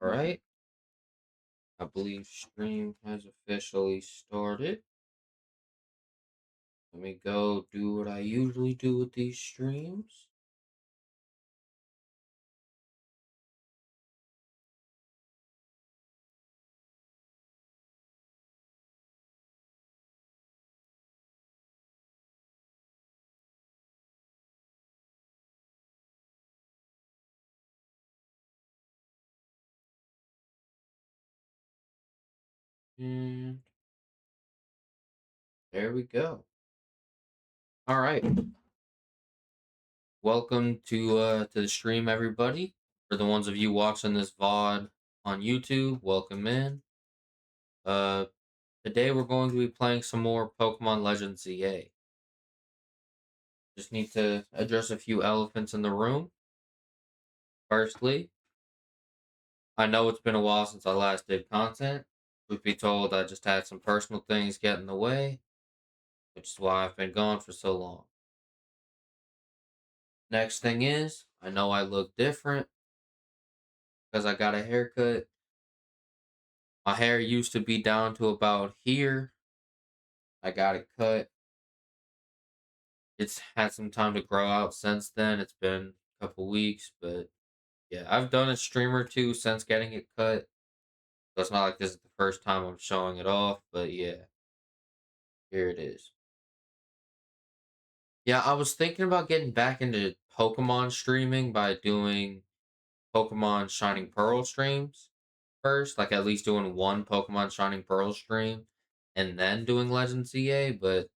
Alright, I believe stream has officially started. Let me go do what I usually do with these streams. And there we go. Alright. Welcome to the stream, everybody. For the ones of you watching this VOD on YouTube, welcome in. Uh Today we're going to be playing some more Pokemon Legends ZA. Just need to address a few elephants in the room. Firstly, I know it's been a while since I last did content. Truth be told, I just had some personal things get in the way, which is why I've been gone for so long. Next thing is, I know I look different because I got a haircut. My hair used to be down to about here. I got it cut. It's had some time to grow out since then. It's been a couple weeks, but yeah, I've done a stream or two since getting it cut. So it's not like this is the first time I'm showing it off, but yeah, here it is. Yeah, I was thinking about getting back into Pokemon streaming by doing Pokemon Shining Pearl streams first, like at least doing one Pokemon Shining Pearl stream and then doing Legends ZA, but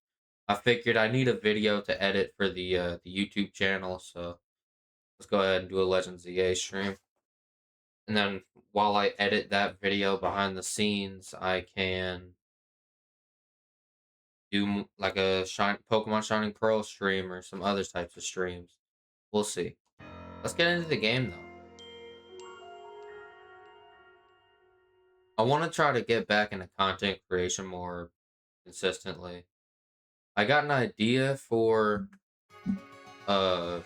I figured I need a video to edit for the YouTube channel, so let's go ahead and do a Legends ZA stream. And then while I edit that video behind the scenes, I can do like a Pokemon Shining Pearl stream or some other types of streams. We'll see. Let's get into the game though. I want to try to get back into content creation more consistently. I got an idea for uh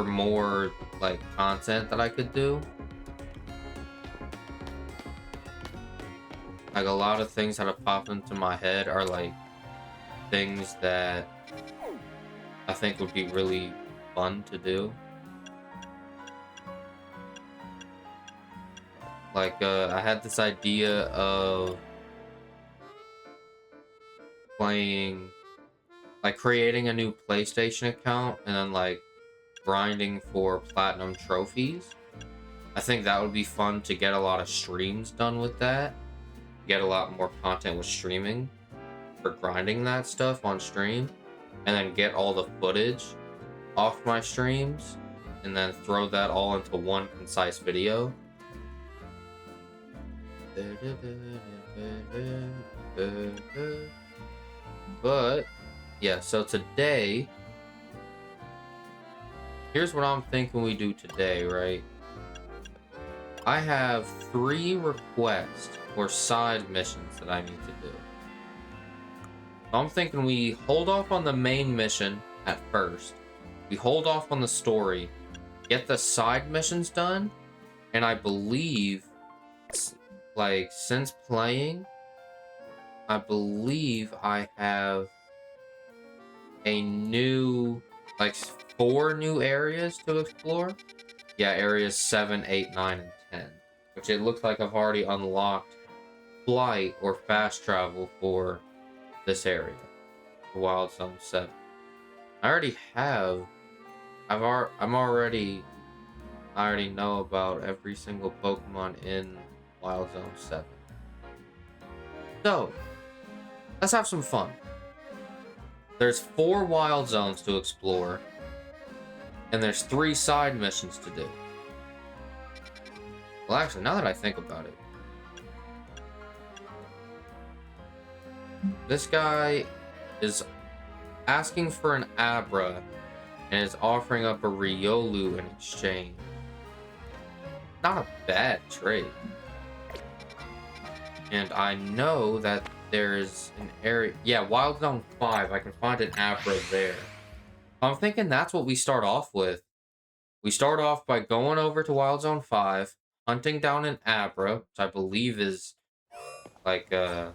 more like content that I could do. Like a lot of things that have popped into my head are like things that I think would be really fun to do. Like I had this idea of playing like creating a new PlayStation account and then like grinding for platinum trophies. I think that would be fun to get a lot of streams done with that. Get a lot more content with streaming for grinding that stuff on stream. And then get all the footage off my streams. And then throw that all into one concise video. But, yeah, so today... Here's what I'm thinking we do today, right? I have 3 requests or side missions that I need to do. So I'm thinking we hold off on the main mission at first. We hold off on the story, get the side missions done, and I believe, like, since playing, I believe I have a new, like, 4 new areas to explore. Yeah, areas 7, 8, 9, and 10. Which it looks like I've already unlocked flight or fast travel for this area. For Wild Zone 7. I already have... I already know about every single Pokemon in Wild Zone 7. So, let's have some fun. There's 4 Wild Zones to explore. And there's 3 side missions to do. Well, actually, now that I think about it, this guy is asking for an Abra and is offering up a Riolu in exchange. Not a bad trade. And I know that there is an area... Yeah, Wild Zone 5. I can find an Abra there. I'm thinking that's what we start off with. We start off by going over to Wild Zone 5, hunting down an Abra, which I believe is like on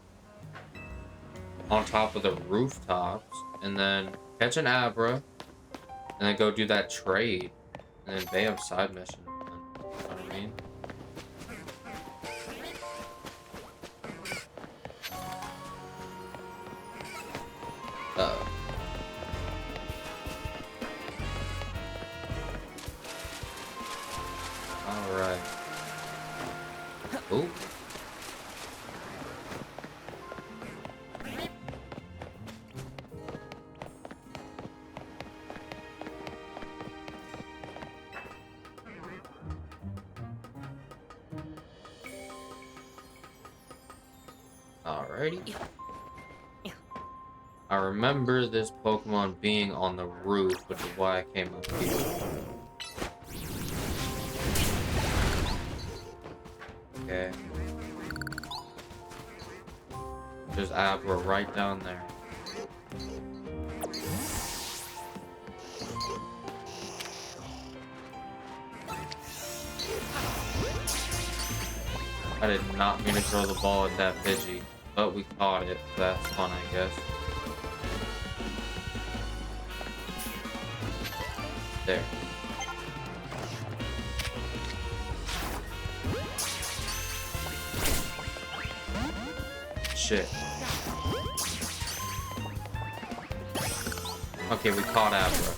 top of the rooftops, and then catch an Abra, and then go do that trade, and then they have side mission. You know what I mean? Uh-oh. Alright. Oh. Alrighty. I remember this Pokemon being on the roof, which is why I came up here. Okay. There's Abra right down there. I did not mean to throw the ball at that Pidgey, but we caught it. That's fun, I guess. There. Shit. Okay, we caught Abra.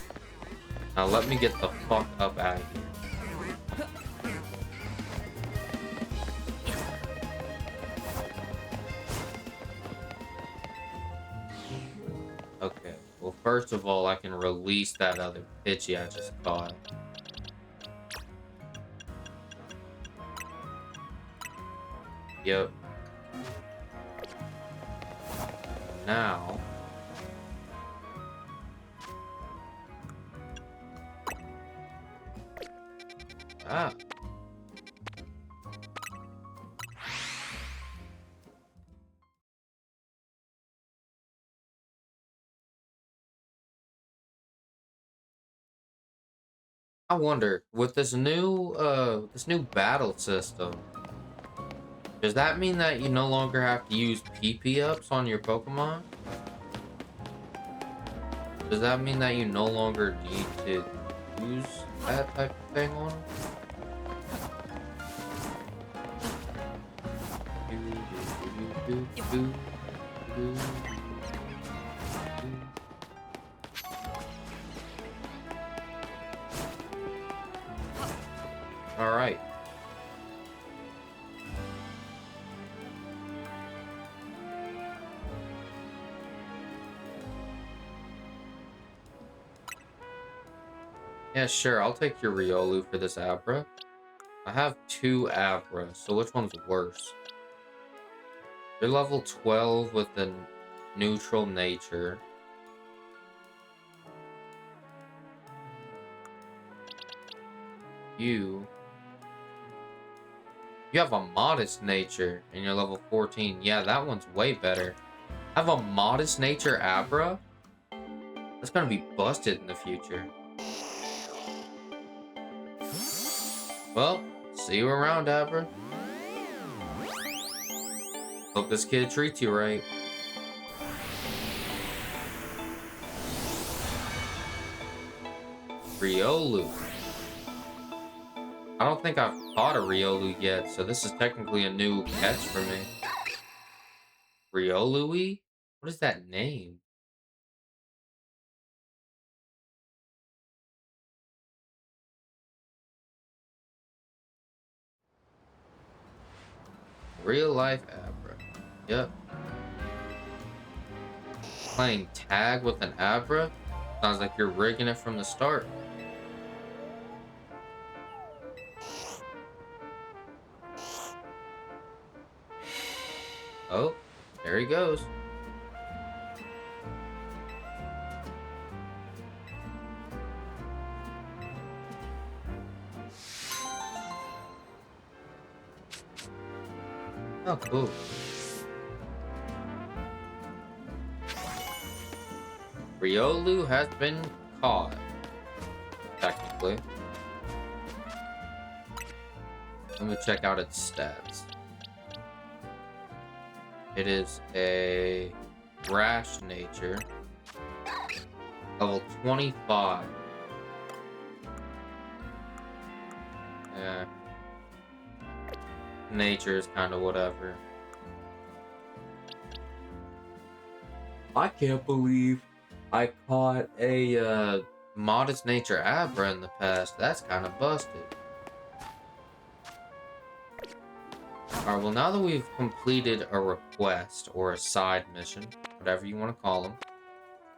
Now let me get the fuck up out of here. Okay, well first of all, I can release that other Pidgey I just caught. Yep. Now... Ah. I wonder, with this new battle system, does that mean that you no longer have to use PP ups on your Pokemon? Does that mean that you no longer need to use that type of thing on them? All right. Yeah, sure. I'll take your Riolu for this Abra. I have 2 Abra, so which one's worse? You're level 12 with the neutral nature. You have a modest nature and you're level 14. Yeah, that one's way better. I have a modest nature Abra? That's gonna be busted in the future. Well, see you around, Abra. Hope this kid treats you right. Riolu. I don't think I've caught a Riolu yet, so this is technically a new catch for me. Riolu-y? What is that name? Real life Abra. Yep. Playing tag with an Abra? Sounds like you're rigging it from the start. Oh, there he goes. Oh, cool. Riolu has been caught, technically. Let me check out its stats. It is a rash nature. Level 25. Yeah. Nature is kind of whatever. I can't believe I caught a modest nature Abra in the past. That's kind of busted. Alright, well now that we've completed a request or a side mission, whatever you want to call them.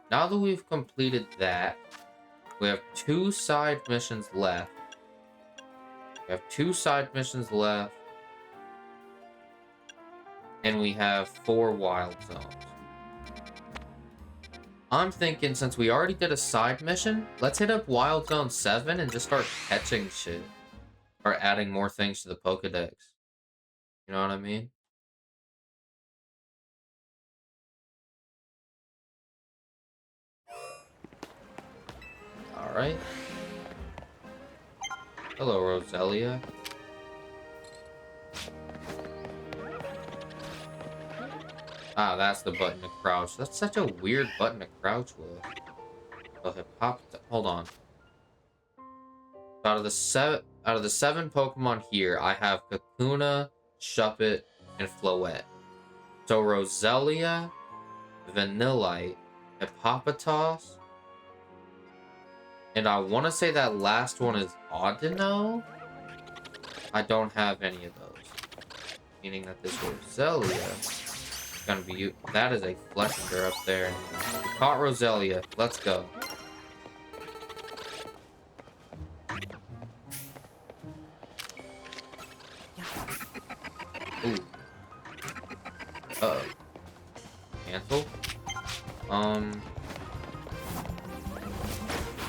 Now that we've completed that, we have 2 side missions left. And we have 4 wild zones. I'm thinking since we already did a side mission, let's hit up Wild Zone 7 and just start catching shit. Or adding more things to the Pokedex. You know what I mean? Alright. Hello, Roselia. Ah, that's the button to crouch. That's such a weird button to crouch with. Okay, hold on. Out of the 7 Pokemon here, I have Kakuna, Shuppet, and Floette. So Roselia, Vanillite, Hippopotas, and I want to say that last one is Audino. I don't have any of those. Meaning that this Roselia is gonna be... That is a Fletchinder up there. We caught Roselia. Let's go. Ooh. Uh-oh. Cancel?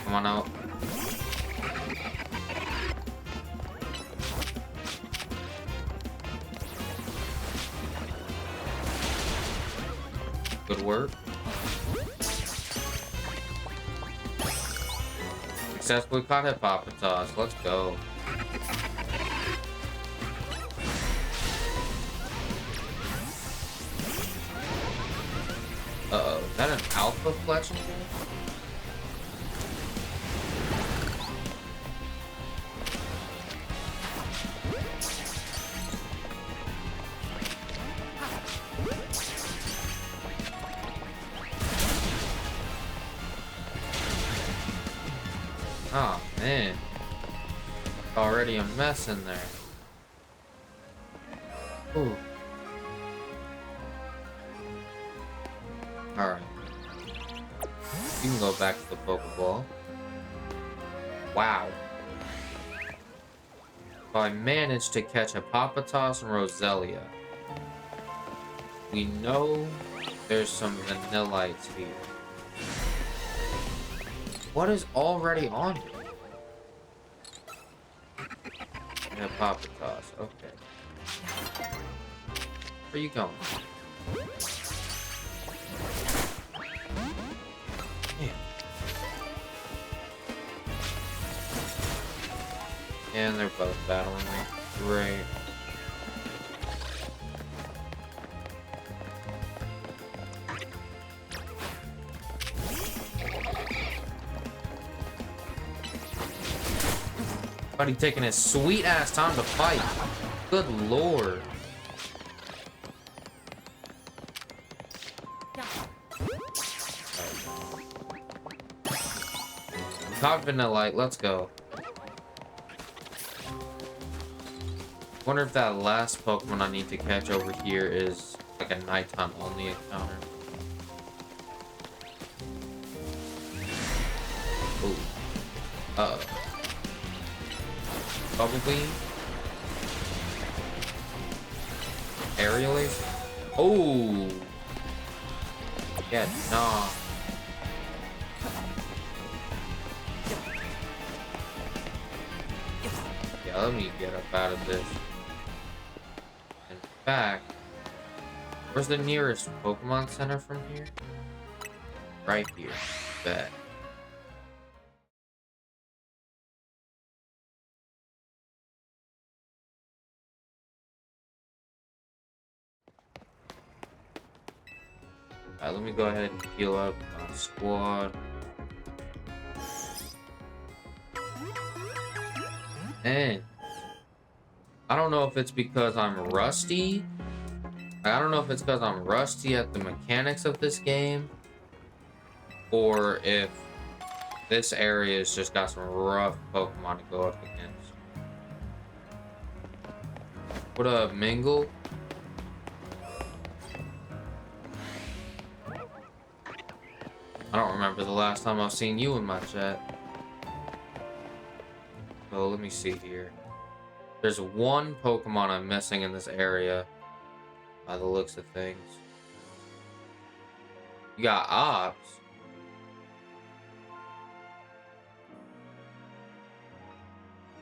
Come on out. Good work. Successfully caught Hippopotas. Let's go. Uh-oh. Is that an Alpha Fletchinder? Oh, man. Already a mess in there. Ooh. Alright. You can go back to the Pokeball. Wow. So I managed to catch Hippopotas and Roselia. We know there's some Vanillites here. What is already on here? Hippopotas, okay. Where you going? Yeah. And they're both battling me. Great. Buddy taking his sweet ass time to fight. Good lord. Caught Vanillite, let's go. Wonder if that last Pokemon I need to catch over here is like a nighttime only encounter. Ooh. Uh-oh. Probably. Aerially? Oh! Yeah, nah. Yeah, let me get up out of this. In fact, where's the nearest Pokemon Center from here? Right here. Bet. Alright, let me go ahead and heal up my squad. And I don't know if it's because I'm rusty. I don't know if it's because I'm rusty at the mechanics of this game, or if this area has just got some rough Pokemon to go up against. What up, Mingle? I don't remember the last time I've seen you in my chat. So let me see here. There's one Pokemon I'm missing in this area, by the looks of things. You got Ops.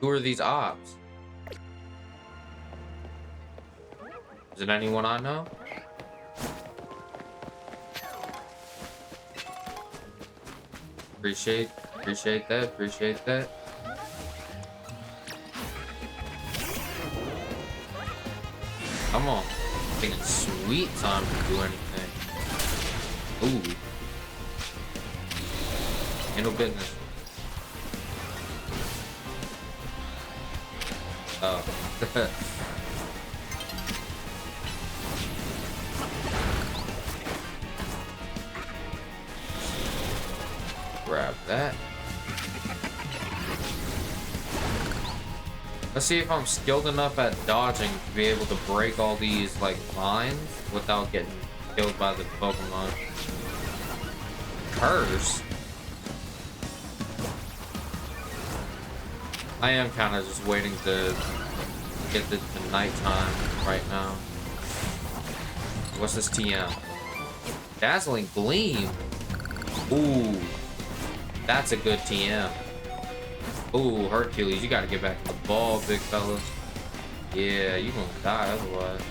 Who are these Ops? Is it anyone I know? Appreciate that, appreciate that. Come on. Taking sweet time to do anything. Ooh. Ain't no business. Oh. Grab that. Let's see if I'm skilled enough at dodging to be able to break all these, like, lines without getting killed by the Pokemon. Curse? I am kind of just waiting to get to nighttime right now. What's this TM? Dazzling Gleam? Ooh. That's a good TM. Ooh, Hercules, you gotta get back to the ball, big fella. Yeah, you gonna die otherwise.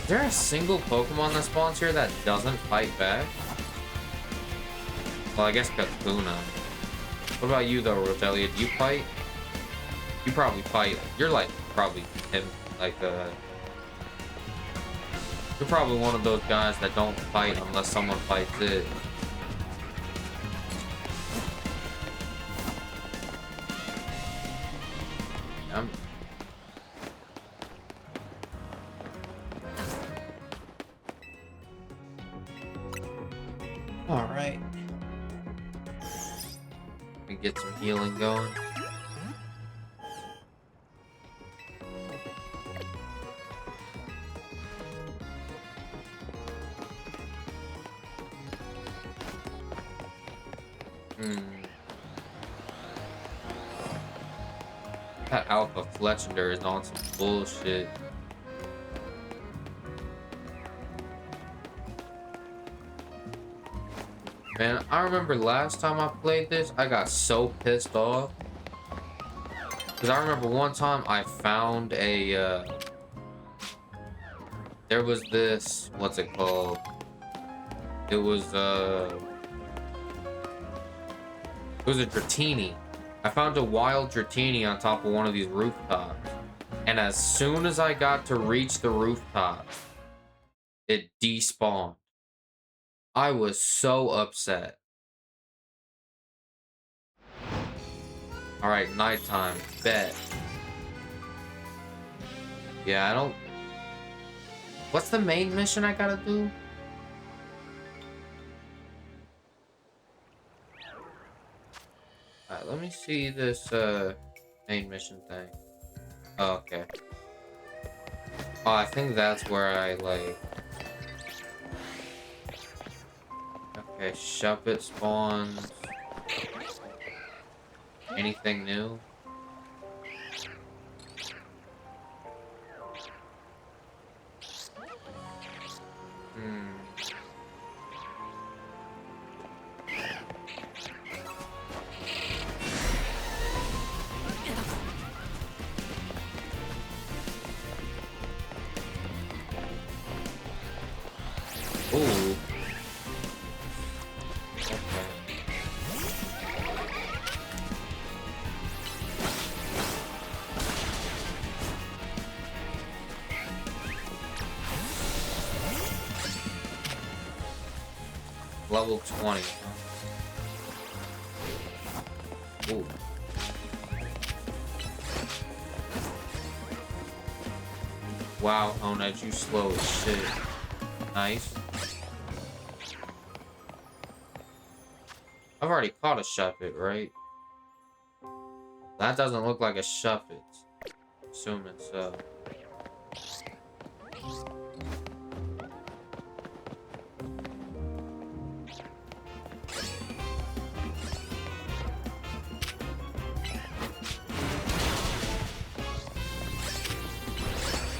Is there a single Pokemon that spawns here that doesn't fight back? Well, I guess Kakuna. What about you though, Roselia? Do you fight? You probably fight. You're like probably him, like you're probably one of those guys that don't fight unless someone fights it. All right. We get some healing going. That Alpha Fletchender is on some bullshit. Man, I remember last time I played this, I got so pissed off. Because I remember one time I found a, there was this, what's it called? It was a Dratini. I found a wild Dratini on top of one of these rooftops. And as soon as I got to reach the rooftop, it despawned. I was so upset. Alright, nighttime. Bet. Yeah, I don't... What's the main mission I gotta do? Alright, let me see this, main mission thing. Oh, okay. Oh, I think that's where I, like... Okay, Shuppet spawns. Anything new? Ooh. level 20. Ooh. Wow, Honed, you slow as shit. Nice. I've already caught a Shuppet, right? That doesn't look like a Shuppet. Assuming so.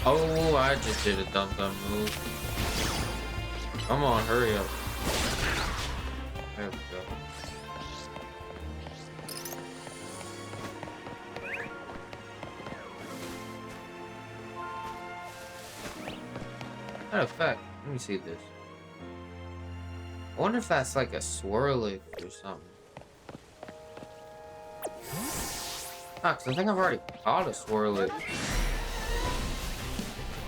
Oh, I just did a dumb move. Come on, hurry up. There we go. Matter of fact, let me see this. I wonder if that's like a Swirlix or something. Ah, 'cause I think I've already caught a Swirlix.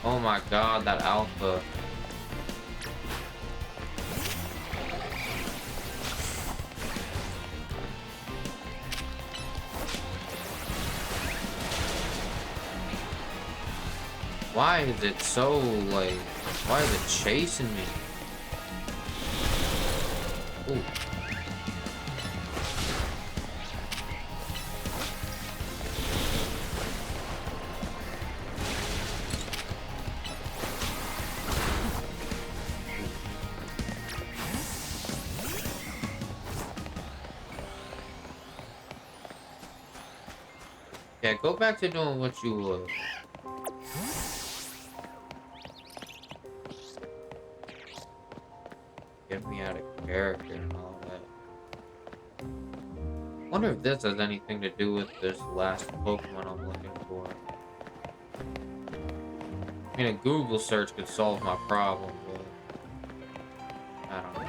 Oh my god, that alpha. Why is it so, like, why is it chasing me? Ooh. Yeah, go back to doing what you were. Get me out of character and all that. Wonder if this has anything to do with this last Pokemon I'm looking for. I mean, a Google search could solve my problem, but I don't know.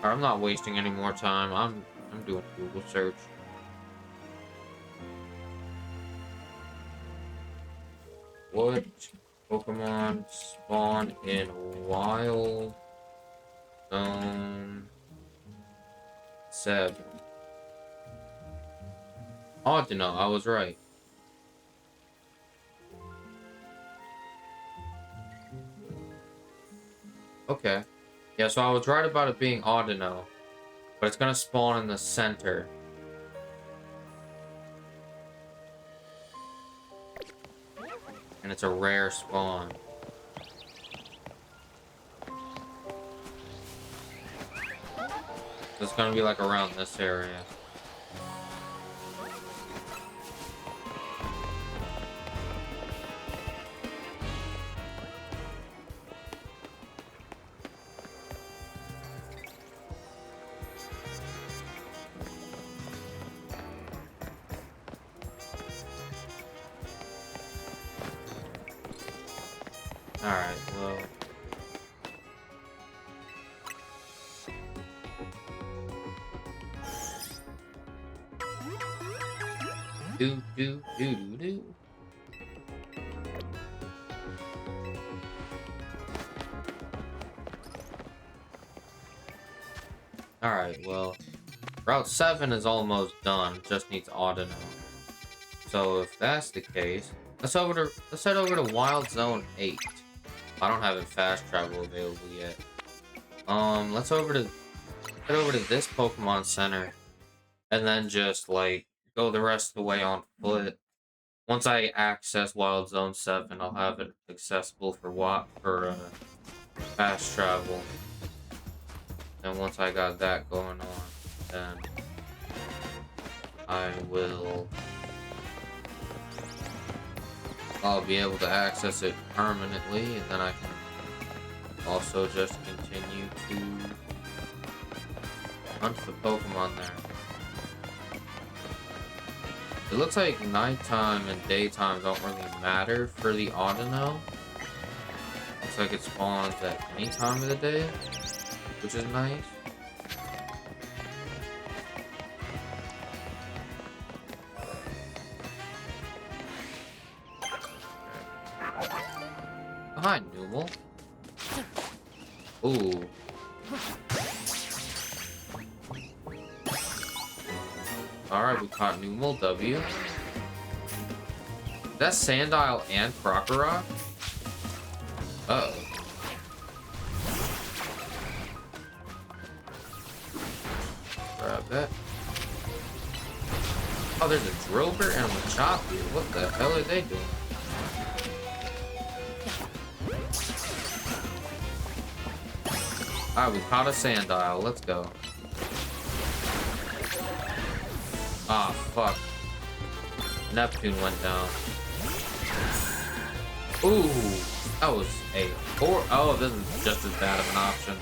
I'm not wasting any more time. I'm doing Google search. What Pokemon spawn in Wild Zone 7? Odd to know, I was right. Okay. Yeah, so I was right about it being Audino, but it's gonna spawn in the center. And it's a rare spawn. So it's gonna be like around this area. Alright, well. Do. Alright, well. Route 7 is almost done. Just needs Audino. So if that's the case, let's head over to Wild Zone 8. I don't have a fast travel available yet. Let's head over to this Pokemon Center, and then just like go the rest of the way on foot. Once I access Wild Zone 7, I'll have it accessible for fast travel. And once I got that going on, then I'll be able to access it permanently, and then I can also just continue to hunt for Pokemon there. It looks like nighttime and daytime don't really matter for the Audino. Looks like it spawns at any time of the day, which is nice. Hi, Noomal. Ooh. Alright, we caught Noomal W. That's Sandile and Krokorok? Uh-oh. Grab that. Oh, there's a Drillbur and a Machop here. What the hell are they doing? Alright, we caught a Sandile. Let's go. Ah, fuck. Neptune went down. Ooh, that was a oh, this is just as bad of an option.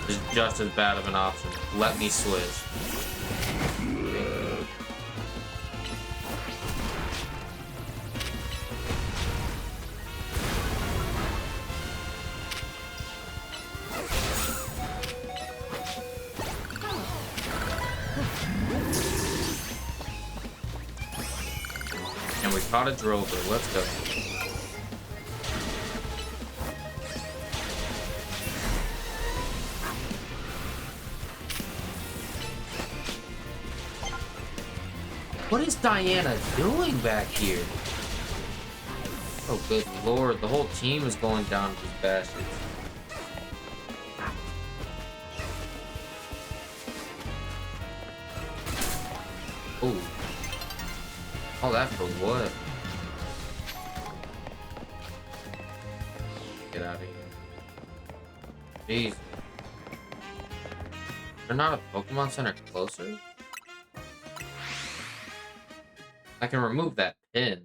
This is just as bad of an option. Let me switch. And we caught a Drillbur. Let's go. What is Diana doing back here? Oh, good lord. The whole team is going down to these bastards. Ooh. All that for what? Get out of here. Jeez. They're not a Pokemon Center closer? I can remove that pin.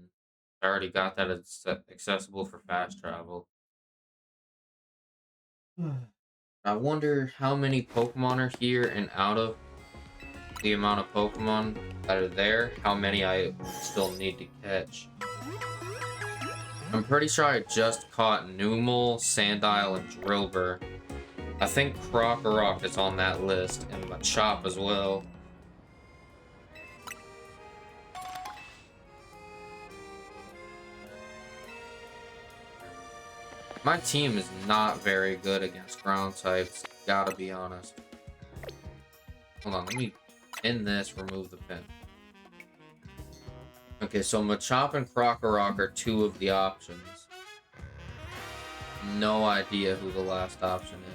I already got that as accessible for fast travel. I wonder how many Pokemon are here, and out of the amount of Pokemon that are there, how many I still need to catch. I'm pretty sure I just caught Noomal, Sandile, and Drillbur. I think Krokorok is on that list, and Machop as well. My team is not very good against ground types, gotta be honest. Hold on, let me pin this, remove the pin. Okay, so Machop and Krokorok are two of the options. No idea who the last option is.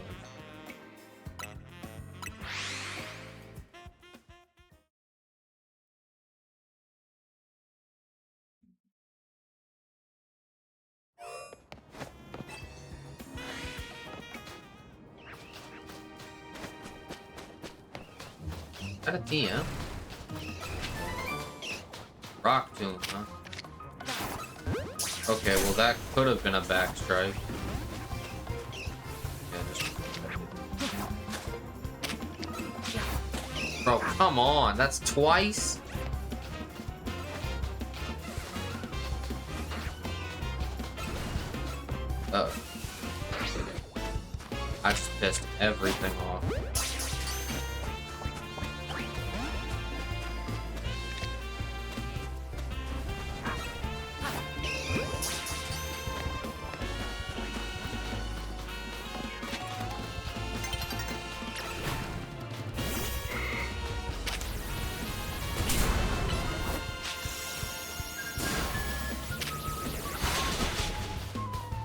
Is that a TM? Rock Tomb, huh? Okay, well that could have been a backstrike. Bro, come on, that's twice? Uh-oh. I just pissed everything off.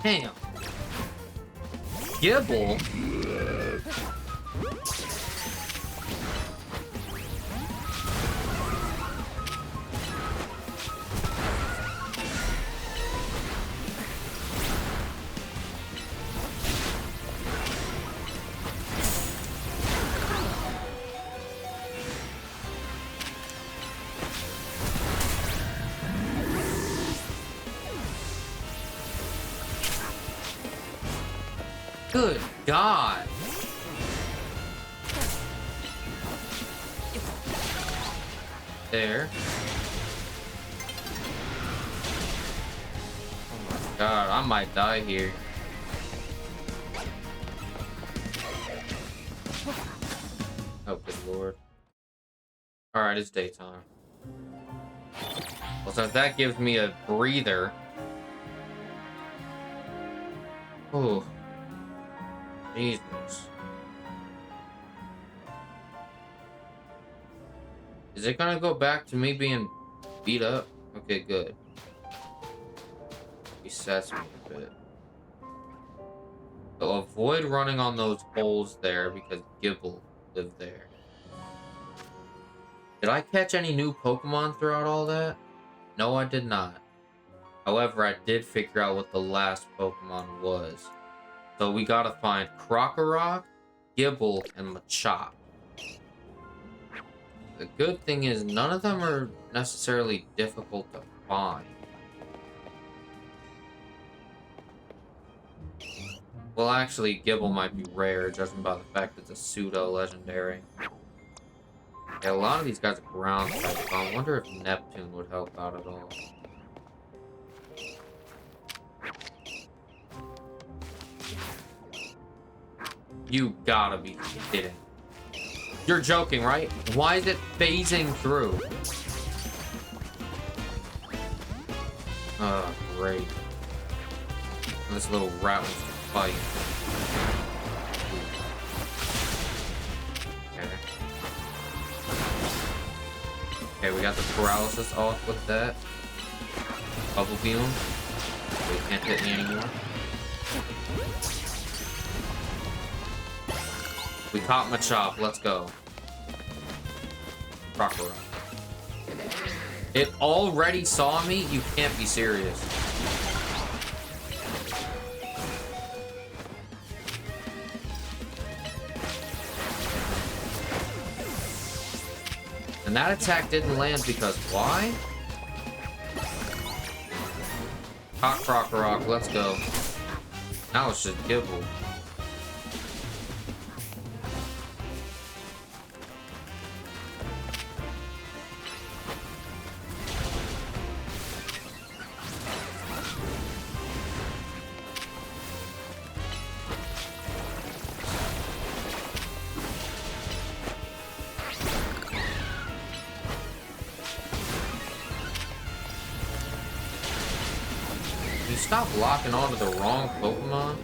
Damn. Gibble? Good God. There. Oh my God, I might die here. Oh, good Lord. Alright, it's daytime. Well, since that gives me a breather, Oh, Jesus. Is it gonna go back to me being beat up? Okay, good. Resets me a bit. So avoid running on those holes there because Gibble lived there. Did I catch any new Pokemon throughout all that? No, I did not. However, I did figure out what the last Pokemon was. So we gotta find Krokorok, Gibble, and Machop. The good thing is none of them are necessarily difficult to find. Well, actually, Gibble might be rare, judging by the fact it's a pseudo-legendary. Yeah, a lot of these guys are ground type, so I wonder if Neptune would help out at all. You gotta be kidding. You're joking, right? Why is it phasing through? Oh, great. This little rat wants to fight. Okay, we got the paralysis off with that. Bubble beam. So he can't hit me anymore. We caught Machop. Let's go. Krokorok. It already saw me? You can't be serious. And that attack didn't land because why? Hot Krokorok, let's go. Now it's just Gibble. Stop locking onto the wrong Pokemon.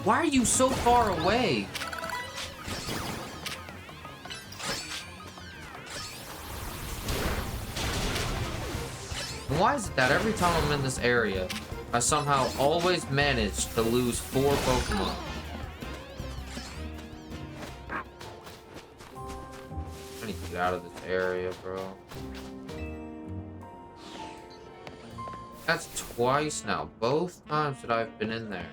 Why are you so far away? Why is it that every time I'm in this area, I somehow always manage to lose 4 Pokemon? Out of this area, bro. That's twice now. Both times that I've been in there,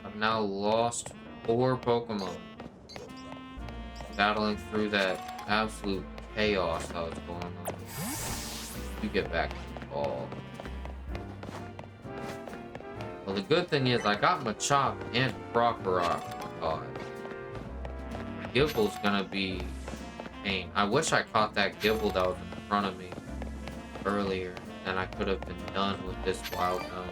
I've now lost 4 Pokemon. Battling through that absolute chaos that was going on. You get back to the ball. Well, the good thing is I got Machop and Krokorok. Oh, Gibble's gonna be pain. I wish I caught that Gibble that was in front of me earlier, and I could have been done with this wild zone.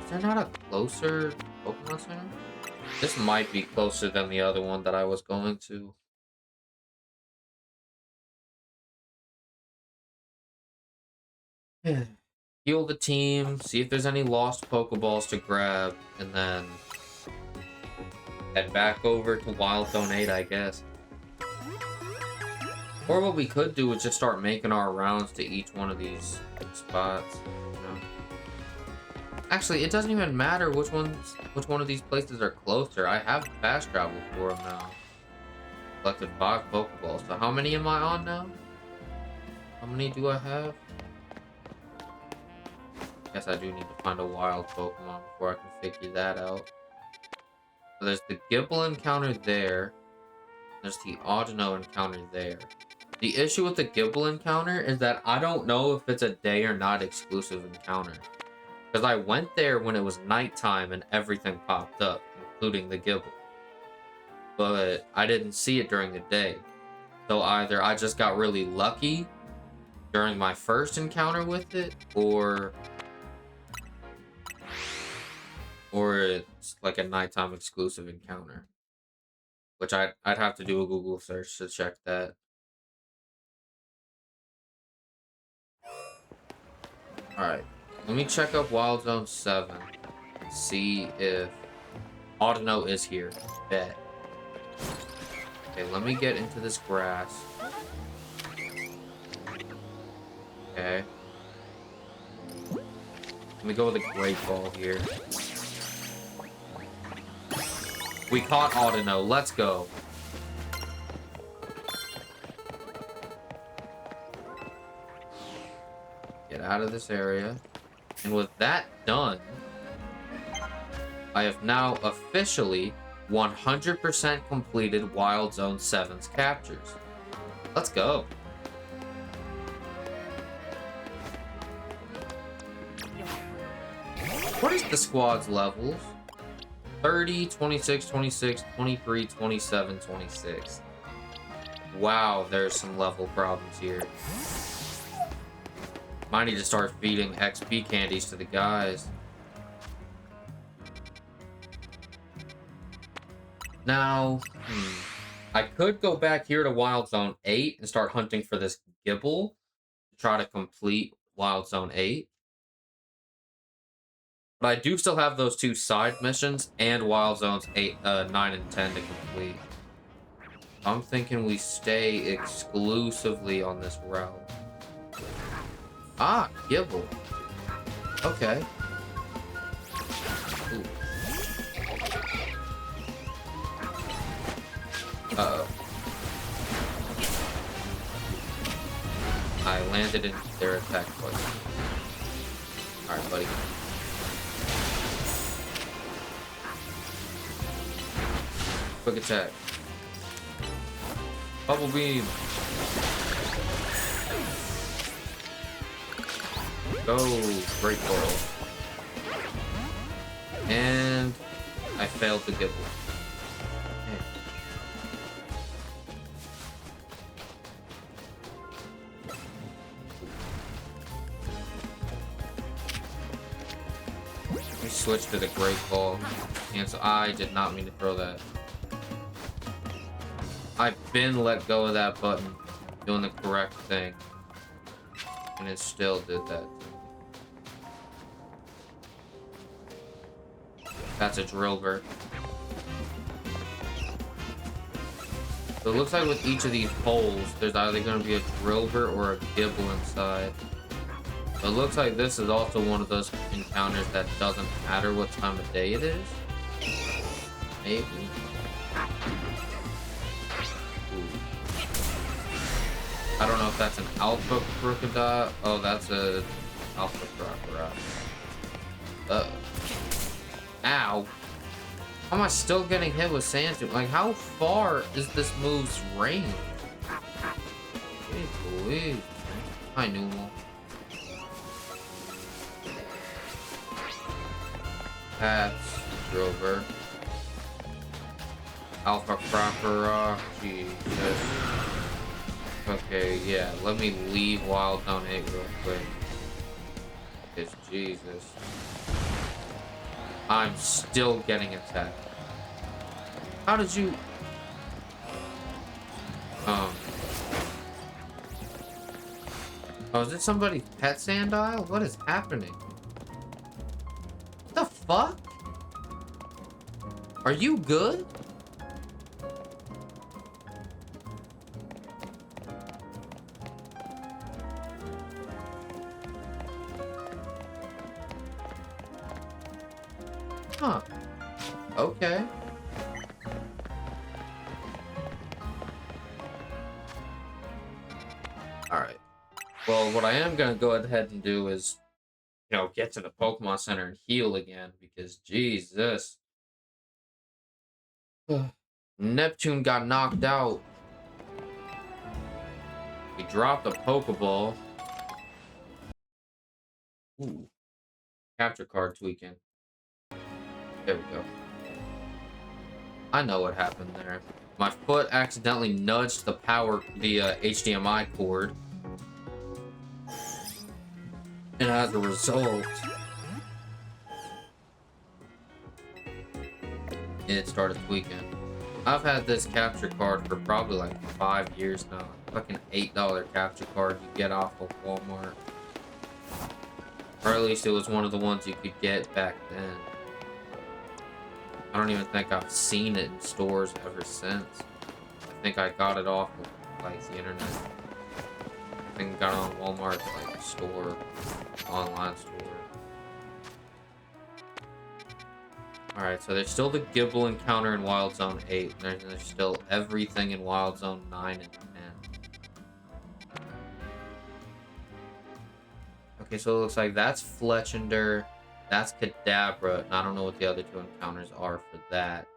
Is there not a closer Pokemon Center? This might be closer than the other one that I was going to. Heal the team, see if there's any lost Pokeballs to grab, and then head back over to Wild Zone 8, I guess. Or what we could do is just start making our rounds to each one of these spots, you know? Actually, it doesn't even matter which one of these places are closer. I have fast travel for them now. Collected 5 Pokeballs. So how many am I on now? How many do I have? Guess I do need to find a wild Pokemon before I can figure that out. So there's the Gibble encounter there. There's the Audino encounter there. The issue with the Gibble encounter is that I don't know if it's a day or night exclusive encounter. Because I went there when it was nighttime and everything popped up, including the Gibble. But I didn't see it during the day. So either I just got really lucky, during my first encounter with it, or it's like a nighttime exclusive encounter, which I'd have to do a Google search to check that. All right, let me check up Wild Zone 7, see if Audino is here. Bet. Okay, let me get into this grass. Okay. Let me go with a great ball here. We caught Audino. Let's go. Get out of this area. And with that done, I have now officially 100% completed Wild Zone 7's captures. Let's go. What is the squad's levels? 30, 26, 26, 23, 27, 26. Wow, there's some level problems here. Might need to start feeding XP candies to the guys. Now, I could go back here to Wild Zone 8 and start hunting for this Gibble to try to complete Wild Zone 8. But I do still have those 2 side missions and Wild Zones 9 and 10 to complete. I'm thinking we stay exclusively on this route. Ah, Gibble. Okay. Ooh. Uh-oh. I landed in their attack button. Alright, buddy. Quick attack. Bubble beam. Go. Great ball. And I failed the Gibble. Switch to the great ball. And so I did not mean to throw that. I've been let go of that button, doing the correct thing. And it still did that. That's a Drillbur. So it looks like with each of these holes, there's either going to be a Drillbur or a Gibble inside. It looks like this is also one of those encounters that doesn't matter what time of day it is. Maybe. Ooh. I don't know if that's an alpha crocodile. Oh, that's a alpha crocodile. Ow. How am I still getting hit with sand? Like, how far is this move's range? Please. Hi, Numal. That's Drover. Alpha Crocodile. Jesus. Okay, yeah, let me leave Wild Zone 8 real quick. It's Jesus. I'm still getting attacked. How did you... Oh, is it somebody's pet Sandile? What is happening? What the fuck? Are you good? Huh. Okay. Alright. Well, what I am going to go ahead and do is, you know, get to the Pokemon Center and heal again, because Jesus. Neptune got knocked out. He dropped a Pokeball. Ooh. Capture card tweaking. There we go. I know what happened there. My foot accidentally nudged the HDMI cord. And as a result, it started tweaking. I've had this capture card for probably like 5 years now. Fucking $8 capture card you get off of Walmart. Or at least it was one of the ones you could get back then. I don't even think I've seen it in stores ever since. I think I got it off of like the internet. I think I got it on Walmart's like store, online store. Alright, so there's still the Gibble encounter in Wild Zone 8. And there's still everything in Wild Zone 9 and 10. Okay, so it looks like that's Fletchender, that's Kadabra, and I don't know what the other two encounters are for that.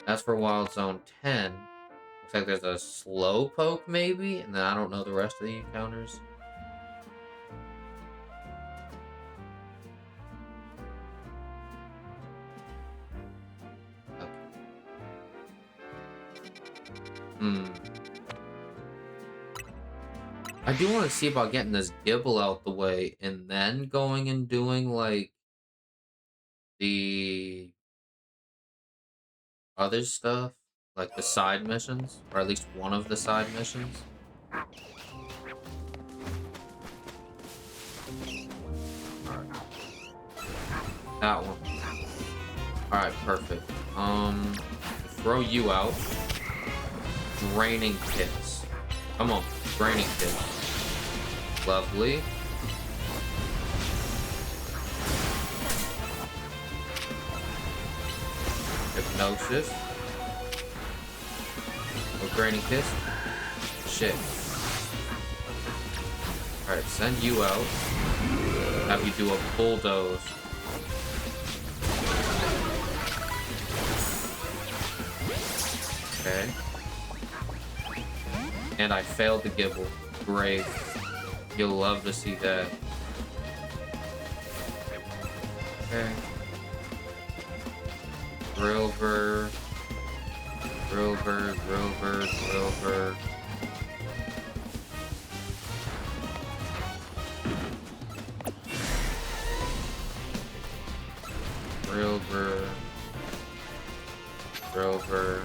That's for Wild Zone 10. Looks like there's a Slowpoke, maybe? And then I don't know the rest of the encounters. Okay. I do want to see about getting this Gibble out the way and then going and doing, like, the other stuff. Like the side missions, or at least one of the side missions. Alright. That one. Alright, perfect. Throw you out. Draining Kiss. Come on, Draining Kiss. Lovely. Hypnosis. Oh, Draining Kiss. Shit. Alright, send you out. Have you do a bulldoze. Okay. And I failed the Gibble. Great. You'll love to see that. Okay. Drillbur. Drillbur, Drillbur, Drillbur. Drillbur. Drillbur.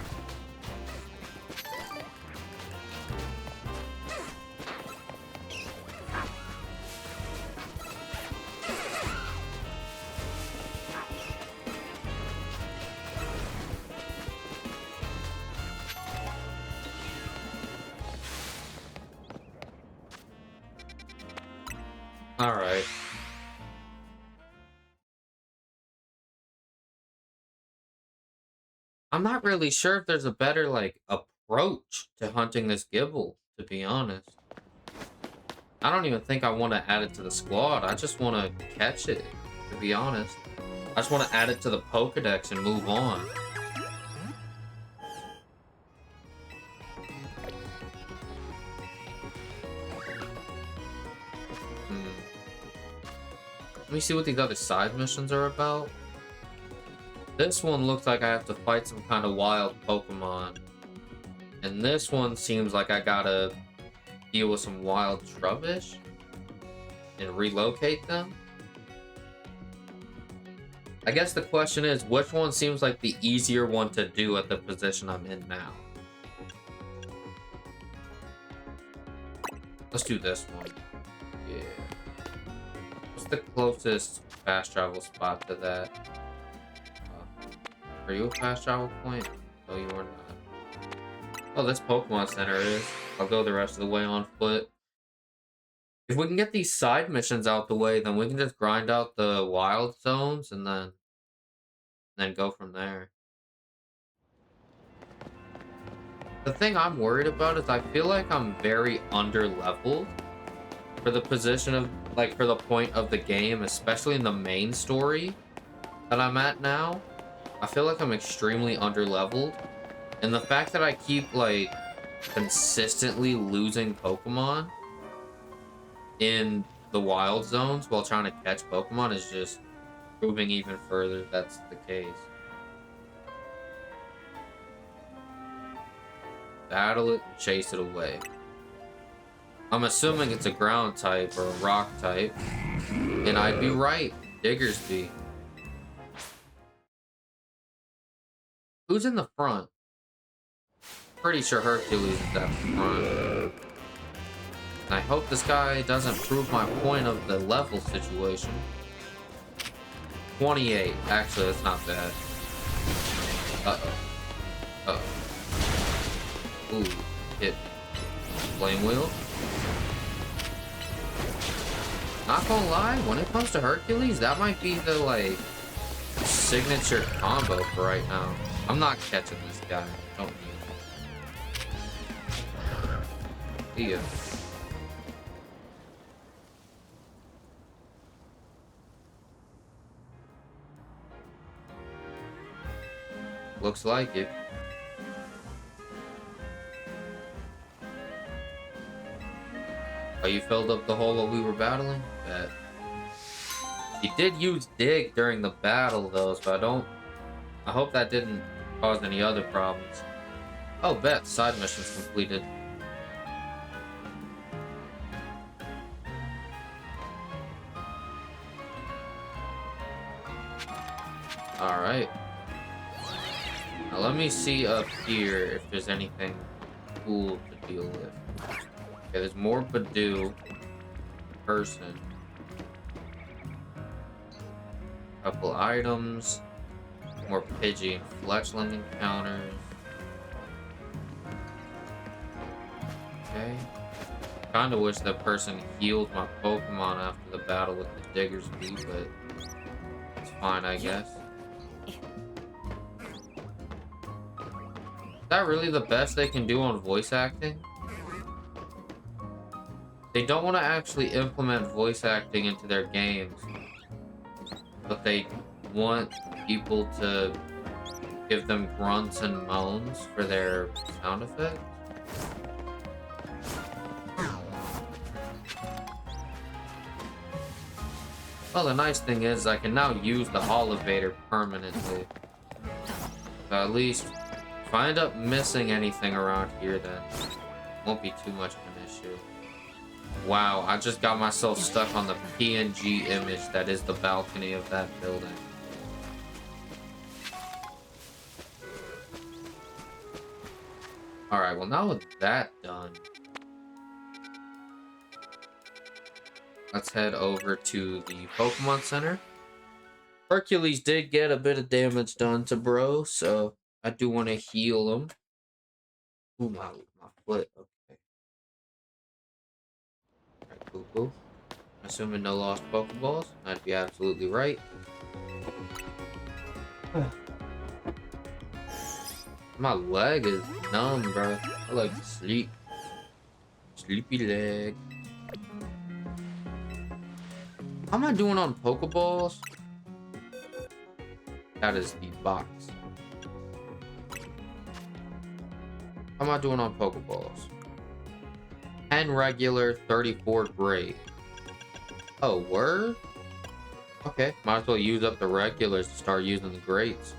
All right. I'm not really sure if there's a better, like, approach to hunting this Gibble, to be honest. I don't even think I want to add it to the squad. I just want to catch it, to be honest. I just want to add it to the Pokedex and move on. Let me see what these other side missions are about. This one looks like I have to fight some kind of wild Pokemon. And this one seems like I gotta deal with some wild Trubbish and relocate them. I guess the question is, which one seems like the easier one to do at the position I'm in now? Let's do this one. Yeah. What's the closest fast travel spot to that? Are you a fast travel point? No, you are not. Oh, this Pokemon Center is. I'll go the rest of the way on foot. If we can get these side missions out the way, then we can just grind out the wild zones and then go from there. The thing I'm worried about is I feel like I'm very under-leveled for the position of, like, for the point of the game, especially in the main story that I'm at now. I feel like I'm extremely under-leveled. And the fact that I keep, like, consistently losing Pokemon in the wild zones while trying to catch Pokemon is just proving even further that's the case. Battle it and chase it away. I'm assuming it's a ground type or a rock type. And I'd be right. Diggersby. Who's in the front? Pretty sure Hercules is at the front. And I hope this guy doesn't prove my point of the level situation. 28. Actually, that's not bad. Uh-oh. Uh-oh. Ooh. Hit. Flame wheel. Not gonna lie, when it comes to Hercules, that might be the, like, signature combo for right now. I'm not catching this guy. Don't need it. See ya. Looks like it. Oh, you filled up the hole while we were battling? Bet. He did use dig during the battle though, so I hope that didn't cause any other problems. Oh, bet. Side mission's completed. Alright. Now let me see up here if there's anything cool to deal with. Okay, there's more Badoo person. Couple items. More Pidgey and Fletchling encounters. Okay. Kinda wish that person healed my Pokemon after the battle with the Diggersby, but it's fine, I guess. Is that really the best they can do on voice acting? They don't want to actually implement voice acting into their games, but they want people to give them grunts and moans for their sound effects. Well, the nice thing is I can now use the elevator permanently. So at least if I end up missing anything around here, then it won't be too much of an issue. Wow, I just got myself stuck on the PNG image that is the balcony of that building. Alright, well now with that done, let's head over to the Pokemon Center. Hercules did get a bit of damage done to bro, so I do want to heal him. Ooh, my foot. Okay. Alright, cool. Assuming no lost Pokeballs. I'd be absolutely right. My leg is numb, bro. I like to sleep. Sleepy leg. How am I doing on Pokeballs? That is the box. How am I doing on Pokeballs? 10 regular, 34 great. Oh, word? Okay, might as well use up the regulars to start using the greats.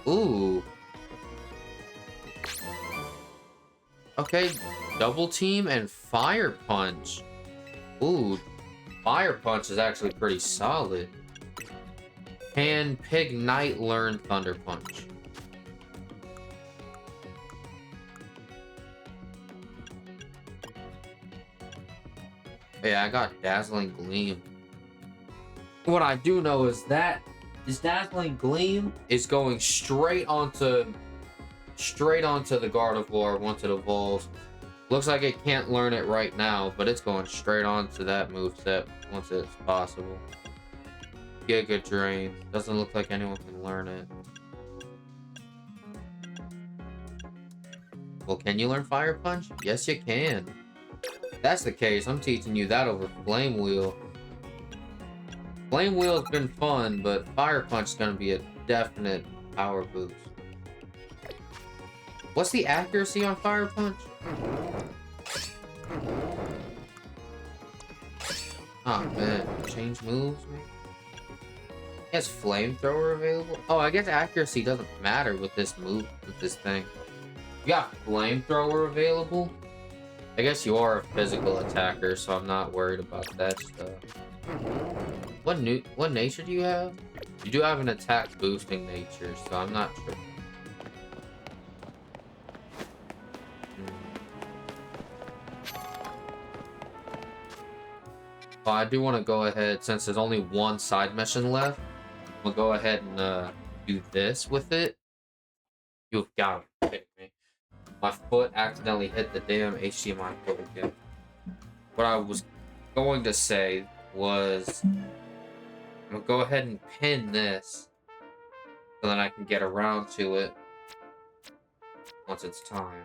Ooh. Okay, double team and fire punch. Ooh, fire punch is actually pretty solid. Can Pignite learn Thunder Punch? Yeah, I got Dazzling Gleam. What I do know is that this Dazzling Gleam is going straight onto the Gardevoir once it evolves. Looks like it can't learn it right now, but it's going straight onto that moveset once it's possible. Giga Drain. Doesn't look like anyone can learn it. Well, can you learn Fire Punch? Yes, you can. If that's the case, I'm teaching you that over Flame Wheel. Flame Wheel has been fun, but Fire Punch is going to be a definite power boost. What's the accuracy on Fire Punch? Oh man, change moves, man. He has Flamethrower available? Oh, I guess accuracy doesn't matter with this move, with this thing. You got flamethrower available? I guess you are a physical attacker, so I'm not worried about that stuff. What nature do you have? You do have an attack boosting nature, so I'm not sure. Well, I do want to go ahead, since there's only one side mission left, we'll go ahead and do this with it. You've got to be kidding me. My foot accidentally hit the damn HDMI port again. What I was going to say was, I'm going to go ahead and pin this so that I can get around to it once it's time.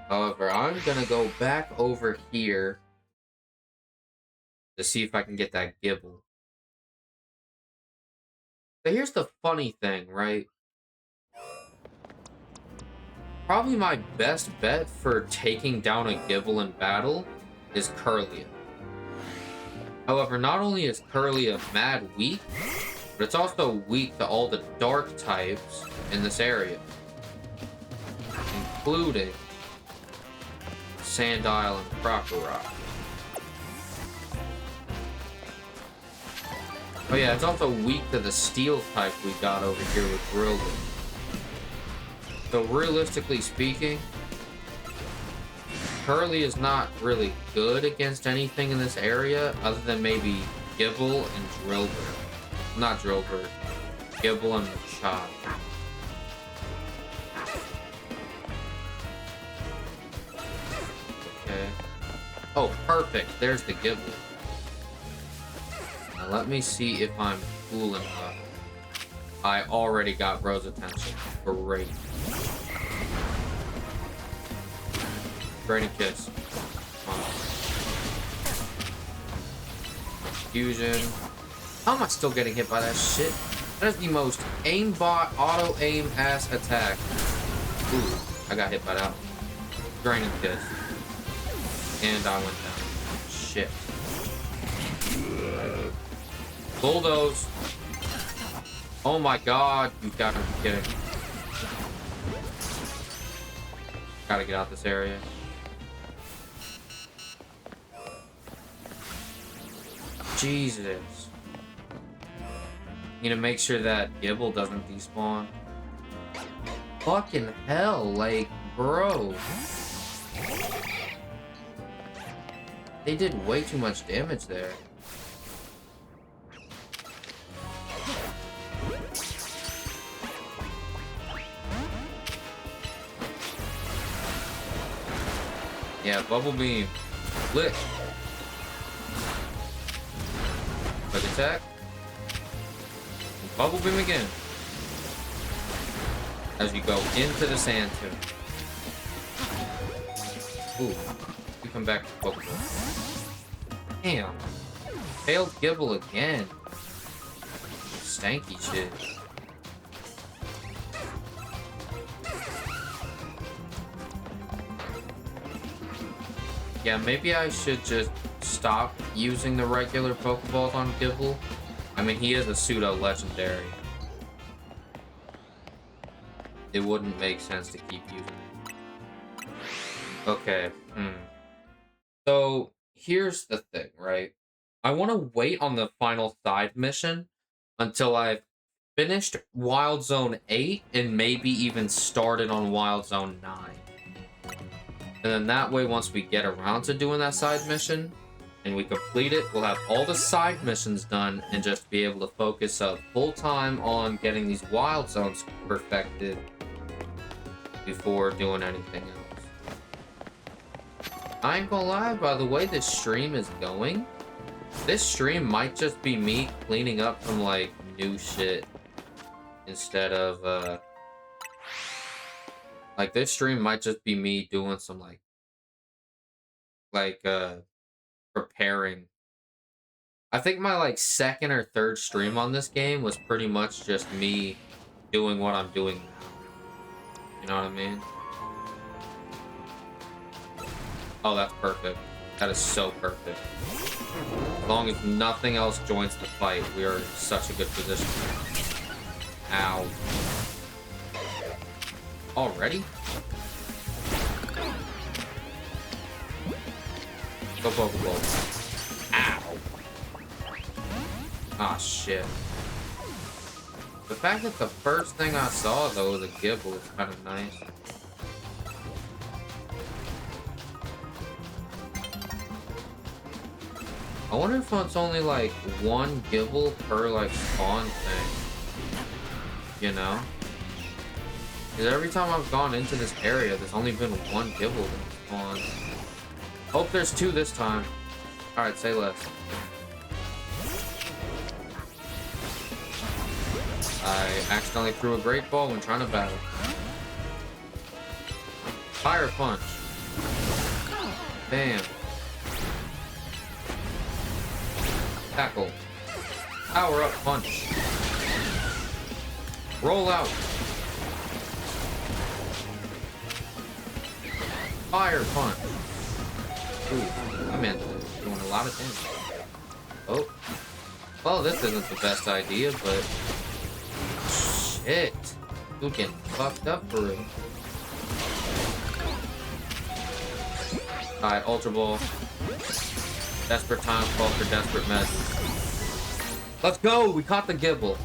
However, I'm going to go back over here to see if I can get that Gibble. But here's the funny thing, right? Probably my best bet for taking down a Gibble in battle is Kirlia. However, not only is Kirlia mad weak, but it's also weak to all the dark types in this area, including Sandile and Crocodile. Oh yeah, it's also weak to the steel type we got over here with Grilda. So realistically speaking, Curly is not really good against anything in this area other than maybe Gibble and Drillbur. Not Drillbur, Gibble and Machado. Okay. Oh, perfect. There's the Gibble. Now let me see if I'm cool enough. I already got Rose attention. Great. Draining Kiss. Come on. Fusion. How am I still getting hit by that shit? That is the most aimbot, auto-aim ass attack. Ooh, I got hit by that one. Draining Kiss. And I went down. Shit. Bulldoze. Oh my god, you gotta be kidding. Gotta get out this area. Jesus. Need to make sure that Gibble doesn't despawn. Fucking hell, like, bro. They did way too much damage there. Yeah, Bubble Beam. Lit. Quick attack. Bubble Beam again. As you go into the sand tomb. Ooh. You come back to Pokemon. Damn. Failed Gibble again. Stanky shit. Yeah, maybe I should just stop using the regular Pokeballs on Gibble. I mean, he is a pseudo-legendary. It wouldn't make sense to keep using it. Okay, So, here's the thing, right? I want to wait on the final side mission until I've finished Wild Zone 8 and maybe even started on Wild Zone 9. And then that way, once we get around to doing that side mission, and we complete it, we'll have all the side missions done and just be able to focus up full time on getting these wild zones perfected before doing anything else. I ain't gonna lie, by the way this stream is going, this stream might just be me cleaning up some, like, new shit instead of, like, this stream might just be me doing some, preparing. I think my, like, second or third stream on this game was pretty much just me doing what I'm doing now. You know what I mean? Oh, that's perfect. That is so perfect. As long as nothing else joins the fight, we are in such a good position. Ow. Already? Go Pokeball. Ow. Ah, shit. The fact that the first thing I saw, though, was a Gibble is kind of nice. I wonder if it's only, like, one Gibble per, like, spawn thing. You know? Because every time I've gone into this area, there's only been one Gibble that spawned. Hope there's two this time. Alright, say less. I accidentally threw a Great Ball when trying to battle. Fire Punch. Bam. Tackle. Power Up Punch. Roll Out. Fire Punch. Ooh, that man's doing a lot of damage. Oh. Well, this isn't the best idea, but... Shit. Dude getting fucked up for real. Alright, Ultra Ball. Desperate time call for desperate measures. Let's go! We caught the Gibble.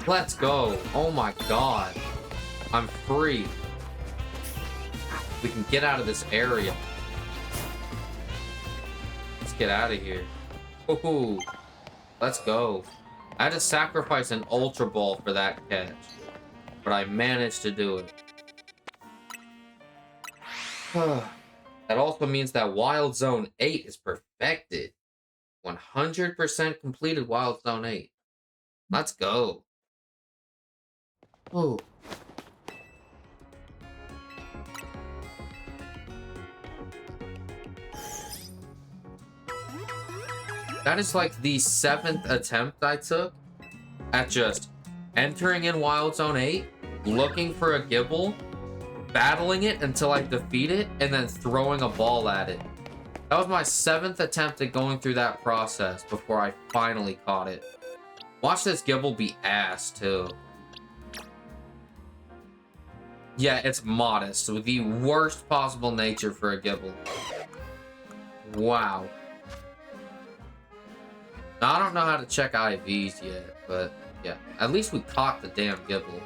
Let's go. Oh my god. I'm free. We can get out of this area. Let's get out of here. Woohoo. Let's go. I had to sacrifice an Ultra Ball for that catch. But I managed to do it. That also means that Wild Zone 8 is perfected. 100% completed Wild Zone 8. Let's go. Oh. That is like the 7th attempt I took at just entering in Wild Zone 8, looking for a Gibble, battling it until I defeat it, and then throwing a ball at it. That was my 7th attempt at going through that process before I finally caught it. Watch this Gibble be ass, too. Yeah, it's modest, with the worst possible nature for a Gibble. Wow. Now, I don't know how to check IVs yet, but yeah, at least we caught the damn Gibble.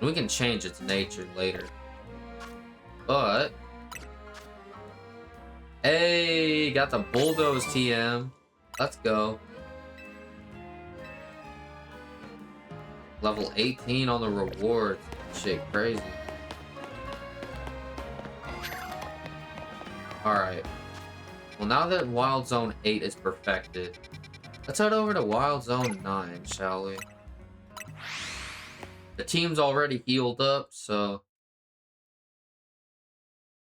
We can change its nature later. But... Hey, got the Bulldoze TM. Let's go. Level 18 on the rewards. Shit, crazy. Alright. Well, now that Wild Zone 8 is perfected, let's head over to Wild Zone 9, shall we? The team's already healed up, so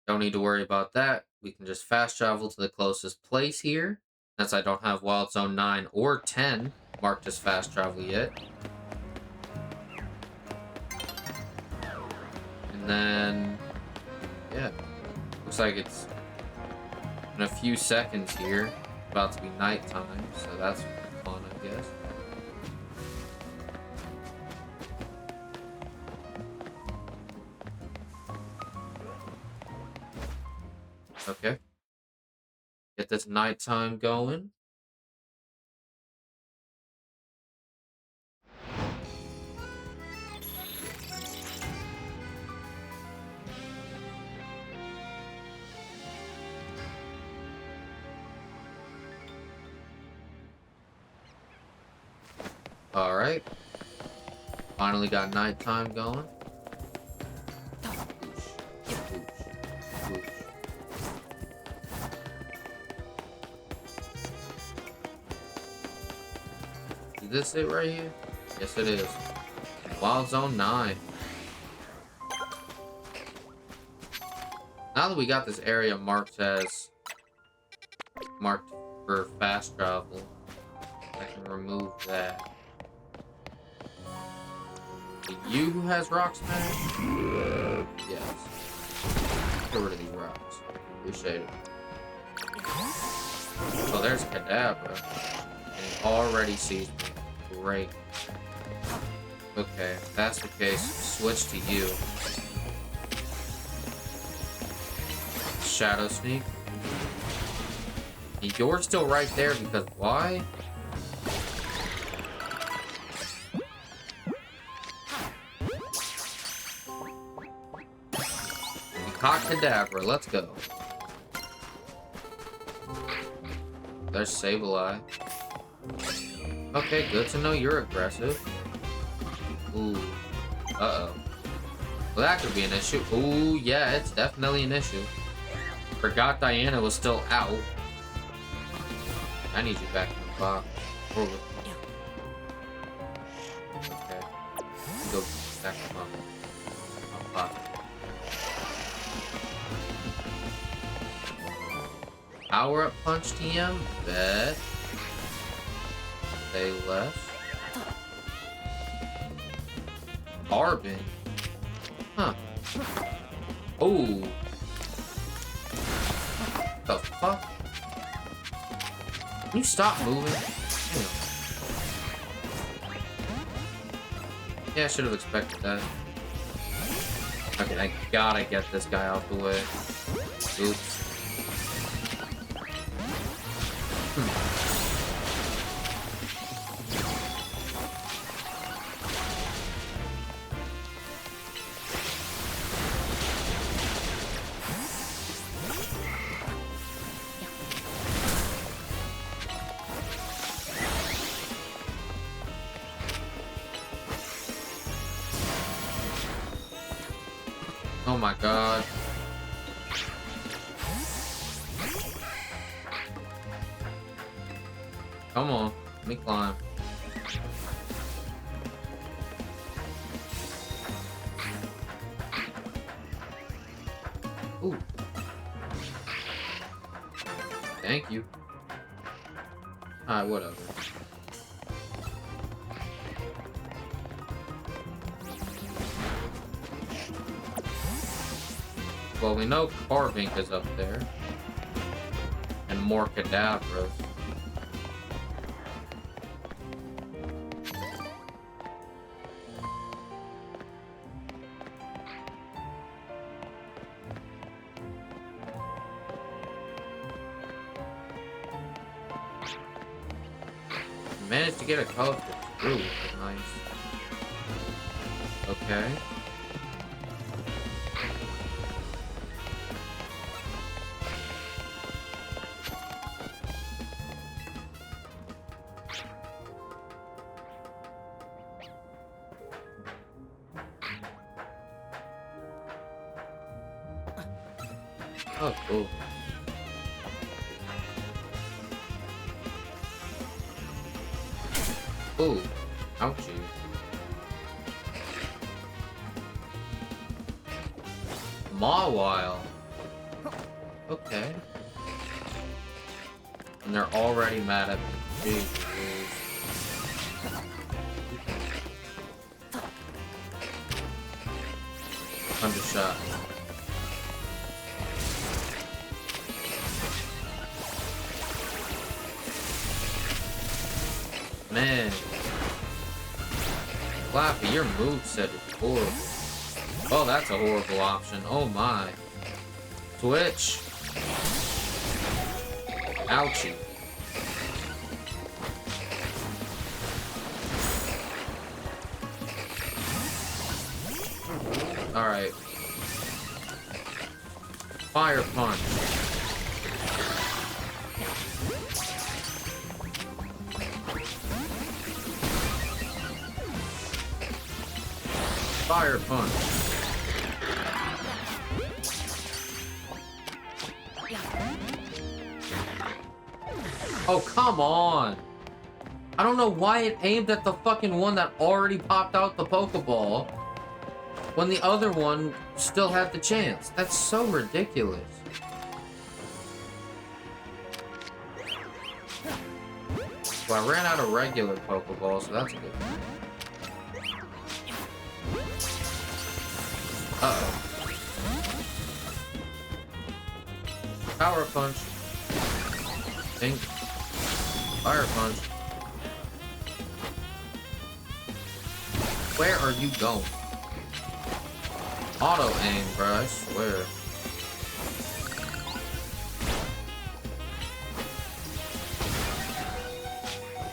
don't need to worry about that. We can just fast travel to the closest place here, since I don't have Wild Zone 9 or 10 marked as fast travel yet. And then, yeah, looks like it's in a few seconds here. It's about to be nighttime, so that's fun, I guess. Okay. Get this nighttime going. Alright. Finally got nighttime going. Is this it right here? Yes, it is. Wild Zone 9. Now that we got this area marked for fast travel, I can remove that. You who has Rock Smash? Yes. Get rid of these rocks. Appreciate it. Oh, there's Kadabra. And he already sees me. Great. Okay, if that's the case, switch to you. Shadow Sneak. You're still right there because why? Kadabra, let's go. There's Sableye. Okay, good to know you're aggressive. Ooh. Uh-oh. Well, that could be an issue. Ooh, yeah, it's definitely an issue. Forgot Diana was still out. I need you back in the box. Okay. Go back in my pocket. Power up punch TM? Bet. Stay left. Arbin. Huh. Oh. The fuck? Can you stop moving? Damn. Yeah, I should have expected that. Okay, I gotta get this guy out the way. Oops. Oh my god. Come on, let me climb. Ooh. Thank you. Alright, whatever. Well, we know Carvink is up there. And more Kadabras. Managed to get a colorful screw, which is nice. Okay. Oh, cool. Ooh, ouchie. Mawile. Okay. And they're already mad at me. Jeez. Undershot. Man. Flappy, your moveset is horrible. Oh, that's a horrible option. Oh my. Switch. Ouchie. Alright. Fire punch. Fire punch. Oh, come on. I don't know why it aimed at the fucking one that already popped out the Pokeball when the other one still had the chance. That's so ridiculous. Well, I ran out of regular Pokeballs, so that's good. Uh-oh. Power punch. Think. Fire punch. Where are you going? Auto aim, bro, I swear.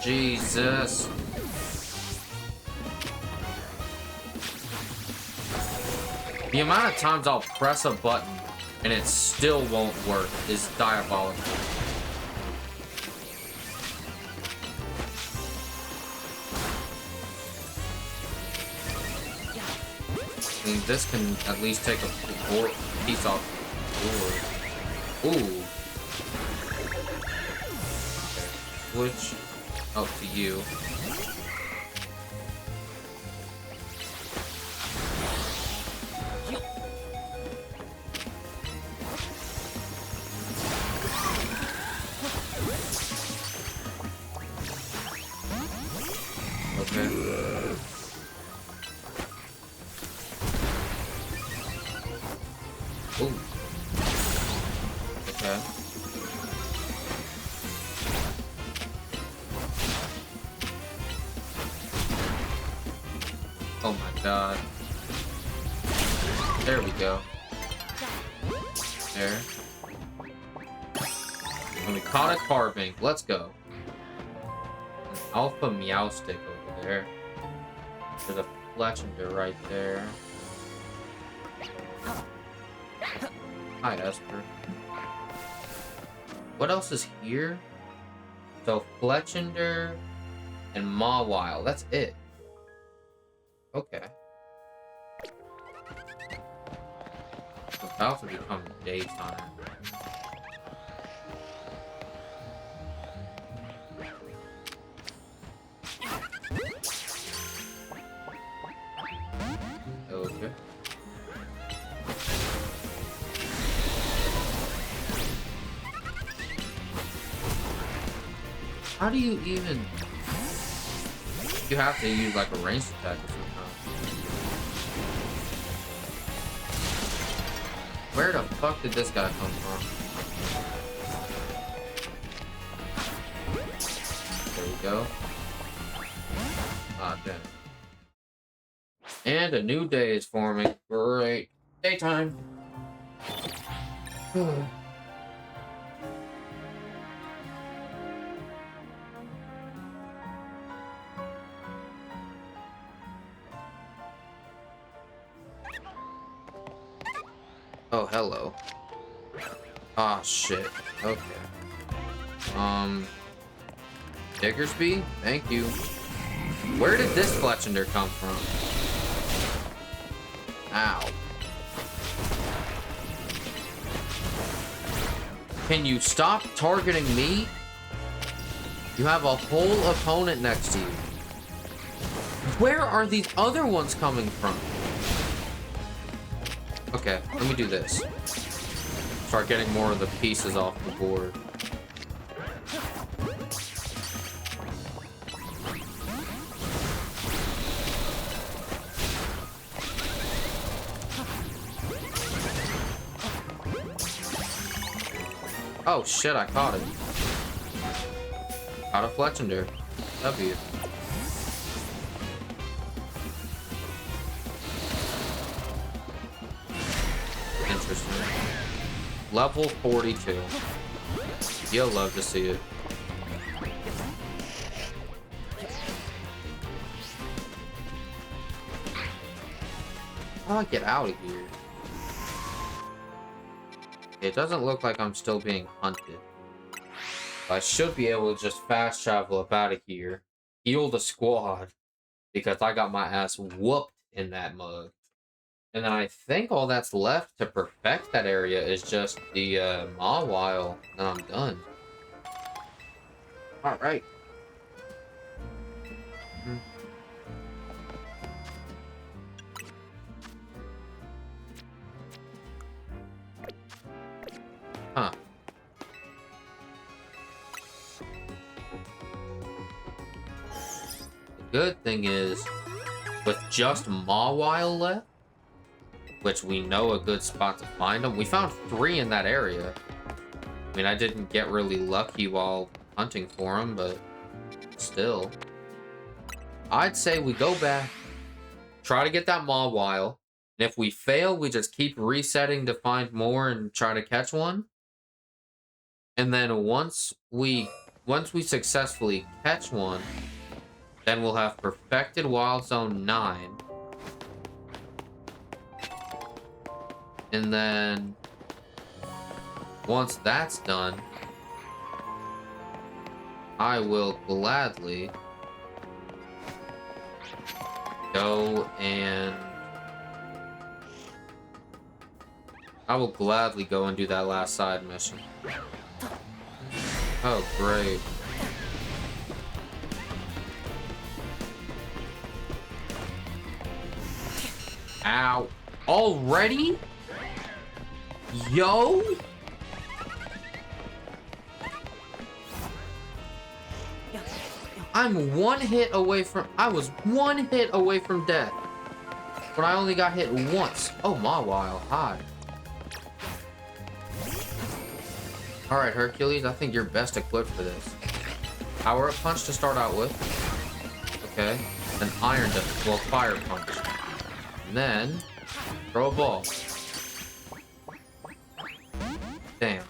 Jesus. The amount of times I'll press a button and it still won't work is diabolical. I mean, this can at least take a piece off the board. Ooh. Switch up to you. Okay. Ooh. Okay. Oh my god. There we go. There. And we caught a carving. Let's go. An alpha meow stick over there. There's a Fletchender right there. Hi, Esper. What else is here? So, Fletchender and Mawile. That's it. Okay. It's about to become daytime. Okay. How do you even... You have to use like a ranged attack or something. Where the fuck did this guy come from? There we go. Ah, damn. And a new day is forming. Great. Daytime. Oh, hello. Ah, shit. Okay. Diggersby? Thank you. Where did this Fletchender come from? Ow. Can you stop targeting me? You have a whole opponent next to you. Where are these other ones coming from? Okay, let me do this. Start getting more of the pieces off the board. Oh shit, I caught it. Caught a Fletchender. W. Interesting. Level 42. You'll love to see it. How do I get out of here? It doesn't look like I'm still being hunted. I should be able to just fast travel up out of here, heal the squad, because I got my ass whooped in that mug. And then I think all that's left to perfect that area is just the Mawile, and I'm done. Alright. Huh. The good thing is, with just Mawile left, which we know a good spot to find them, we found 3 in that area. I mean, I didn't get really lucky while hunting for them, but still. I'd say we go back, try to get that Mawile, and if we fail, we just keep resetting to find more and try to catch one. And then once we once we successfully catch one, then we'll have perfected Wild Zone 9. And then once that's done, I will gladly go and do that last side mission. Oh, great. Ow. Already? Yo? I'm one hit away from... I was one hit away from death. But I only got hit once. Oh, Mawile. Hi. Alright, Hercules. I think you're best equipped for this. Power-up punch to start out with. Okay. Then iron defense. Well, fire punch. And then... throw a ball. Damn.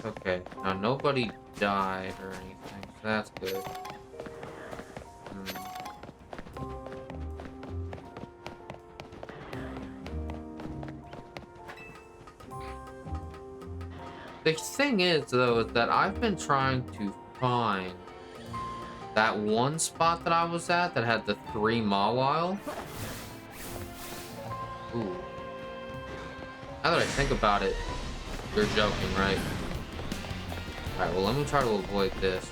Okay. Now, nobody died or anything. So that's good. The thing is, though, is that I've been trying to find that one spot that I was at that had the 3 Mawile. Ooh. Now that I think about it, you're joking, right? Alright, well, let me try to avoid this.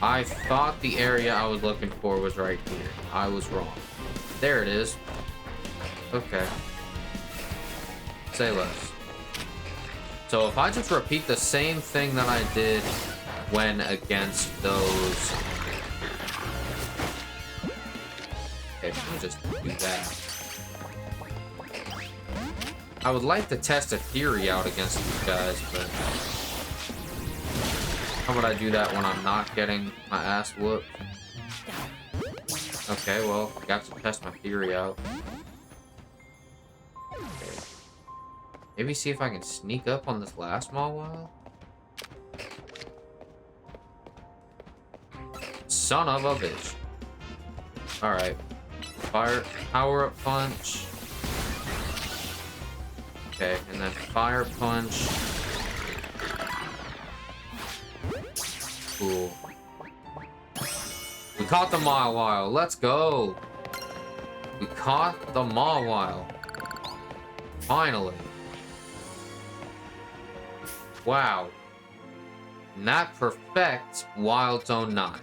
I thought the area I was looking for was right here. I was wrong. There it is. Okay. Say less. So if I just repeat the same thing that I did when against those... Okay, let me just do that. I would like to test a theory out against these guys, but... how would I do that when I'm not getting my ass whooped? Okay, well, I got to test my theory out. Okay. Maybe see if I can sneak up on this last Mawile? Son of a bitch. Alright. Fire, power-up punch. Okay, and then fire punch. Cool. We caught the Mawile. Let's go. We caught the Mawile. Finally. Wow. And that perfects Wild Zone 9.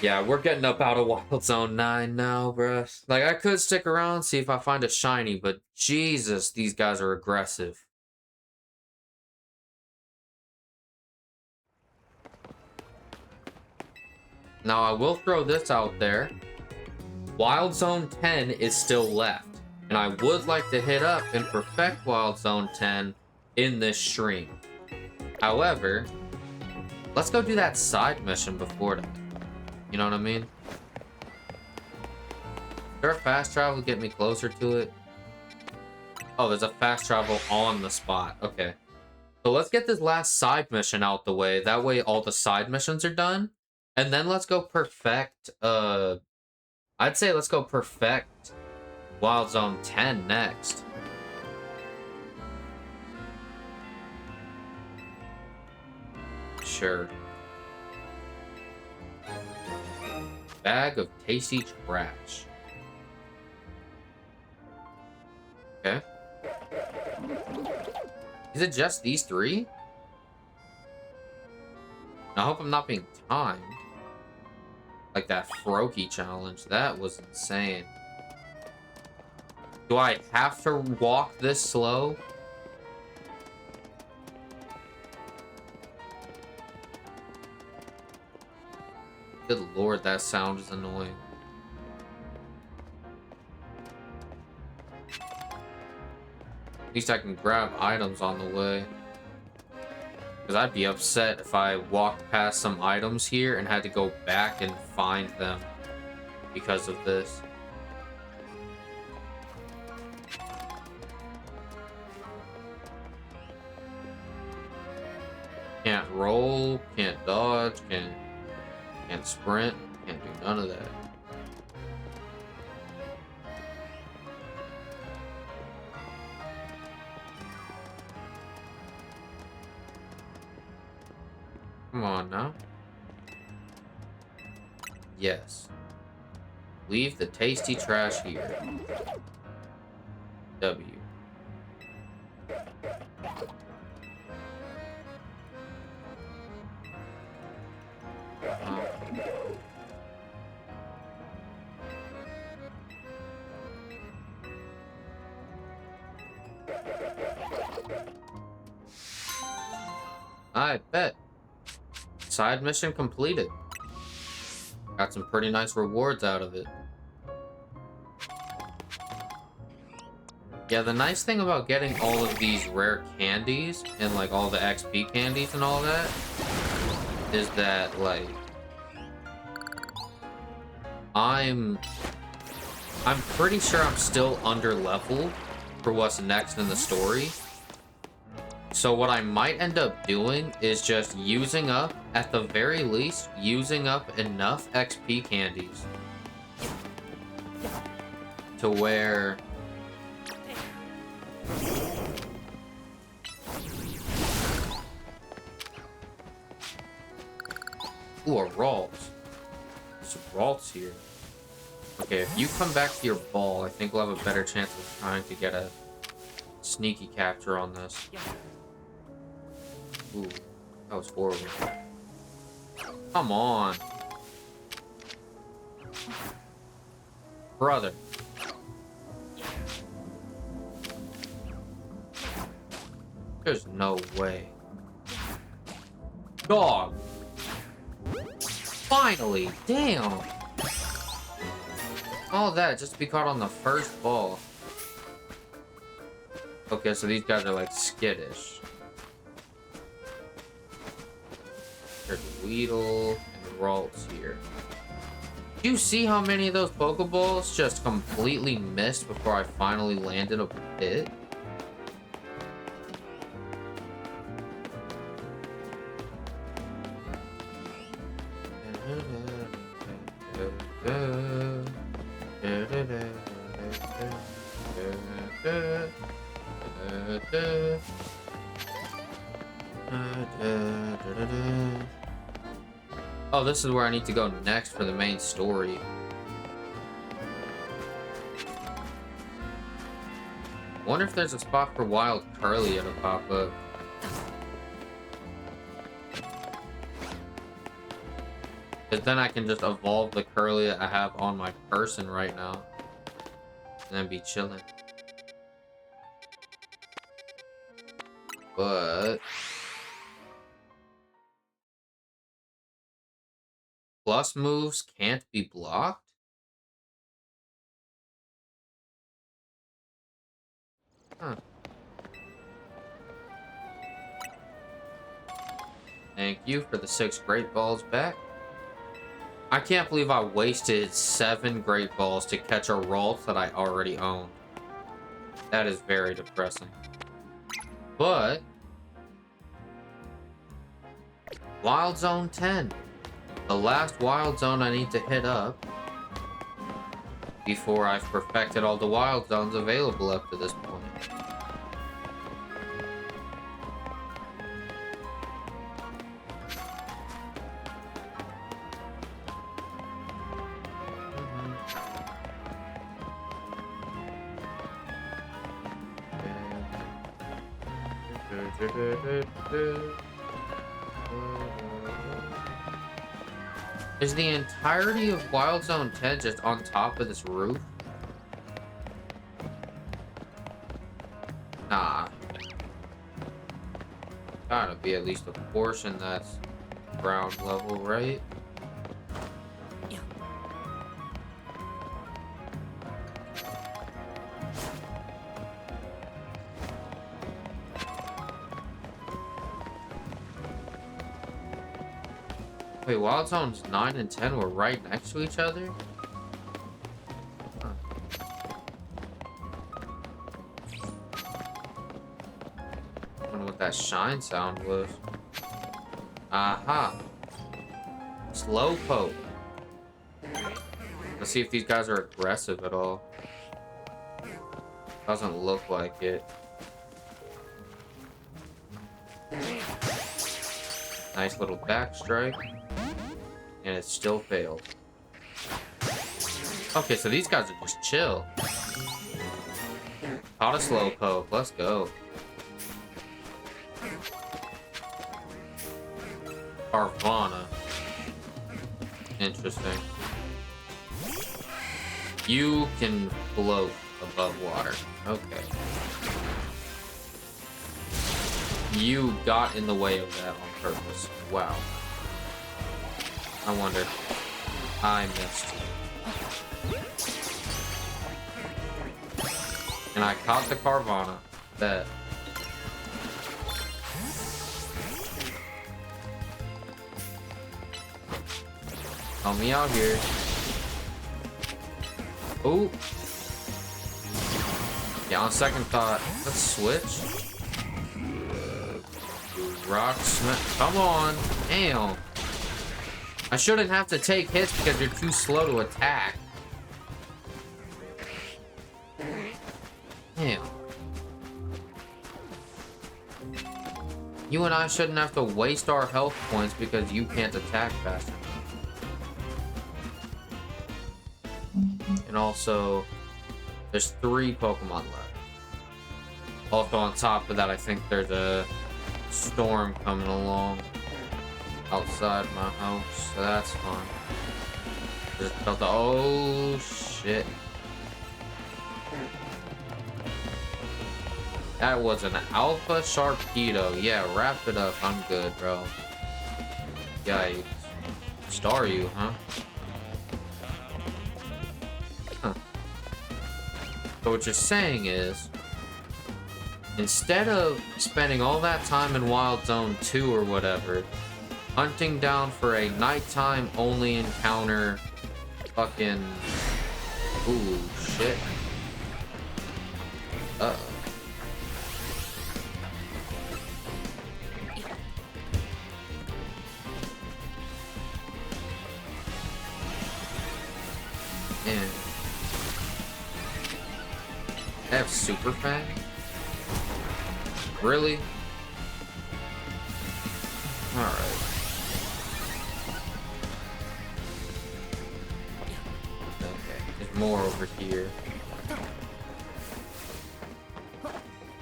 Yeah, we're getting up out of Wild Zone 9 now, bruh. Like, I could stick around, see if I find a shiny, but Jesus, these guys are aggressive. Now, I will throw this out there. Wild Zone 10 is still left. And I would like to hit up and perfect Wild Zone 10 in this stream. However, let's go do that side mission before that. You know what I mean? Is there a fast travel to get me closer to it? Oh, there's a fast travel on the spot. Okay. So let's get this last side mission out the way. That way all the side missions are done. And then let's go perfect, I'd say let's go perfect Wild Zone 10 next. Sure. Bag of tasty trash. Okay. Is it just these 3? I hope I'm not being timed. Like that Froakie challenge. That was insane. Do I have to walk this slow? Good lord, that sound is annoying. At least I can grab items on the way. Because I'd be upset if I walked past some items here and had to go back and find them because of this. Can't roll, can't dodge, can't sprint, can't do none of that. Come on now. Yes. Leave the tasty trash here. W. I bet. Side mission completed. Got some pretty nice rewards out of it. Yeah, the nice thing about getting all of these rare candies and like all the XP candies and all that is that like I'm pretty sure I'm still under leveled for what's next in the story. So what I might end up doing is just using up, at the very least, using up enough XP candies to where ooh, a Ralt. There's Ralts here. Okay, if you come back to your ball, I think we'll have a better chance of trying to get a sneaky capture on this. Ooh, that was horrible. Come on. Brother. There's no way. Dog. Finally, damn. All that just to be caught on the first ball. Okay, so these guys are like skittish. There's Weedle and Ralts here. Do you see how many of those Pokeballs just completely missed before I finally landed a pit? Oh, this is where I need to go next for the main story. Wonder if there's a spot for Wild Curlia to pop up. Because then I can just evolve the Curlia I have on my person right now. And then be chilling. But plus moves can't be blocked? Huh. Thank you for the 6 Great Balls back. I can't believe I wasted 7 Great Balls to catch a Ralts that I already owned. That is very depressing. But Wild Zone 10. The last Wild Zone I need to hit up before I've perfected all the Wild Zones available up to this point. Is the entirety of Wild Zone 10 just on top of this roof? Nah. Gotta be at least a portion that's ground level, right? Wait, Wild Zones 9 and 10 were right next to each other? Huh. I wonder what that shine sound was. Aha. Slow poke. Let's see if these guys are aggressive at all. Doesn't look like it. Nice little back strike. And it still failed. Okay, so these guys are just chill. Caught a slow poke. Let's go. Carvana. Interesting. You can float above water. Okay. You got in the way of that on purpose. Wow. I wonder. I missed. And I caught the Carvana. Bet. Help me out here. Ooh. Yeah, on second thought, let's switch. Rock smash. Come on. Damn. I shouldn't have to take hits because you're too slow to attack. Damn. You and I shouldn't have to waste our health points because you can't attack fast enough. And also, there's 3 Pokemon left. Also on top of that, I think there's a storm coming along outside my house, so that's fun. Just felt the oh shit. That was an Alpha Sharpedo. Yeah, wrap it up. I'm good, bro. Yikes. Star you, huh? Huh. So what you're saying is, instead of spending all that time in Wild Zone 2 or whatever, hunting down for a nighttime only encounter fucking... Ooh, shit. Uh-oh. Man. I have Super Fang? Really? Alright. Okay, there's more over here.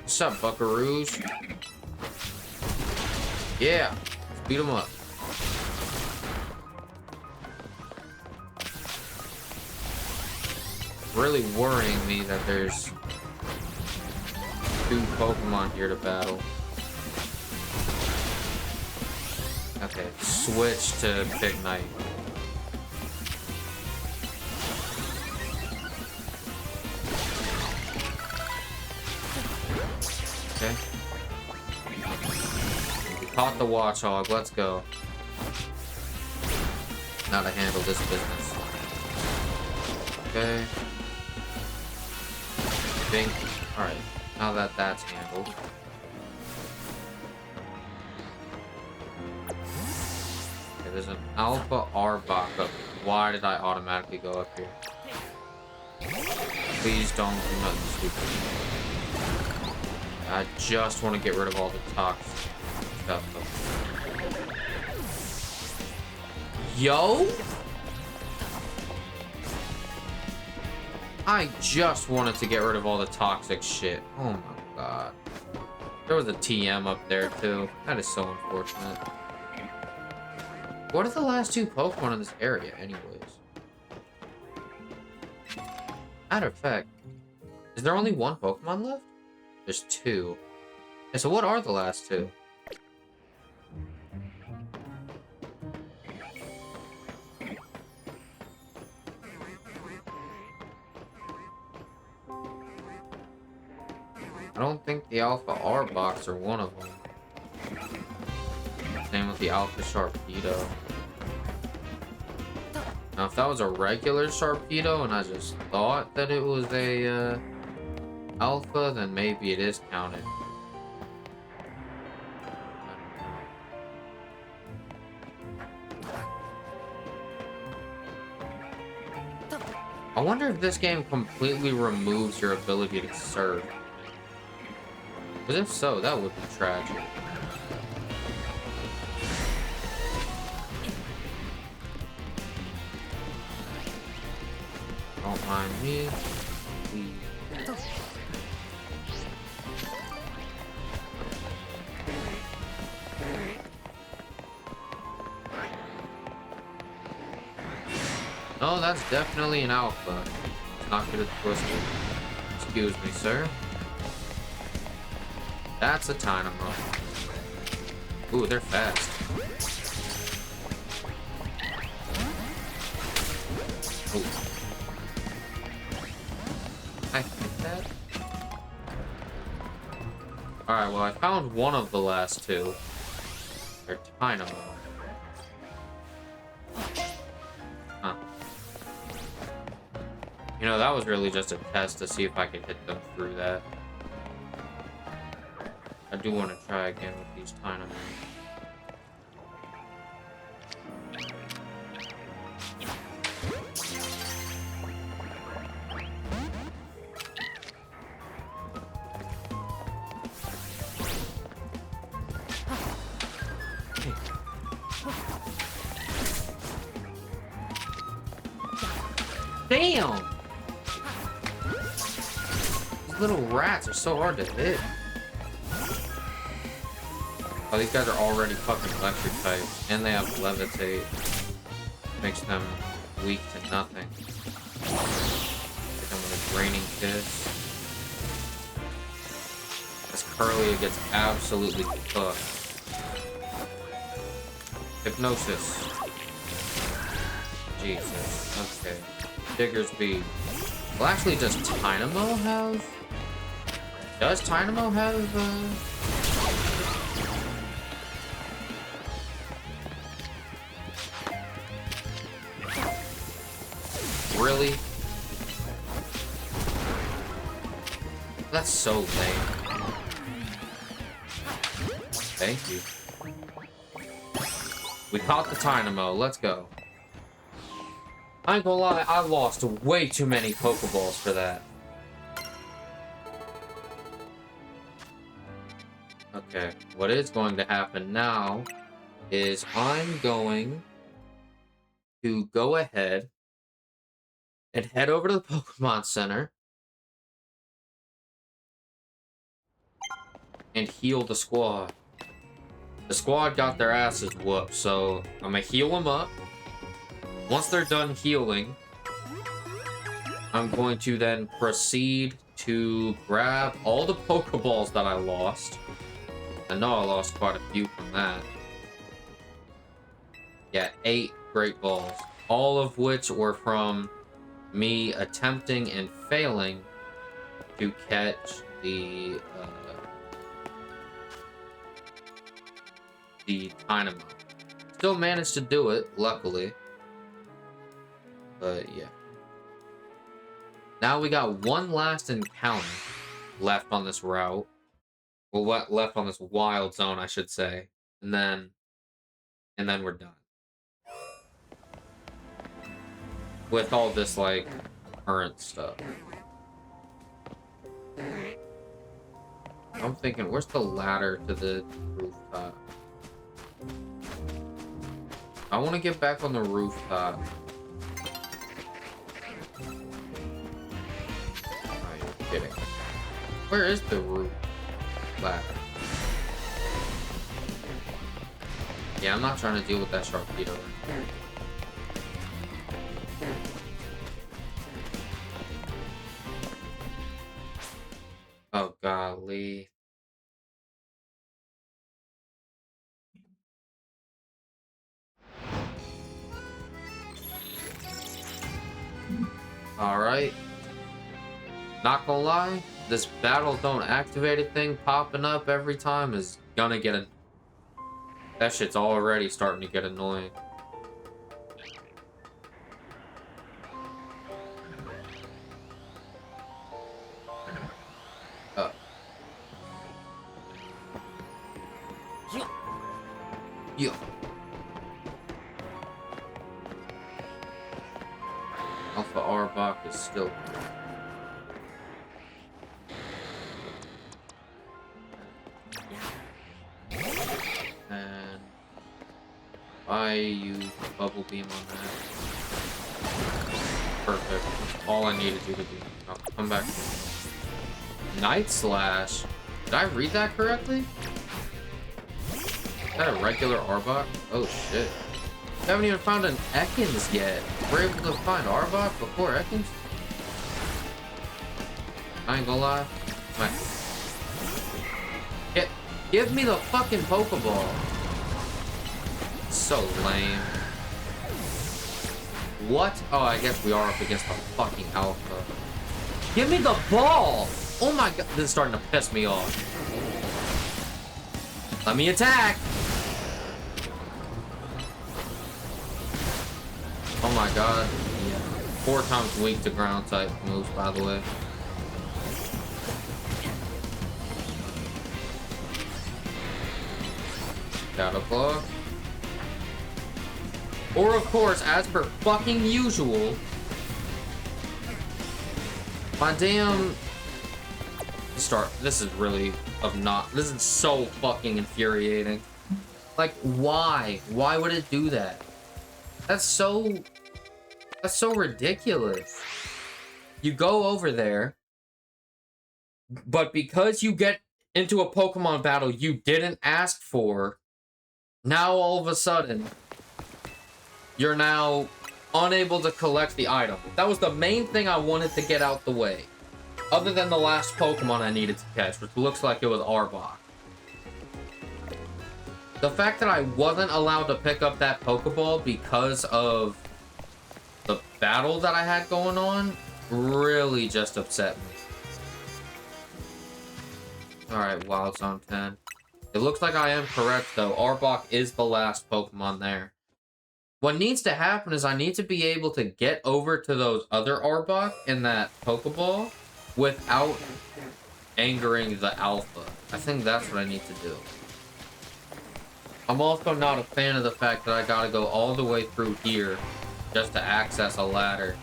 What's up, buckaroos? Yeah, let's beat them up. Really worrying me that there's 2 Pokemon here to battle. Okay, switch to Big Knight. Okay. Caught the Watchhog, let's go. Now to handle this business. Okay. Bing. Alright, now that that's handled. Okay, there's an Alpha Arbok up here. Why did I automatically go up here? Please don't do nothing stupid. I just want to get rid of all the toxic stuff. Yo! I just wanted to get rid of all the toxic shit. Oh my god. There was a TM up there too. That is so unfortunate. What are the last 2 Pokemon in this area anyways? Matter of fact, is there only 1 Pokemon left? There's 2. And so what are the last 2? I don't think the Alpha Arbok are one of them. Same with the Alpha Sharpedo. Now, if that was a regular Sharpedo and I just thought that it was a Alpha, then maybe it is counted. I wonder if this game completely removes your ability to surf. But if so, that would be tragic. Don't mind me. Please. Oh, that's definitely an alpha. Let's not get it twisted. Excuse me, sir. That's a Dynamo. Ooh, they're fast. Ooh. I hit that? Alright, well, I found one of the last two. They're Dynamo. Huh. You know, that was really just a test to see if I could hit them through that. I do want to try again with these Dynamos. Damn! These little rats are so hard to hit. Oh, these guys are already fucking electric type, and they have levitate. Makes them weak to nothing. Hit them with a draining kiss. As Curlia gets absolutely cooked. Hypnosis. Jesus. Okay. Digger's Bead. Well, actually, does Dynamo have... Does Dynamo have, Really? That's so lame. Thank you. We caught the Dynamo. Let's go. I ain't gonna lie, I lost way too many Pokeballs for that. Okay, what is going to happen now is I'm going to go ahead and head over to the Pokemon Center and heal the squad. The squad got their asses whooped, so I'm gonna heal them up. Once they're done healing, I'm going to then proceed to grab all the Pokeballs that I lost. I know I lost quite a few from that. Yeah, 8 Great Balls. All of which were from me attempting and failing to catch the Dynamo. Still managed to do it, luckily. But yeah. Now we got one last encounter left on this route. Well, what left on this wild zone, I should say. And then we're done. With all this, like, current stuff. I'm thinking, where's the ladder to the rooftop? I want to get back on the rooftop. Oh, you're kidding. Where is the roof ladder? Yeah, I'm not trying to deal with that Sharpedo. Oh, golly. Alright. Not gonna lie, this battle don't activated thing popping up every time is gonna get a... That shit's already starting to get annoying. Yeah. Alpha Arbok is still and I use bubble beam on that. Perfect. That's all I needed you to do. I'll come back. Night Slash. Did I read that correctly? Is that a regular Arbok? Oh shit. We haven't even found an Ekans yet. We're able to find Arbok before Ekans? I ain't gonna lie. Give me the fucking Pokeball. So lame. What? Oh, I guess we are up against the fucking Alpha. Give me the ball! Oh my god, this is starting to piss me off. Let me attack! Oh my god. Yeah. 4 times weak to ground type moves, by the way. Shadow Claw. Or of course, as per fucking usual, my damn this is really this is so fucking infuriating. Like, why? Why would it do that? That's so ridiculous. You go over there, but because you get into a Pokemon battle you didn't ask for, now all of a sudden you're now unable to collect the item. That was the main thing I wanted to get out the way. Other than the last Pokemon I needed to catch, which looks like it was Arbok. The fact that I wasn't allowed to pick up that Pokeball because of the battle that I had going on really just upset me. Alright, Wild Zone 10. It looks like I am correct, though. Arbok is the last Pokemon there. What needs to happen is I need to be able to get over to those other Arbok in that Pokeball without angering the Alpha. I think that's what I need to do. I'm also not a fan of the fact that I gotta go all the way through here just to access a ladder.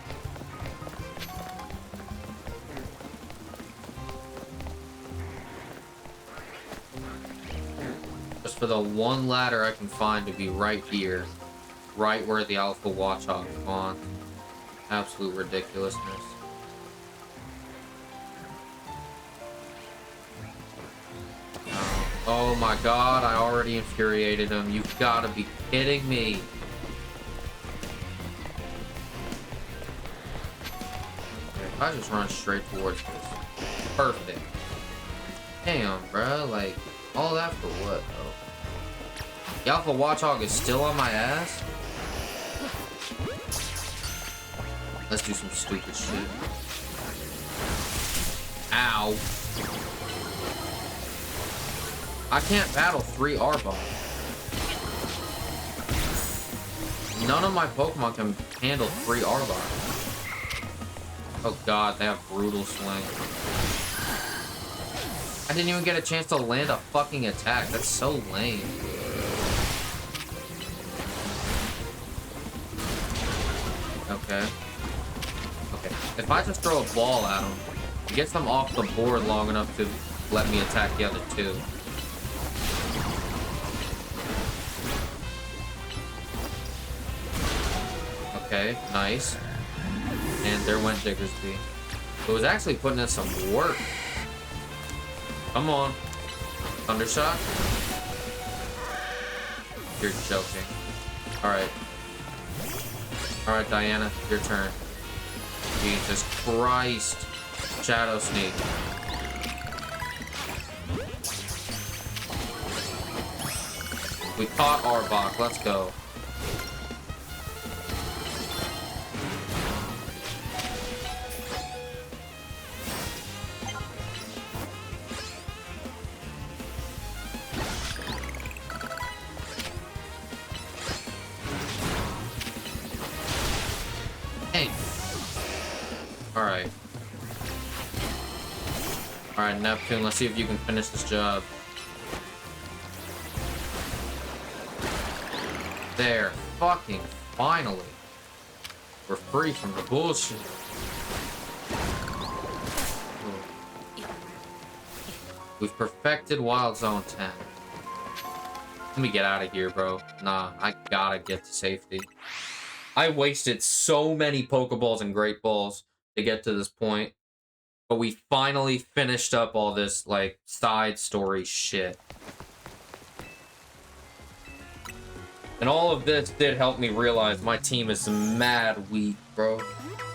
Just for the one ladder I can find to be right here. Right where the Alpha Watchog spawned. Absolute ridiculousness. Oh my god, I already infuriated him. You've got to be kidding me. If I just run straight towards this. Perfect. Damn, bruh. Like, all that for what, though? The Alpha Watchog is still on my ass? Let's do some stupid shit. Ow. I can't battle 3 Arbok. None of my Pokemon can handle 3 Arbok. Oh god, they have Brutal Swing. I didn't even get a chance to land a fucking attack. That's so lame. Okay. Okay. If I just throw a ball at him, it gets them off the board long enough to let me attack the other 2. Okay, nice. And there went Diggersby. It was actually putting in some work. Come on. Thundershot? You're joking. Alright. Alright, Diana, your turn. Jesus Christ. Shadow Sneak. We caught Arbok. Let's go. Alright. Alright, Neptune, let's see if you can finish this job. There. Fucking finally. We're free from the bullshit. We've perfected Wild Zone 10. Let me get out of here, bro. Nah, I gotta get to safety. I wasted so many Pokeballs and Great Balls to get to this point. But we finally finished up all this, like, side story shit. And all of this did help me realize my team is mad weak, bro.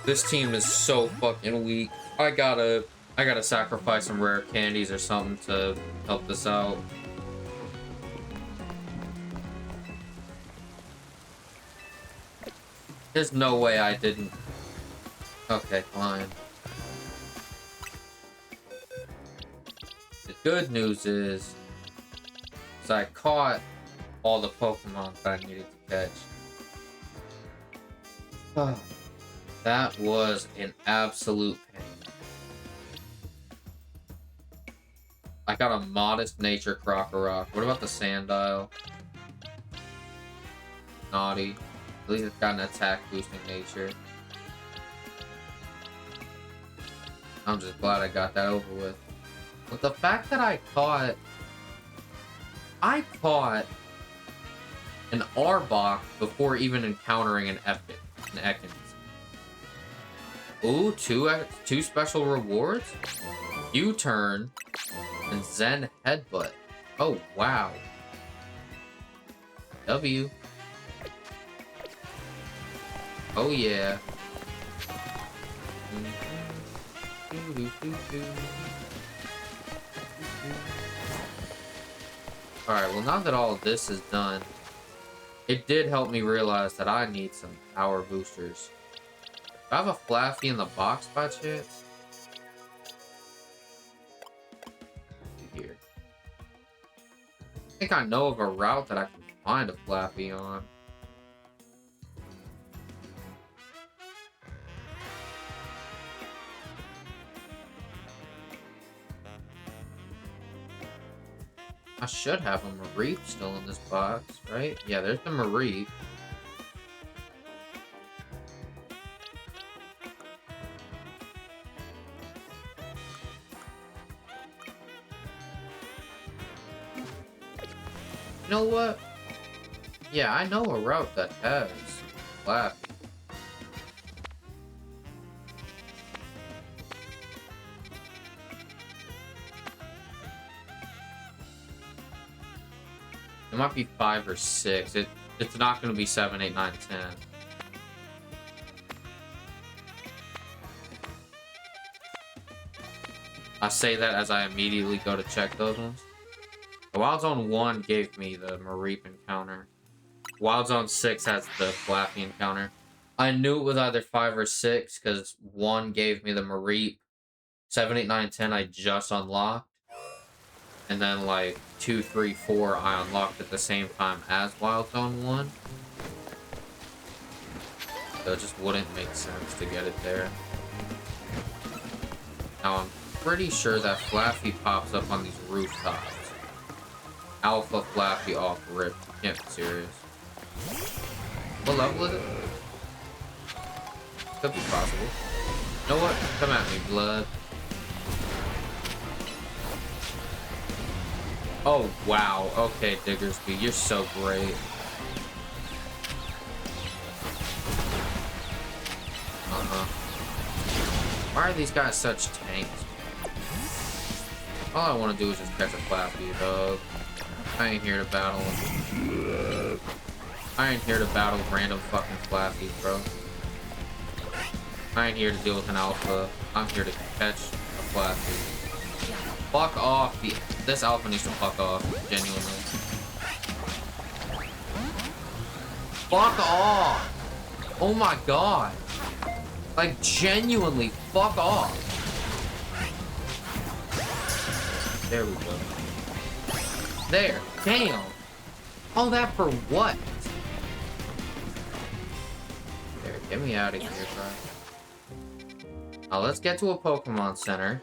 This team is so fucking weak. I gotta sacrifice some rare candies or something to help this out. There's no way I didn't. Okay, fine. The good news is I caught all the Pokemon that I needed to catch. That was an absolute pain. I got a modest nature Crocorock. What about the Sandile? Naughty. At least it's got an attack boosting nature. I'm just glad I got that over with. But the fact that I caught an Arbok before even encountering an Ekans. Ooh, two special rewards? U-turn and Zen Headbutt. Oh, wow. W. Oh, yeah. Alright, well, now that all of this is done, it did help me realize that I need some power boosters. Do I have a Flaffy in the box by chance? Here. I think I know of a route that I can find a Flaffy on. I should have a Mareep still in this box, right? Yeah, there's the Mareep. You know what? Yeah, I know a route that has Flappy. It might be 5 or 6. It's not going to be 7, 8, 9, 10. I say that as I immediately go to check those ones. The Wild Zone 1 gave me the Mareep encounter. Wild Zone 6 has the Flappy encounter. I knew it was either 5 or 6 because 1 gave me the Mareep. 7, 8, 9, 10 I just unlocked. And then, like, 2, 3, 4, I unlocked at the same time as Wild Zone 1. So it just wouldn't make sense to get it there. Now, I'm pretty sure that Flaffy pops up on these rooftops. Alpha Flaffy off rip. You can't be serious. What level is it? Could be possible. You know what? Come at me, blood. Oh, wow. Okay, Diggersby, you're so great. Why are these guys such tanks? All I want to do is just catch a Flappy, dog. I ain't here to battle. I ain't here to battle random fucking Flappies, bro. I ain't here to deal with an alpha. I'm here to catch a Flappy. Fuck off. This alpha needs to fuck off, genuinely. Fuck off! Oh my god. Like, genuinely, fuck off. There we go. There. Damn. All that for what? There, get me out of here, bro. Now, let's get to a Pokemon Center.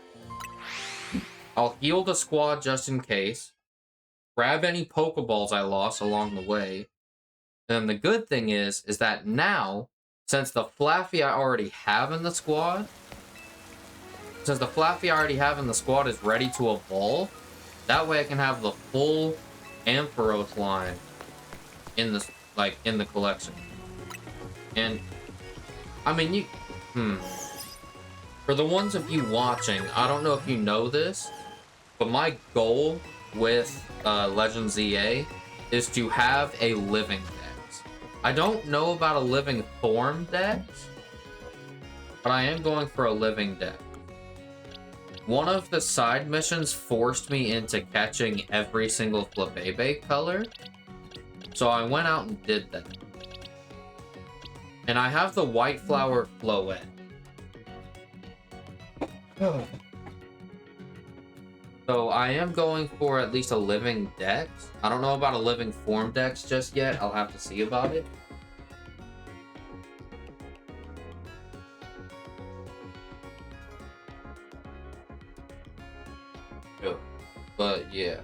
I'll heal the squad just in case. Grab any Pokeballs I lost along the way. And the good thing is that now, since the Flaffy I already have in the squad, is ready to evolve, That way I can have the full Ampharos line in the in the collection. And I mean, for the ones of you watching, I don't know if you know this, but my goal with Legends EA is to have a living dex. I don't know about a living form dex, but I am going for a living dex. One of the side missions forced me into catching every single Flabébé color, so I went out and did that. And I have the White Flower Floette. So I am going for at least a living dex. I don't know about a living form dex just yet. I'll have to see about it. But yeah.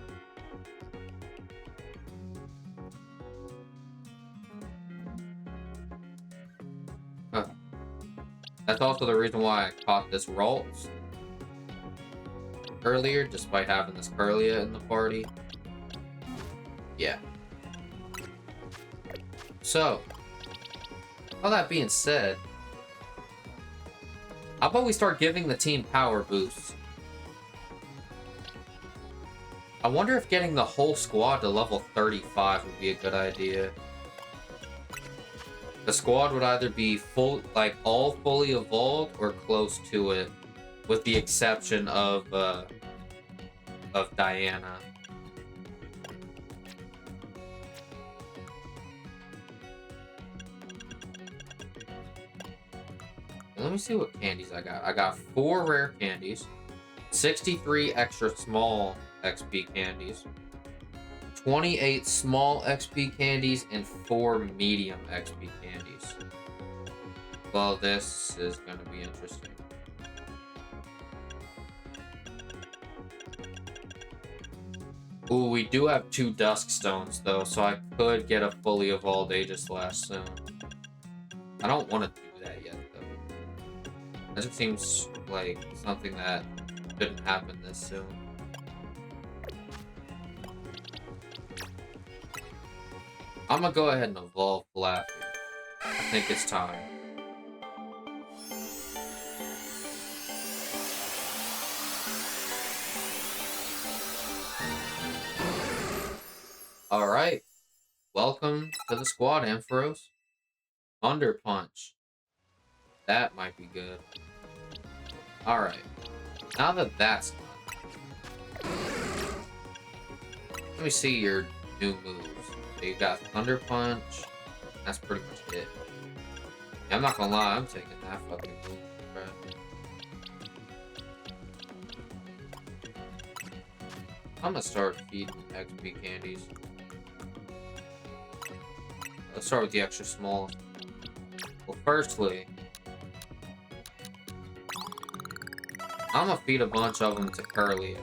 That's also the reason why I caught this Ralts earlier, despite having this Curlia in the party. Yeah. So, all that being said, how about we start giving the team power boosts? I wonder if getting the whole squad to level 35 would be a good idea. The squad would either be all fully evolved or close to it, with the exception of Diana. Let me see what candies I got. I got 4 rare candies, 63 extra small XP candies, 28 small XP candies, and 4 medium XP candies. Well, this is going to be interesting. Ooh, we do have 2 Dusk Stones, though, so I could get a fully evolved Aegislash soon. I don't want to do that yet, though. That just seems like something that shouldn't happen this soon. I'm gonna go ahead and evolve Flaffy. I think it's time. Alright. Welcome to the squad, Ampharos. Thunder Punch. That might be good. Alright. Now that that's done, let me see your new moves. So you got Thunder Punch. That's pretty much it. Yeah, I'm not gonna lie, I'm taking that fucking move. I'm gonna start feeding XP candies. Let's start with the extra small. Well, firstly, I'm gonna feed a bunch of them to Curlia.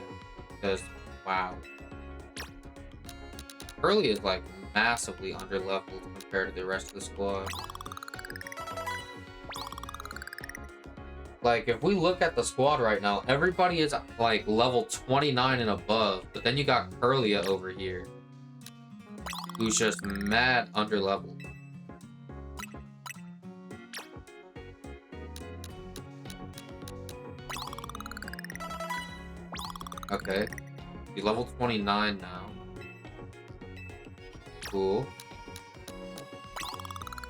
Because, wow. Curlia is like massively underleveled compared to the rest of the squad. Like, if we look at the squad right now, everybody is like level 29 and above, but then you got Curlia over here, who's just mad underleveled. Okay, she's level 29 now. Cool.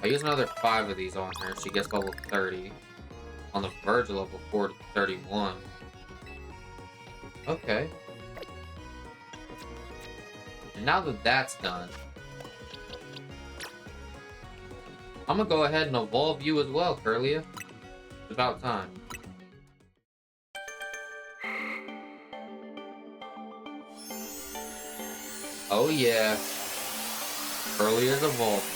I use another 5 of these on her. She gets level 30. On the verge of level 40, 31. Okay. And now that that's done, I'm gonna go ahead and evolve you as well, Curlia. It's about time. Oh yeah. Curlia's evolved.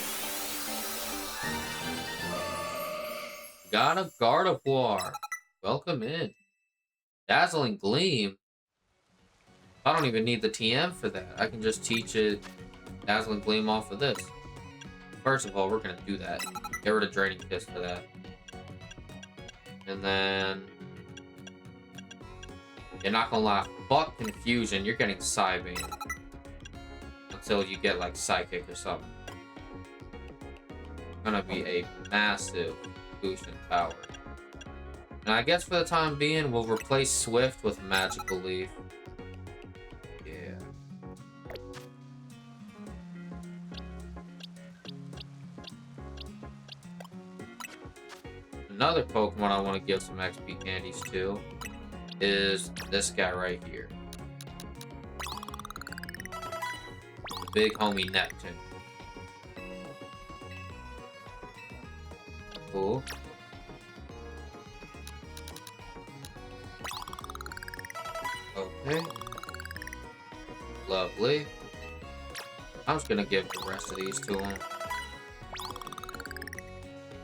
Got a Gardevoir. Welcome in. Dazzling Gleam. I don't even need the TM for that. I can just teach it Dazzling Gleam off of this. First of all, we're going to do that. Get rid of Draining Kiss for that. And then You're not gonna lie. Fuck Confusion. You're getting Psybeam. Until you get, like, Psychic or something. Gonna be a massive boost in power. And I guess for the time being, we'll replace Swift with Magical Leaf. Yeah. Another Pokemon I want to give some XP candies to is this guy right here. The big homie Neptune. Cool. Okay. Lovely. I'm just gonna give the rest of these to him.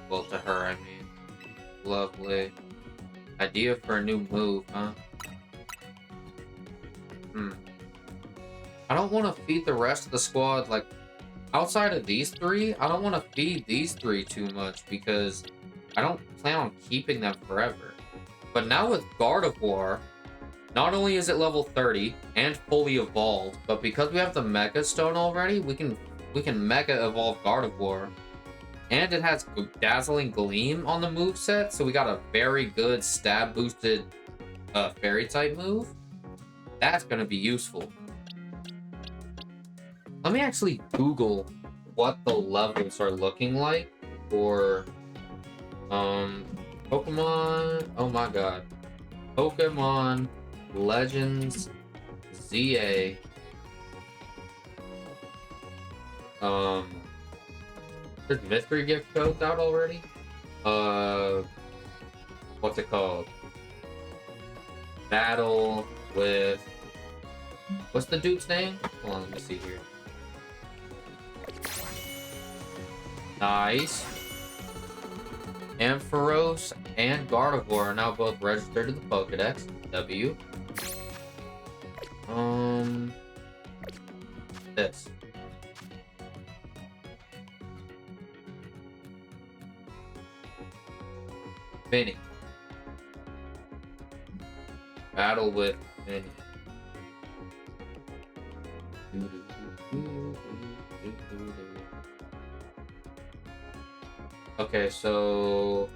Well, to her, I mean. Lovely. Idea for a new move, huh? I don't want to feed the rest of the squad, like, outside of these three, I don't want to feed these three too much because I don't plan on keeping them forever. But now with Gardevoir, not only is it level 30 and fully evolved, but because we have the Mega Stone already, we can Mega Evolve Gardevoir. And it has Dazzling Gleam on the moveset, so we got a very good stab-boosted Fairy-type move. That's going to be useful. Let me actually Google what the levels are looking like for Pokemon. Oh my god. Pokemon Legends ZA. There's mystery gift codes out already. What's it called? Battle with... What's the dude's name? Hold on, let me see here. Nice. Ampharos and Gardevoir are now both registered to the Pokedex. W. This. Vinny. Battle with Vinny. Okay, so...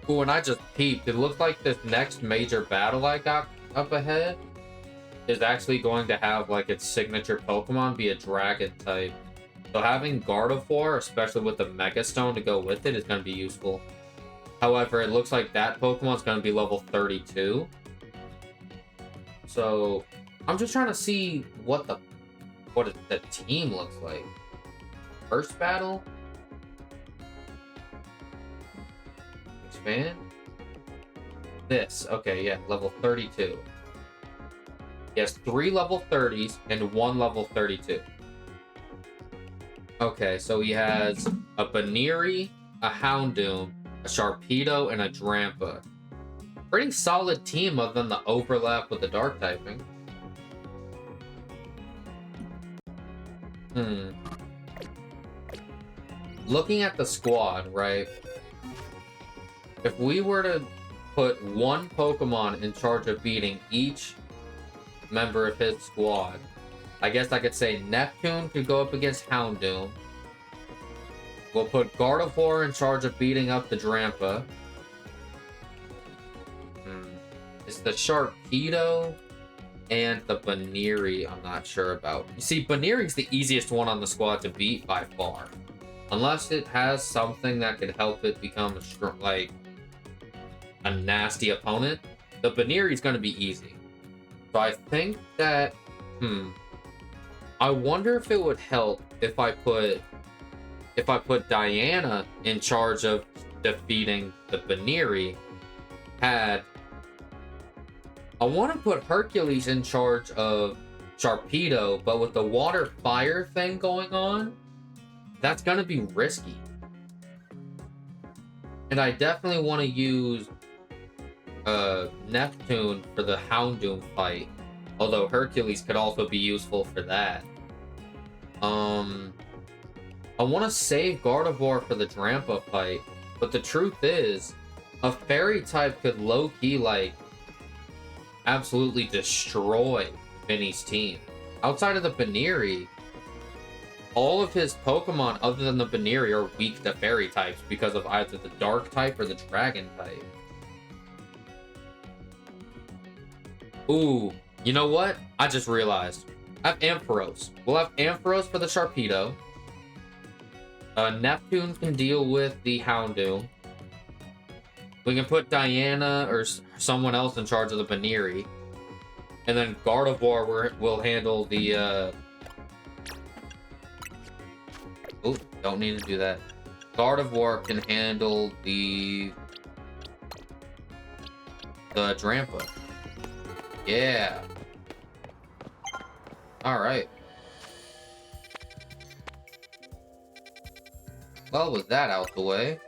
Ooh, and I just peeped. It looks like this next major battle I got up ahead is actually going to have, like, its signature Pokemon be a Dragon type. So having Gardevoir, especially with the Mega Stone to go with it, is going to be useful. However, it looks like that Pokemon is going to be level 32. So, I'm just trying to see what the team looks like. First battle? Expand? this. Okay, yeah, level 32. He has 3 level 30s and 1 level 32. Okay, so he has a Baneri, a Houndoom, a Sharpedo, and a Drampa. Pretty solid team other than the overlap with the dark typing. Looking at the squad, right? If we were to put one Pokemon in charge of beating each member of his squad, I guess I could say Neptune could go up against Houndoom. We'll put Gardevoir in charge of beating up the Drampa. It's the Sharpedo and the Baneri I'm not sure about. You see, Baneri's the easiest one on the squad to beat by far. Unless it has something that could help it become a nasty opponent, the Baneri's going to be easy. So I think that, I wonder if it would help if I put Diana in charge of defeating the Baneri. I want to put Hercules in charge of Sharpedo, but with the water fire thing going on, that's going to be risky. And I definitely want to use Neptune for the Houndoom fight, although Hercules could also be useful for that. I want to save Gardevoir for the Drampa fight, but the truth is, a fairy type could low-key, absolutely destroy Vinny's team. Outside of the Baneri, all of his Pokemon other than the Baneri are weak to fairy types because of either the dark type or the dragon type. Ooh, you know what? I just realized. I have Ampharos. We'll have Ampharos for the Sharpedo. Neptune can deal with the Houndoom. We can put Diana or someone else in charge of the Baneri. And then Gardevoir will handle the, Oh, don't need to do that. Gardevoir can handle the Drampa. Yeah. Alright. Well, with that out the way,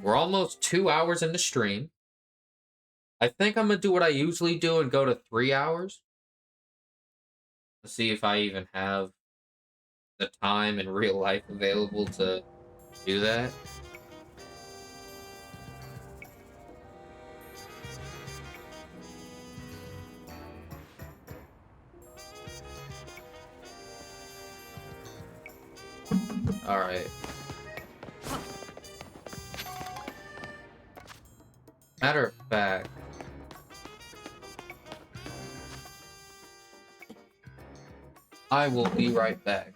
we're almost 2 hours into stream. I think I'm going to do what I usually do and go to 3 hours. Let's see if I even have the time in real life available to do that. Alright. Matter of fact, I will be right back.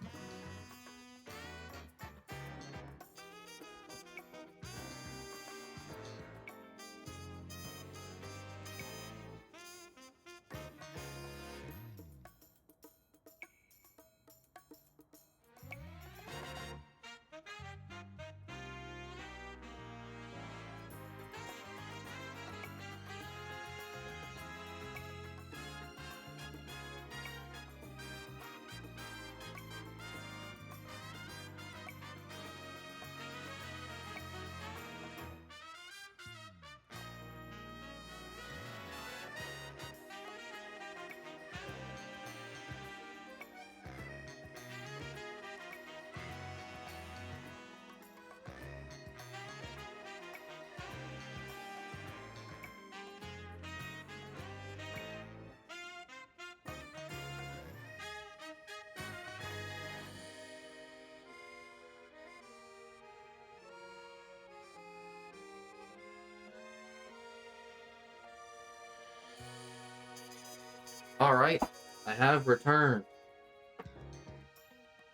Alright, I have returned.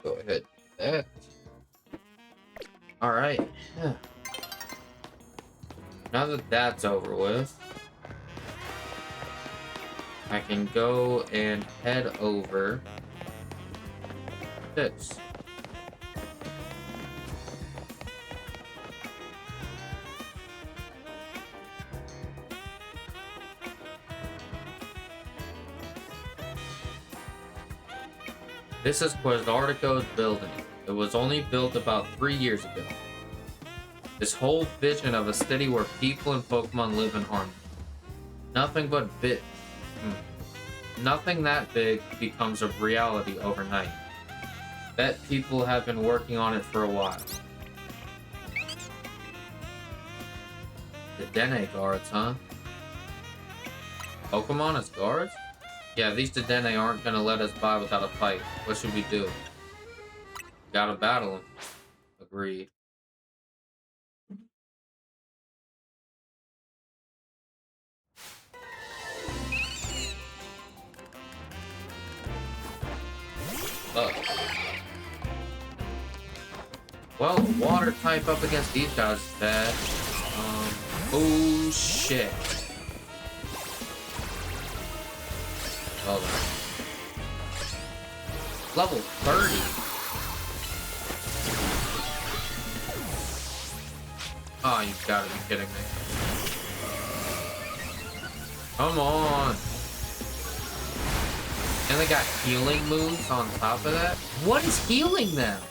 Go ahead and do that. Alright. Now that that's over with, I can go and head over this. This is Quasartico's building. It was only built about 3 years ago. This whole vision of a city where people and Pokemon live in harmony. Nothing that big becomes a reality overnight. Bet people have been working on it for a while. The Dedenne guards, huh? Pokemon as guards? Yeah, these Dedenne aren't gonna let us by without a fight. What should we do? Gotta battle them. Agreed. Well, water type up against these guys is bad. Oh shit. Hold on. Level 30. Oh, you gotta be kidding me. Come on. And they got healing moves on top of that? What is healing them?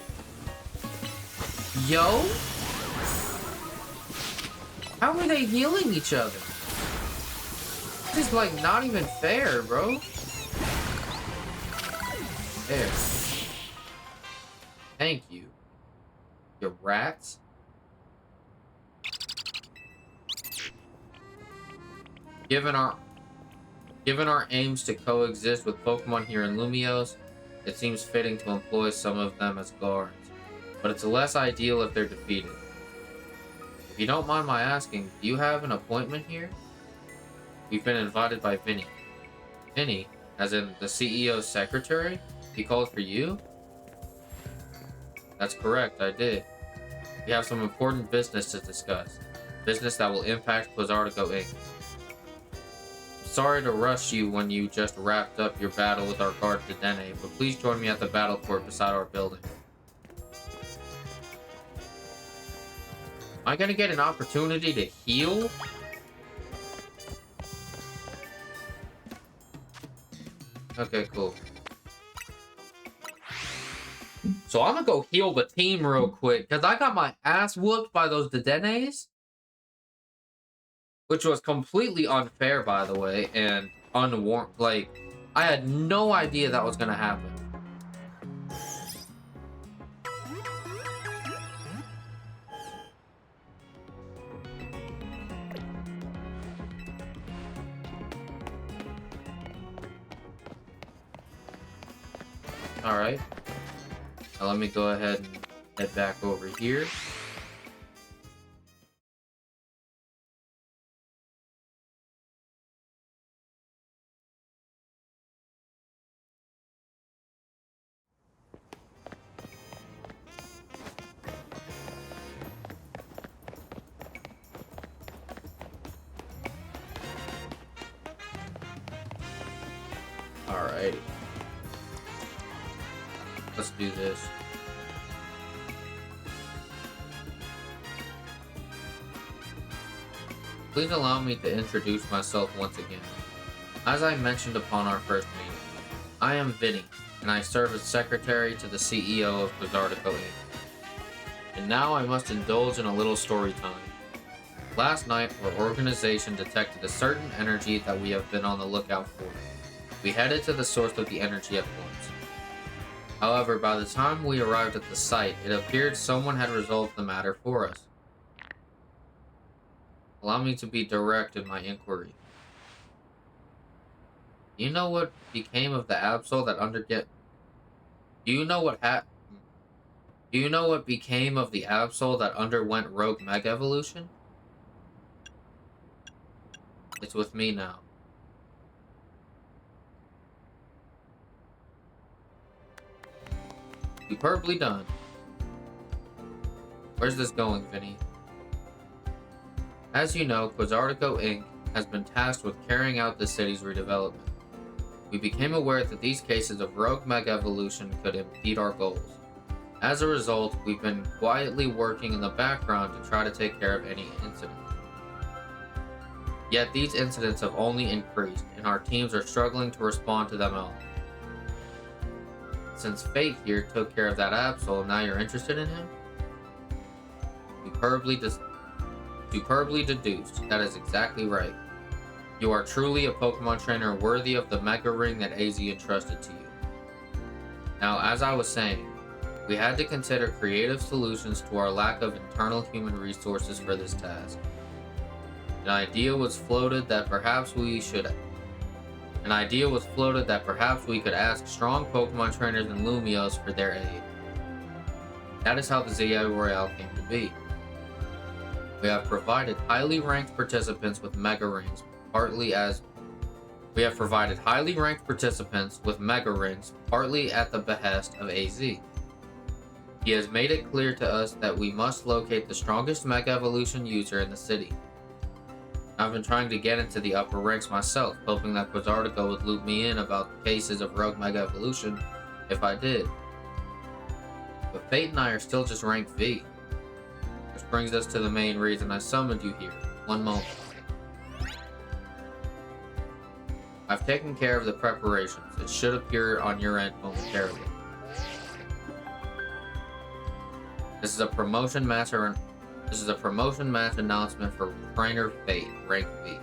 Yo? How are they healing each other? This is like not even fair, bro. There. Thank you. You rats. Given our aims to coexist with Pokemon here in Lumiose, it seems fitting to employ some of them as guards. But it's less ideal if they're defeated. If you don't mind my asking, do you have an appointment here? We've been invited by Vinny. Vinny, as in the CEO's secretary? He called for you? That's correct, I did. We have some important business to discuss. Business that will impact Quasartico Inc. Sorry to rush you when you just wrapped up your battle with our guard Dedenne, but please join me at the battle court beside our building. Am I gonna get an opportunity to heal? Okay, cool. So I'm gonna go heal the team real quick, because I got my ass whooped by those Dedennes. Which was completely unfair, by the way, and unwarranted. Like, I had no idea that was gonna happen. Alright. Now let me go ahead and head back over here. Alrighty. Let's do this. Please allow me to introduce myself once again. As I mentioned upon our first meeting, I am Vinny, and I serve as secretary to the CEO of Quasartico Inc. And now I must indulge in a little story time. Last night, our organization detected a certain energy that we have been on the lookout for. We headed to the source of the energy at once. However, by the time we arrived at the site, it appeared someone had resolved the matter for us. Allow me to be direct in my inquiry. Do you know what became of the Absol that Do you know what became of the Absol that underwent Rogue Mega Evolution? It's with me now. Superbly done. Where's this going, Vinny? As you know, Quasartico Inc. has been tasked with carrying out the city's redevelopment. We became aware that these cases of rogue mega evolution could impede our goals. As a result, we've been quietly working in the background to try to take care of any incidents. Yet these incidents have only increased, and our teams are struggling to respond to them all. since Fate here took care of that Absol, now you're interested in him? Superbly deduced. That is exactly right. You are truly a Pokemon trainer worthy of the Mega Ring that AZ entrusted to you. Now, as I was saying, we had to consider creative solutions to our lack of internal human resources for this task. An idea was floated that perhaps we could ask strong Pokemon trainers in Lumios for their aid. That is how the ZA Royale came to be. We have provided highly ranked participants with Mega Rings, partly at the behest of AZ. He has made it clear to us that we must locate the strongest Mega Evolution user in the city. I've been trying to get into the upper ranks myself, hoping that Quasartico would loop me in about cases of rogue Mega Evolution if I did. But Fate and I are still just rank V. Which brings us to the main reason I summoned you here. One moment. I've taken care of the preparations. It should appear on your end momentarily. This is a promotion match announcement for Trainer Fate, rank V.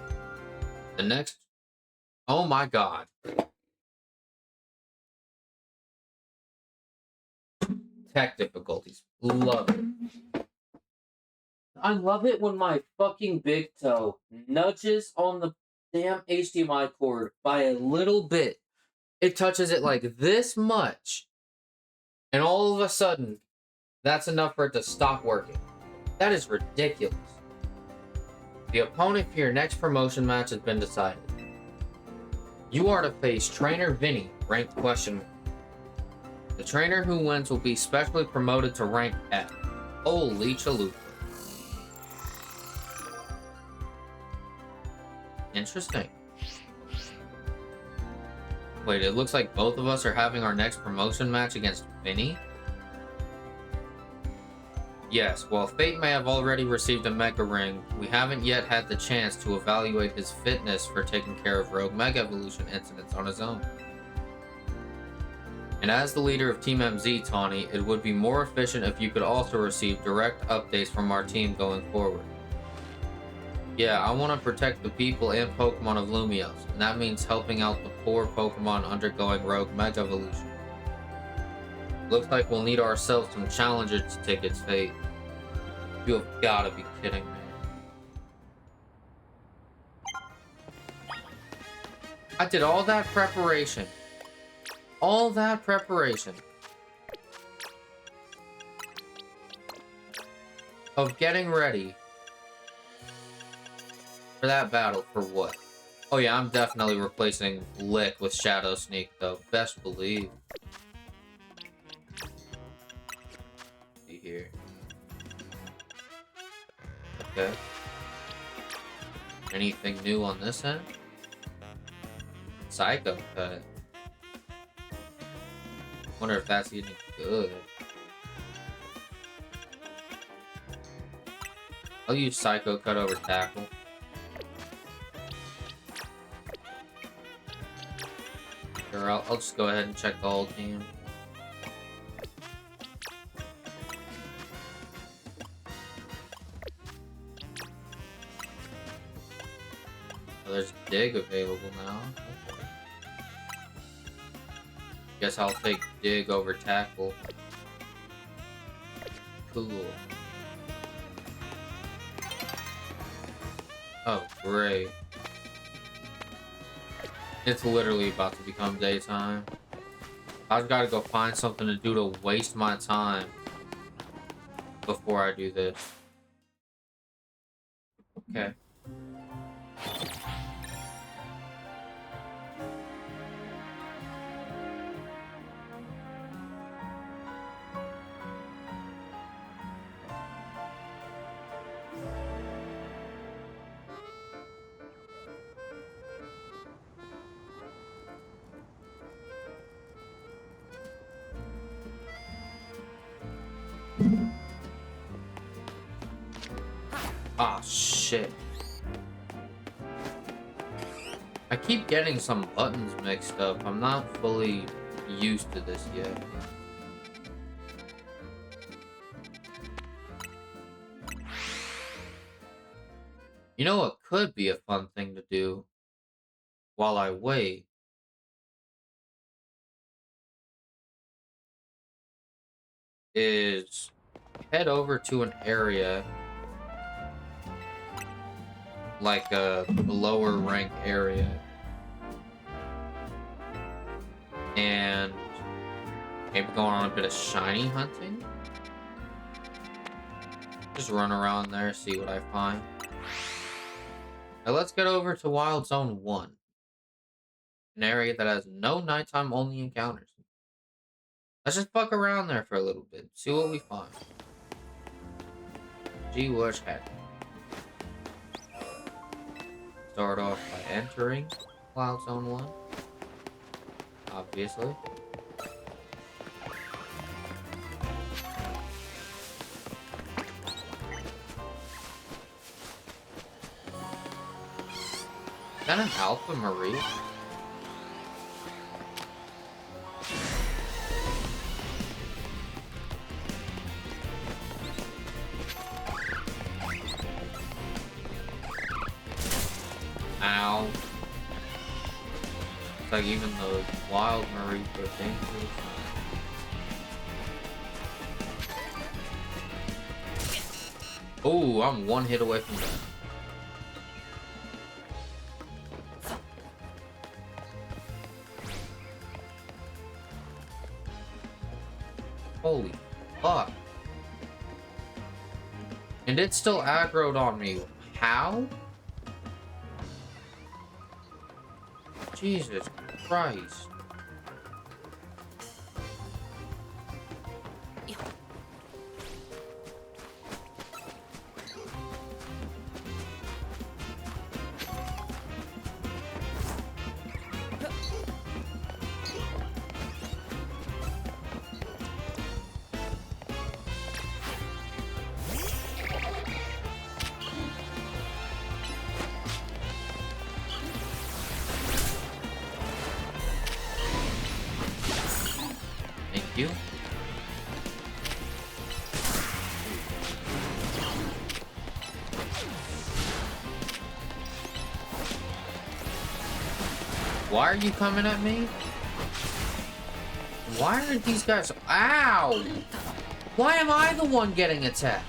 The next... Oh my god. Tech difficulties. Love it. I love it when my fucking big toe nudges on the damn HDMI cord by a little bit. It touches it like this much. And all of a sudden, that's enough for it to stop working. That is ridiculous. The opponent for your next promotion match has been decided. You are to face Trainer Vinny, ranked question. The trainer who wins will be specially promoted to rank F. Holy chalupa. Interesting. Wait, it looks like both of us are having our next promotion match against Vinny? Yes, while Fate may have already received a Mega Ring, we haven't yet had the chance to evaluate his fitness for taking care of rogue Mega Evolution incidents on his own. And as the leader of Team MZ, Tawny, it would be more efficient if you could also receive direct updates from our team going forward. Yeah, I want to protect the people and Pokemon of Lumios, and that means helping out the poor Pokemon undergoing rogue Mega Evolution. Looks like we'll need ourselves some challengers to take its fate. You have gotta be kidding me. I did all that preparation. All that preparation. Of getting ready. For that battle, for what? Oh yeah, I'm definitely replacing Lick with Shadow Sneak though. Best believe. See here. Okay. Anything new on this end? Psycho Cut. Wonder if that's even good. I'll use Psycho Cut over Tackle. Sure, I'll just go ahead and check the whole team. Oh, there's Dig available now. Okay. Guess I'll take Dig over Tackle. Cool. Oh, great. It's literally about to become daytime. I've got to go find something to do to waste my time before I do this. Okay. Ah, shit. I keep getting some buttons mixed up. I'm not fully used to this yet. You know what could be a fun thing to do while I wait? Is head over to an area like a lower rank area and maybe going on a bit of shiny hunting. Just run around there, see what I find. Now let's get over to Wild Zone 1, an area that has no nighttime only encounters. Let's just fuck around there for a little bit, see what we find. Gee, what's happening? Start off by entering Wild Zone 1, obviously. Is that an Alpha Marie? Ow. It's like even the wild Maries are dangerous. Oh, I'm one hit away from that. Holy fuck. And it's still aggroed on me. How? Jesus Christ. Thank you. Why are you coming at me? Why are these guys... Ow! Why am I the one getting attacked?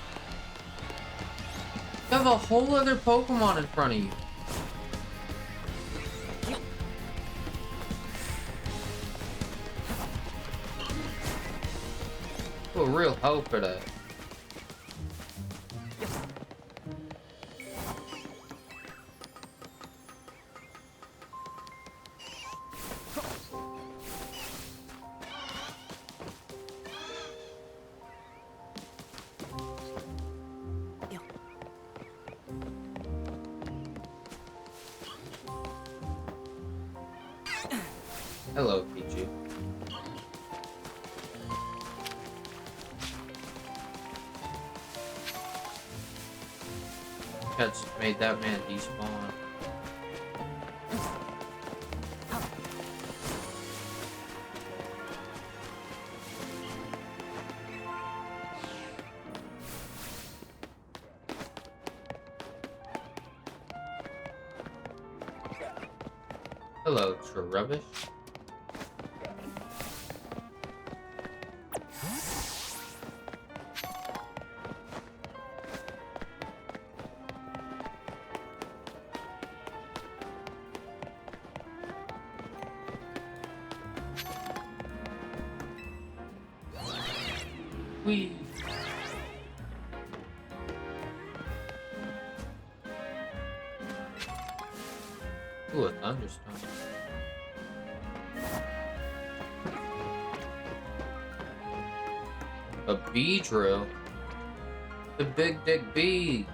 You have a whole other Pokemon in front of you. Put real hope for that. Hello, Pichu. Just made that man despawn. Hello, Trubbish. Whee! Ooh, a thunderstorm. A bee drill? The big dick bee!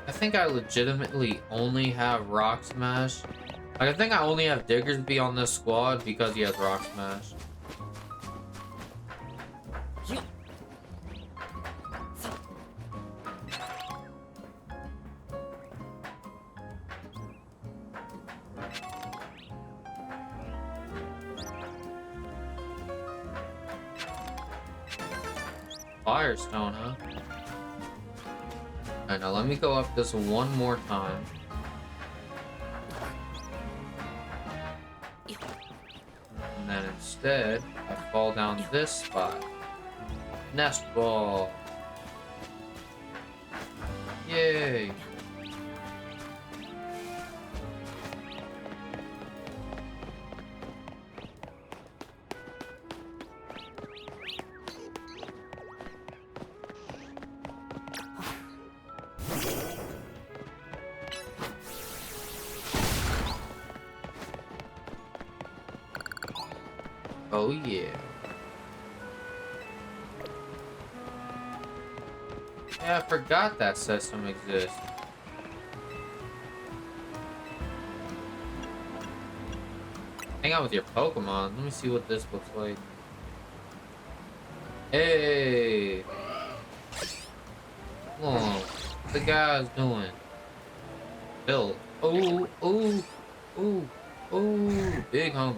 I think I legitimately only have Rock Smash. Like, I think I only have Diggersby on this squad because he has Rock Smash. Firestone, huh? Alright, now let me go up this one more time. And then instead, I fall down this spot. Nest ball. Yay. Oh yeah. Yeah, I forgot that system exists. Hang out with your Pokemon. Let me see what this looks like. Hey! Come on. What the guy's doing? Bill. Oh, oh, oh, oh. Big homie.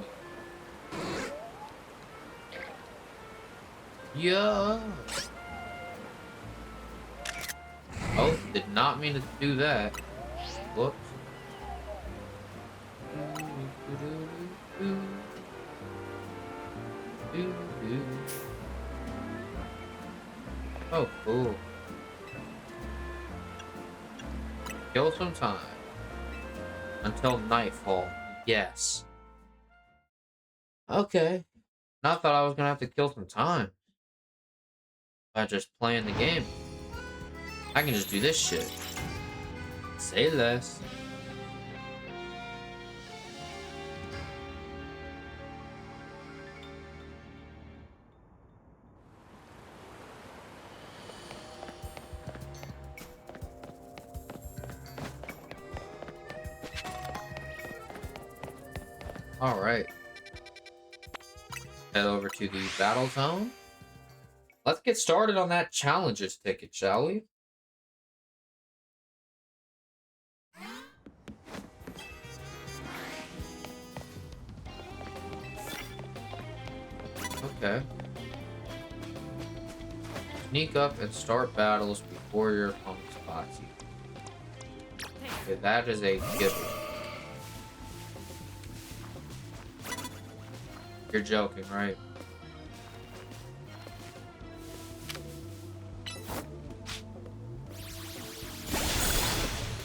Yeah. Oh, did not mean to do that. Whoops. Oh, cool. Kill some time. Until nightfall. Yes. Okay. I thought I was gonna have to kill some time by just playing the game. I can just do this shit. Say less. Alright. Head over to the battle zone. Let's get started on that challenges ticket, shall we? Okay. Sneak up and start battles before your opponent spots you. Okay, that is a given. You're joking, right?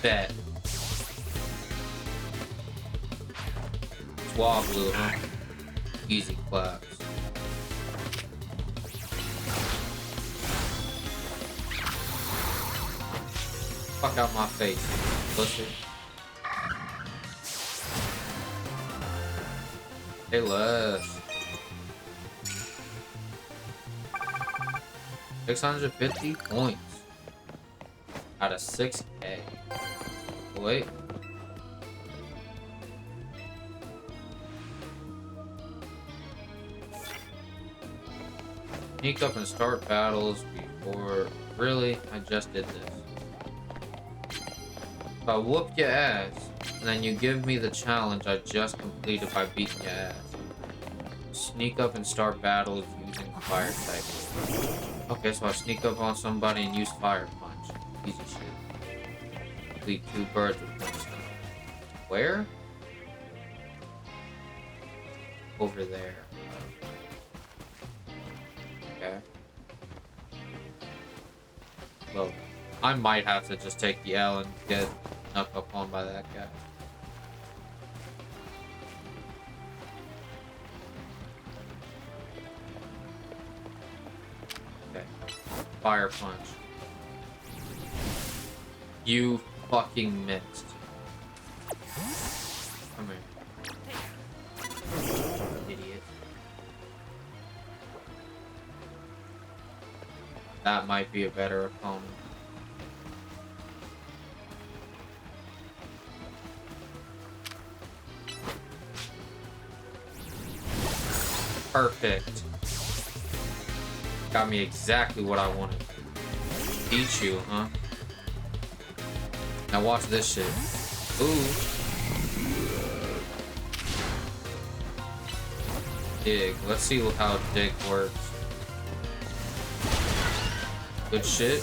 Bet. Swablu, huh? Easy claps. Fuck out my face, pussy. Hey, less. 650 points out of 6K. Wait. Sneak up and start battles before. Really? I just did this. If I whoop your ass, and then you give me the challenge I just completed by beating your ass. Sneak up and start battles using fire type. Okay, so I sneak up on somebody and use fire punch. Easy shit. Complete 2 birds with 1 stone. Where? Over there. Okay. Well, I might have to just take the L and get snuck up on by that guy. Okay. Fire punch. You fucking missed. Come here. Idiot. That might be a better opponent. Perfect. Got me exactly what I wanted. Beat you, huh? Now watch this shit. Ooh. Dig. Let's see how dig works. Good shit.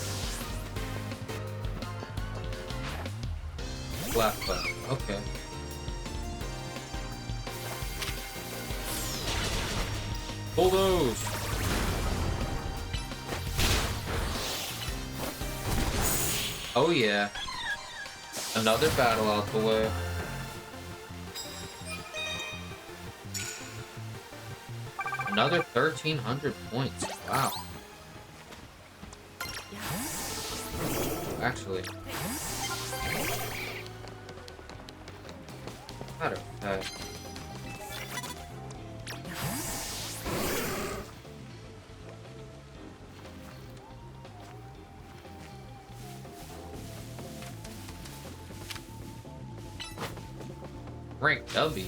Flat. Okay. Pull those. Oh yeah. Another battle out the way. Another 1,300 points. Wow. Actually. Matter of fact. Rank W.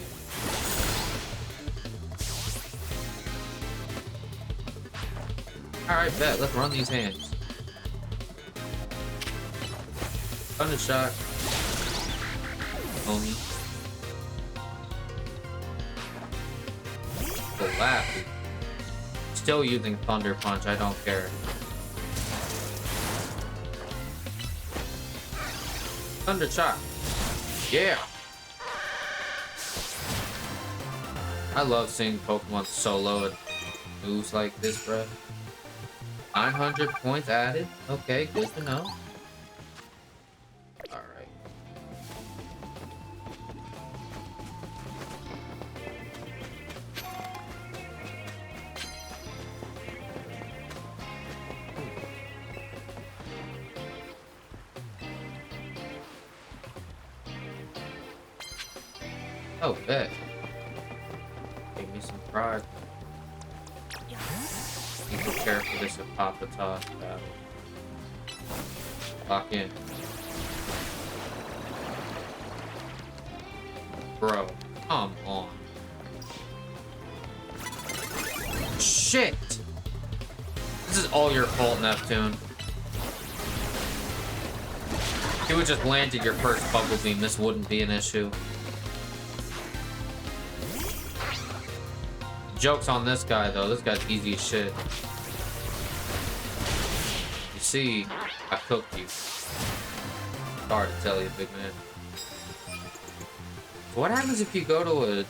Alright, bet. Let's run these hands. Thunder shot. Homie. Laugh. Still using Thunder Punch, I don't care. Thunder shot. Yeah. I love seeing Pokemon solo and moves like this, bro. 900 points added. Okay, good to know. Alright. Oh, bet. Give me some pride. Be prepared for this Hippopotas battle. Lock in. Bro, come on. Shit! This is all your fault, Neptune. If you would just landed your first Bubble Beam, this wouldn't be an issue. Joke's on this guy, though. This guy's easy as shit. You see, I cooked you. Sorry to tell you, big man. So what happens if you go to a...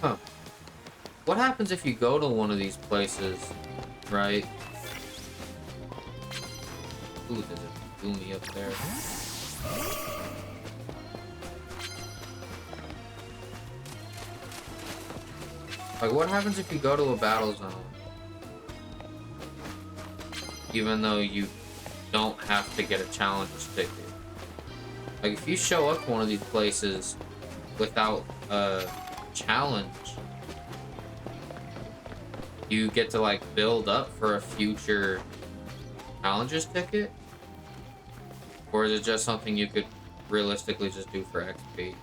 Huh. What happens if you go to one of these places, right? Ooh, there's a Goomy up there. Like, what happens if you go to a battle zone? Even though you don't have to get a challenger's ticket. Like, if you show up to one of these places without a challenge, you get to, like, build up for a future challenger's ticket? Or is it just something you could realistically just do for XP?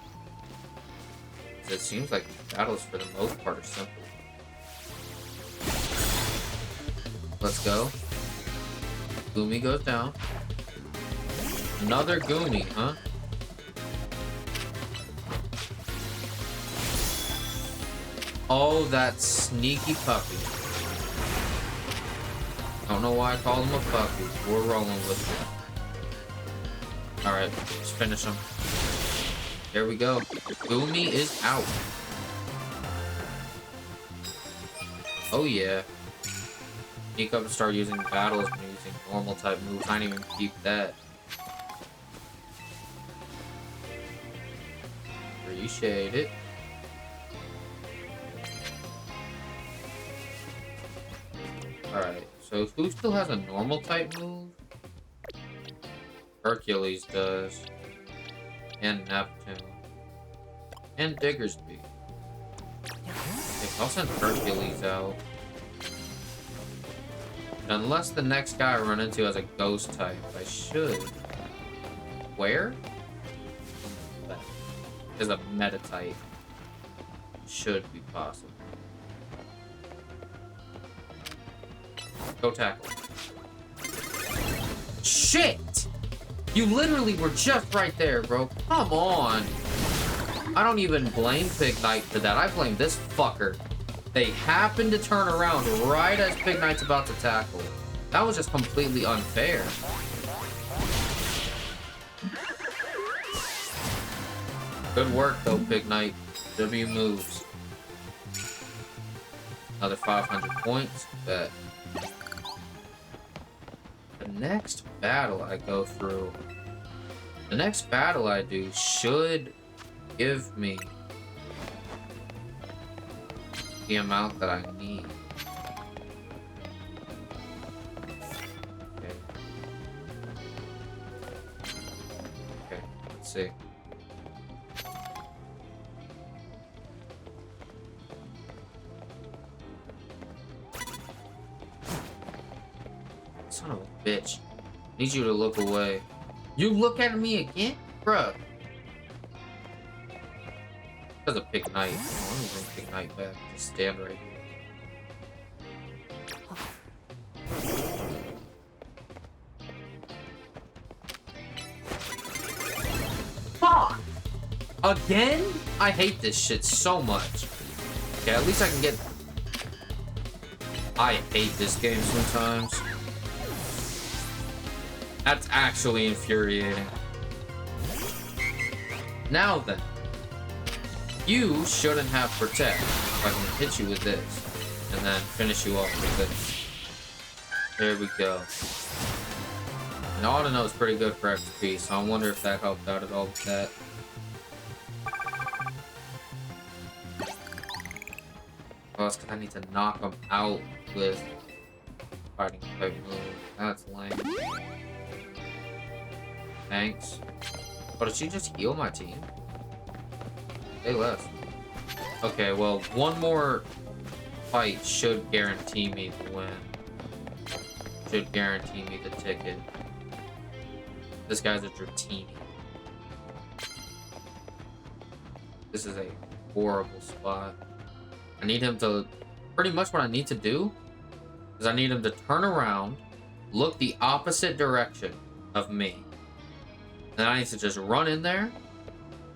It seems like battles for the most part are simple. Let's go. Goomy goes down. Another Goomy, huh? Oh, that sneaky puppy. Don't know why I called him a puppy. We're rolling with it. Alright, let's finish him. There we go. Goomy is out. Oh yeah. Sneak up and start using battles when you're using normal type moves. I didn't even keep that. Appreciate it. Alright, so who still has a normal type move? Hercules does. And Neptune. And Diggersby. I'll send Hercules out. Unless the next guy I run into has a ghost type, I should. Where? There's a meta type. should be possible. Go tackle. Shit! You literally were just right there, bro. Come on. I don't even blame Pig Knight for that. I blame this fucker. They happened to turn around right as Pig Knight's about to tackle. That was just completely unfair. Good work, though, Pig Knight. W moves. Another 500 points. Bet. The next battle I go through, the next battle I do should give me the amount that I need. Okay. Okay, let's see. Son of a bitch. Need you to look away. You look at me again? Bruh. That's a Pig Knight. Oh, let me bring Pig Knight back. Just stand right here. Fuck! Again? I hate this shit so much. Okay, at least I can get... I hate this game sometimes. That's actually infuriating. Now then. You shouldn't have protect. If I can hit you with this. And then finish you off with this. There we go. And auto know is pretty good for XP, so I wonder if that helped out at all with that. Oh, it's because I need to knock them out with fighting type move. That's lame. Thanks. Oh, did she just heal my team? They left. Okay, well, one more fight should guarantee me the win. Should guarantee me the ticket. This guy's a Dratini. This is a horrible spot. I need him to... Pretty much what I need to do is I need him to turn around, look the opposite direction of me. Then I need to just run in there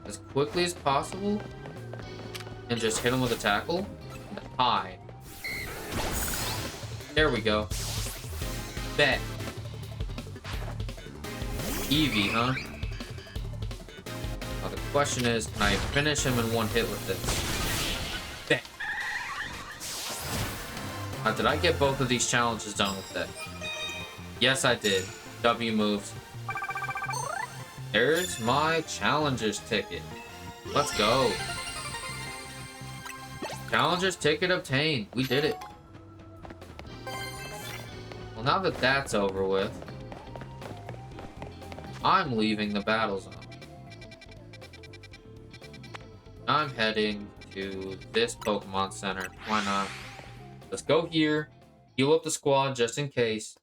as quickly as possible and just hit him with a tackle and hide. There we go. Bet. Eevee, huh? Now the question is, can I finish him in one hit with this? Bet. Now, did I get both of these challenges done with that? Yes, I did. W moves. There's my challenger's ticket. Let's go. Challenger's ticket obtained. We did it. Well, now that that's over with, I'm leaving the battle zone. I'm heading to this Pokemon Center. Why not? Let's go here. Heal up the squad just in case.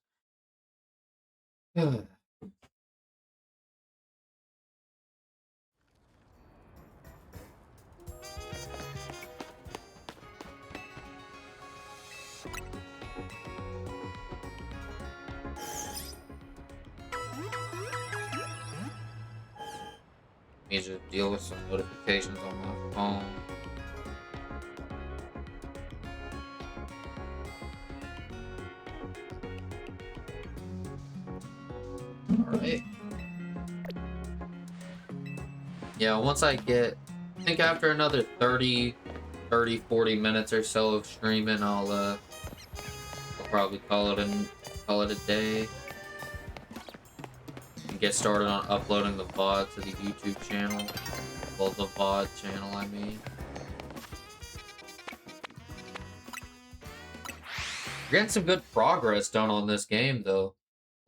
Need to deal with some notifications on my phone. Alright. Yeah, once I get... I think after another 30, 40 minutes or so of streaming, I'll probably call it a day. And get started on uploading the VOD to the YouTube channel. Well, the VOD channel, I mean. We're getting some good progress done on this game, though.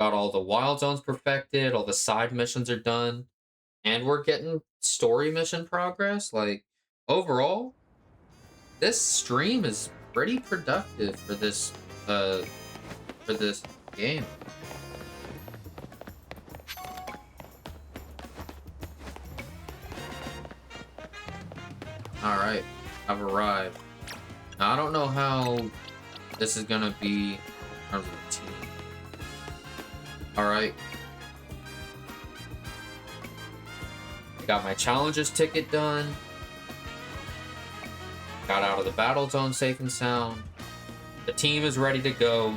Got all the wild zones perfected, all the side missions are done, and we're getting story mission progress. Like, overall, this stream is pretty productive for this game. All right. I've arrived. Now, I don't know how this is gonna be in terms of team. Alright. I got my challenges ticket done. Got out of the battle zone safe and sound. The team is ready to go.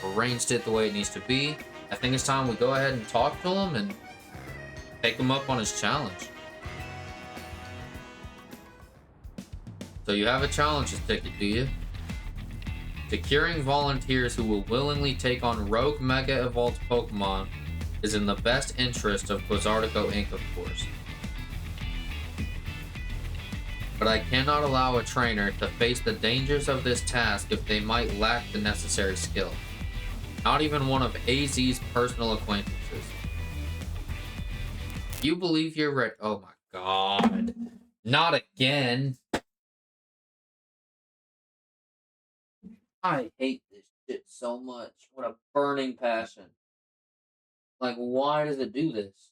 Arranged it the way it needs to be. I think it's time we go ahead and talk to him and take him up on his challenge. So you have a challenges ticket, do you? Securing volunteers who will willingly take on rogue Mega Evolved Pokemon is in the best interest of Blizzardico Inc., of course. But I cannot allow a trainer to face the dangers of this task if they might lack the necessary skill. Not even one of AZ's personal acquaintances. You believe you're ready? Oh my god. Not again. I hate this shit so much. What a burning passion. Like, why does it do this?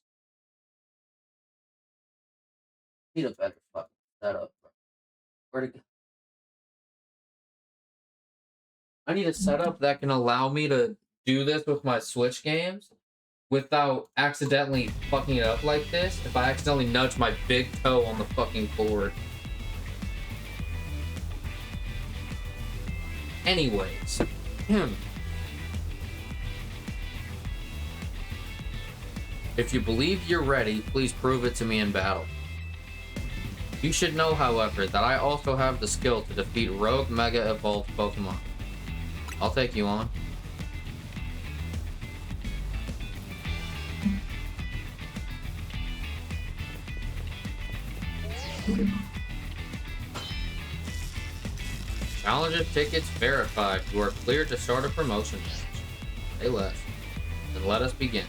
Need a better fucking setup, bro. Where'd it go? I need a setup that can allow me to do this with my Switch games without accidentally fucking it up like this if I accidentally nudge my big toe on the fucking board. Anyways. If you believe you're ready, please prove it to me in battle. You should know, however, that I also have the skill to defeat rogue Mega Evolved Pokemon. I'll take you on. Challenger tickets verified. You are cleared to start a promotion match. Say less. Then let us begin.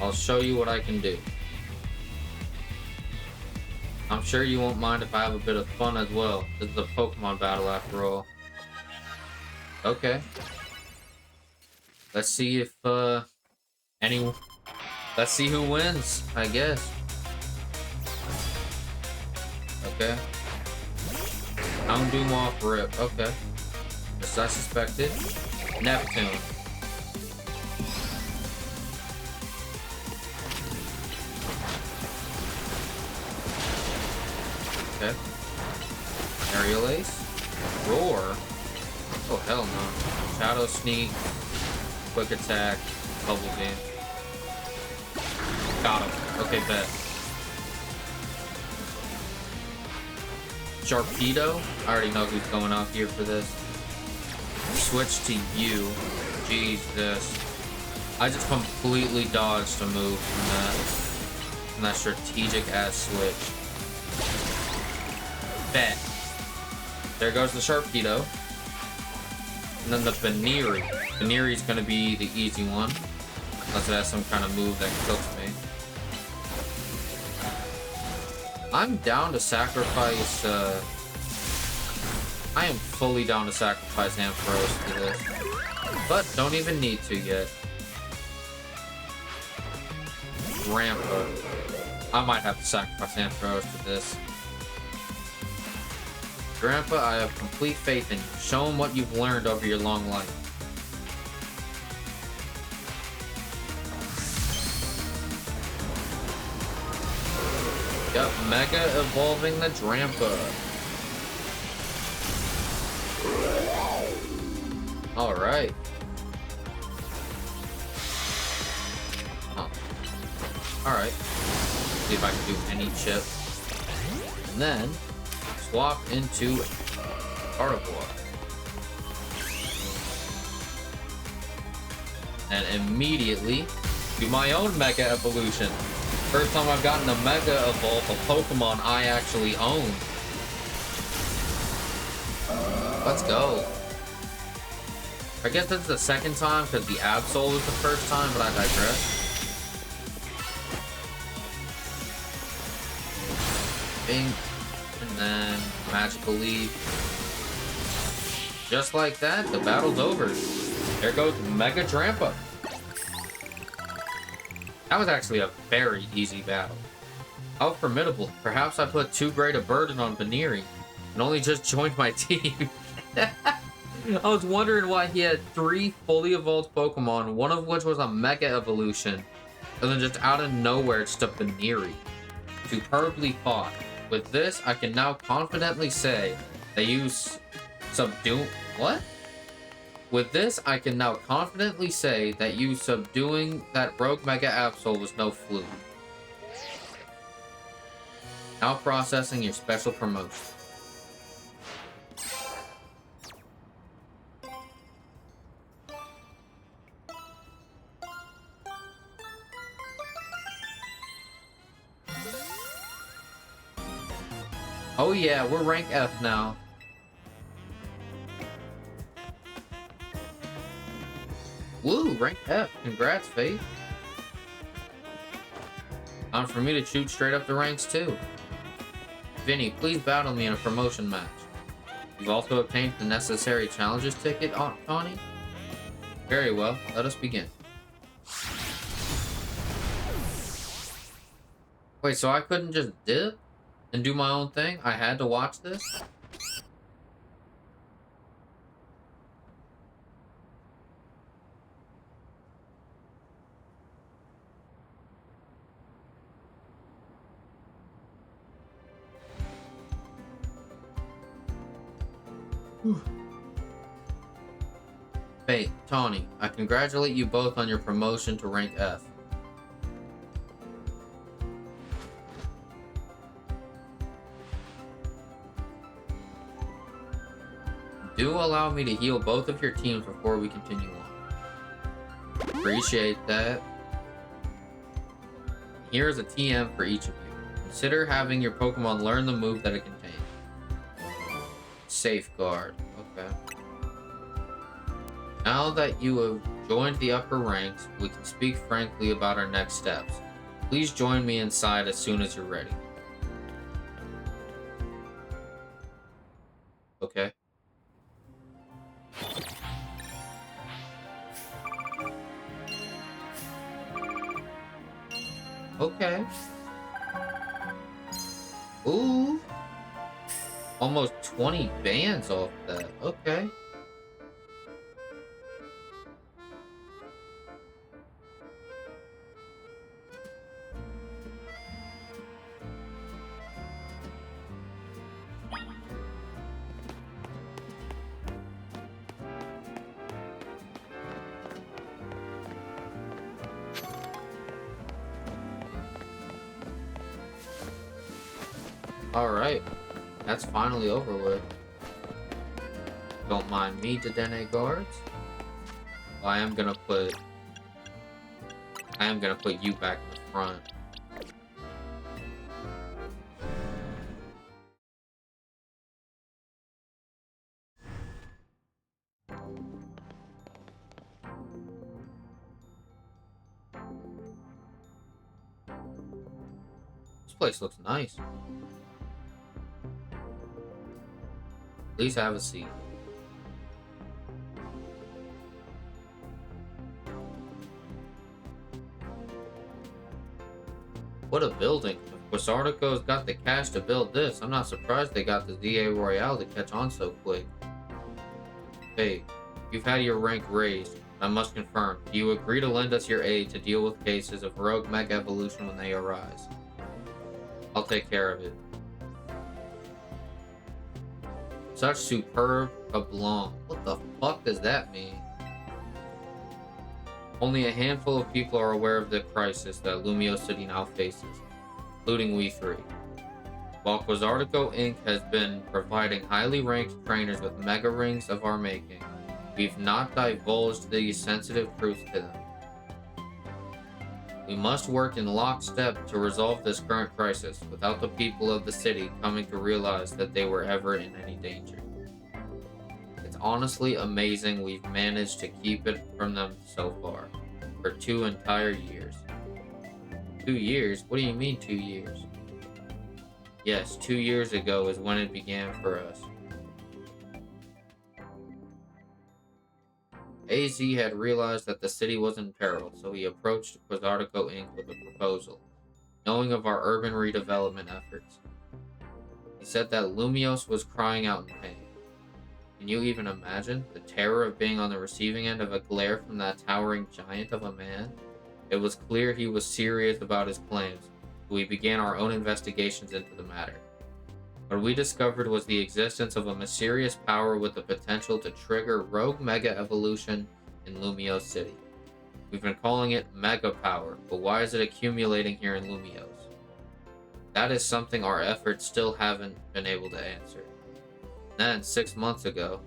I'll show you what I can do. I'm sure you won't mind if I have a bit of fun as well. This is a Pokemon battle after all. Okay. Let's see if let's see who wins, I guess. Okay. Houndoom off rip. Okay. As I suspected. Neptune. Okay. Aerial Ace. Roar. Oh, hell no. Shadow Sneak. Quick Attack. Bubble Beam. Got him. Okay, bet. Sharpedo. I already know who's going off here for this. Switch to you. Jesus. I just completely dodged a move from that strategic ass switch. Bet. There goes the Sharpedo. And then the Baneri. Baneri's gonna be the easy one. Unless it has some kind of move that cooks me. I'm down to sacrifice, I am fully down to sacrifice Ampharos for this. But don't even need to yet. Rampa. I might have to sacrifice Ampharos for this. Grandpa, I have complete faith in you. Show him what you've learned over your long life. Yep, Mega evolving the Drampa. Alright. Oh. Alright. See if I can do any chip. And then swap into Gardevoir. And immediately do my own Mega Evolution. First time I've gotten a Mega Evolve, a Pokemon I actually own. Let's go. I guess that's the second time because the Absol was the first time, but I digress. Bing. And then Magical Leaf. Just like that, the battle's over. There goes Mega Drampa. That was actually a very easy battle. How formidable. Perhaps I put too great a burden on Baneri and only just joined my team. I was wondering why he had 3 fully evolved Pokemon, one of which was a Mega Evolution, and then just out of nowhere it's just a Baneri. Superbly fought. With this, I can now confidently say that you subdue... What? With this, I can now confidently say that you subduing that rogue Mega Absol was no fluke. Now processing your special promotion. Oh yeah, we're rank F now. Woo, rank F. Congrats, Faith. Time for me to shoot straight up the ranks too. Vinny, please battle me in a promotion match. You've also obtained the necessary challenges ticket, Tawny? Very well, let us begin. Wait, so I couldn't just dip and do my own thing? I had to watch this? Faith, Tawny, I congratulate you both on your promotion to rank F. Do allow me to heal both of your teams before we continue on. Appreciate that. Here's a TM for each of you. Consider having your Pokemon learn the move that it contains. Safeguard. Okay. Now that you have joined the upper ranks, we can speak frankly about our next steps. Please join me inside as soon as you're ready. Okay. Okay. Ooh. Almost 20 bands off that. Okay. Alright. That's finally over with. Don't mind me, Dedenne guards. I am gonna put you back in the front. This place looks nice. Please have a seat. What a building. If Quasartico's got the cash to build this, I'm not surprised they got the DA Royale to catch on so quick. Hey, you've had your rank raised. I must confirm, do you agree to lend us your aid to deal with cases of rogue Mega Evolution when they arise? I'll take care of it. Such superb aplomb. What the fuck does that mean? Only a handful of people are aware of the crisis that Lumio City now faces, including we three. While Quasartico Inc. has been providing highly ranked trainers with mega rings of our making, we've not divulged these sensitive truths to them. We must work in lockstep to resolve this current crisis without the people of the city coming to realize that they were ever in any danger. It's honestly amazing we've managed to keep it from them so far, for 2 entire years. 2 years? What do you mean 2 years? Yes, 2 years ago is when it began for us. AZ had realized that the city was in peril, so he approached Quasartico Inc. with a proposal. knowing of our urban redevelopment efforts. He said that Lumios was crying out in pain. Can you even imagine the terror of being on the receiving end of a glare from that towering giant of a man? It was clear he was serious about his claims, so we began our own investigations into the matter. What we discovered was the existence of a mysterious power with the potential to trigger rogue mega evolution in Lumios City. We've been calling it Mega Power, but why is it accumulating here in Lumios? That is something our efforts still haven't been able to answer. Then, 6 months ago,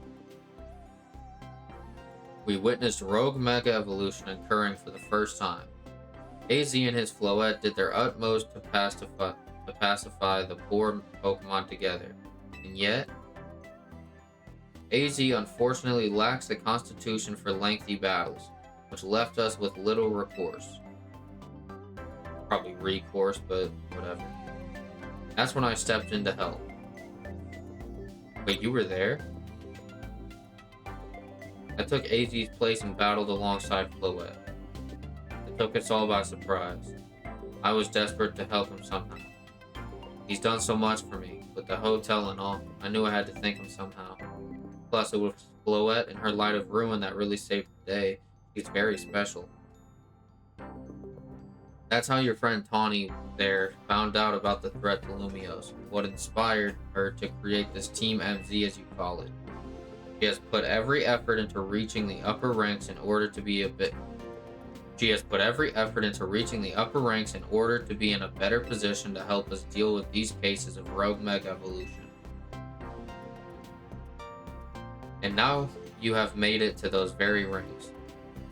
we witnessed rogue mega evolution occurring for the first time. AZ and his Floette did their utmost to pacify the poor Pokemon together, and yet, AZ unfortunately lacks the constitution for lengthy battles, which left us with little recourse. Probably recourse, but whatever. That's when I stepped in to help. Wait, you were there? I took AZ's place and battled alongside Floette. It took us all by surprise. I was desperate to help him somehow. He's done so much for me, with the hotel and all. I knew I had to thank him somehow. Plus, it was Floette and her light of ruin that really saved the day. She's very special. That's how your friend Tawny there found out about the threat to Lumios, what inspired her to create this Team MZ as you call it. She has put every effort into reaching the upper ranks in order to be in a better position to help us deal with these cases of rogue mega evolution. And now you have made it to those very ranks.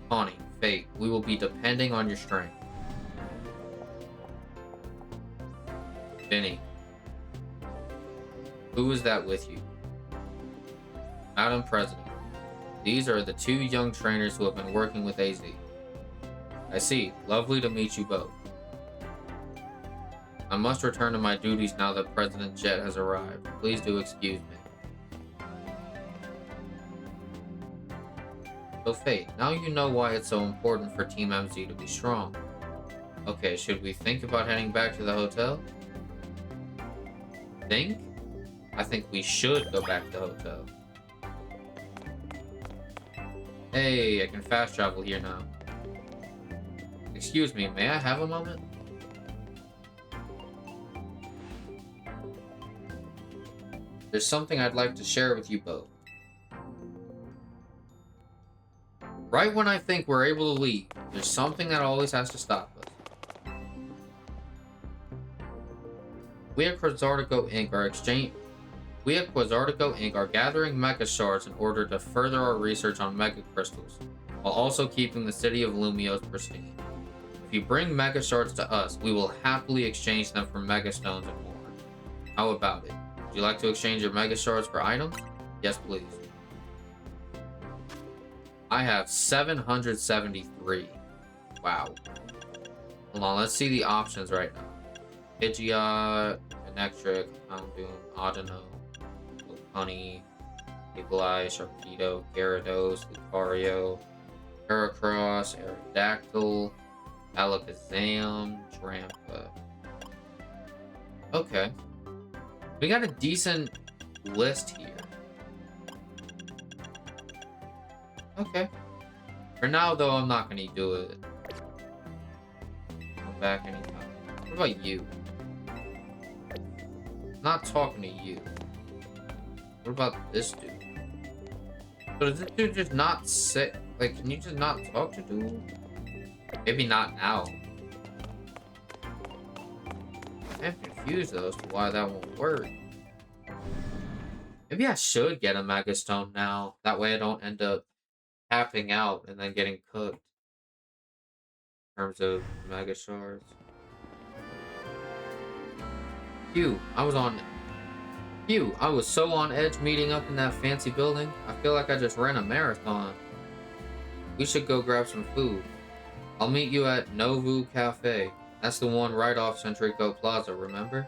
Tawny, Fate, we will be depending on your strength. Vinny, who is that with you? Madam President, these are the 2 young trainers who have been working with AZ. I see. Lovely to meet you both. I must return to my duties now that President Jet has arrived. Please do excuse me. So Fate, now you know why it's so important for Team MZ to be strong. Okay, should we think about heading back to the hotel? Think? I think we should go back to the hotel. Hey, I can fast travel here now. Excuse me, may I have a moment? There's something I'd like to share with you both. Right when I think we're able to leave, there's something that always has to stop us. We at Quasartico Inc. are gathering Mega Shards in order to further our research on Mega Crystals, while also keeping the city of Lumios pristine. If you bring Mega Shards to us, we will happily exchange them for Mega Stones and more. How about it? Would you like to exchange your Mega Shards for items? Yes, please. I have 773. Wow. Hold on, let's see the options right now. Pidgeot, Electric, Houndoom, Audino, Honey, Eagle-Eye, Sharpedo, Gyarados, Lucario, Heracross, Aerodactyl, Alakazam, Drampa. Okay. We got a decent list here. Okay. For now, though, I'm not going to do it. Come back anytime. What about you? I'm not talking to you. What about this dude? So does this dude just not sit? Like, can you just not talk to dude? Maybe not now. I'm confused though as to why that won't work. Maybe I should get a Mega Stone now. That way I don't end up tapping out and then getting cooked. In terms of Mega Shards. Phew, I was so on edge meeting up in that fancy building. I feel like I just ran a marathon. We should go grab some food. I'll meet you at Novu Cafe. That's the one right off Centrico Plaza, remember?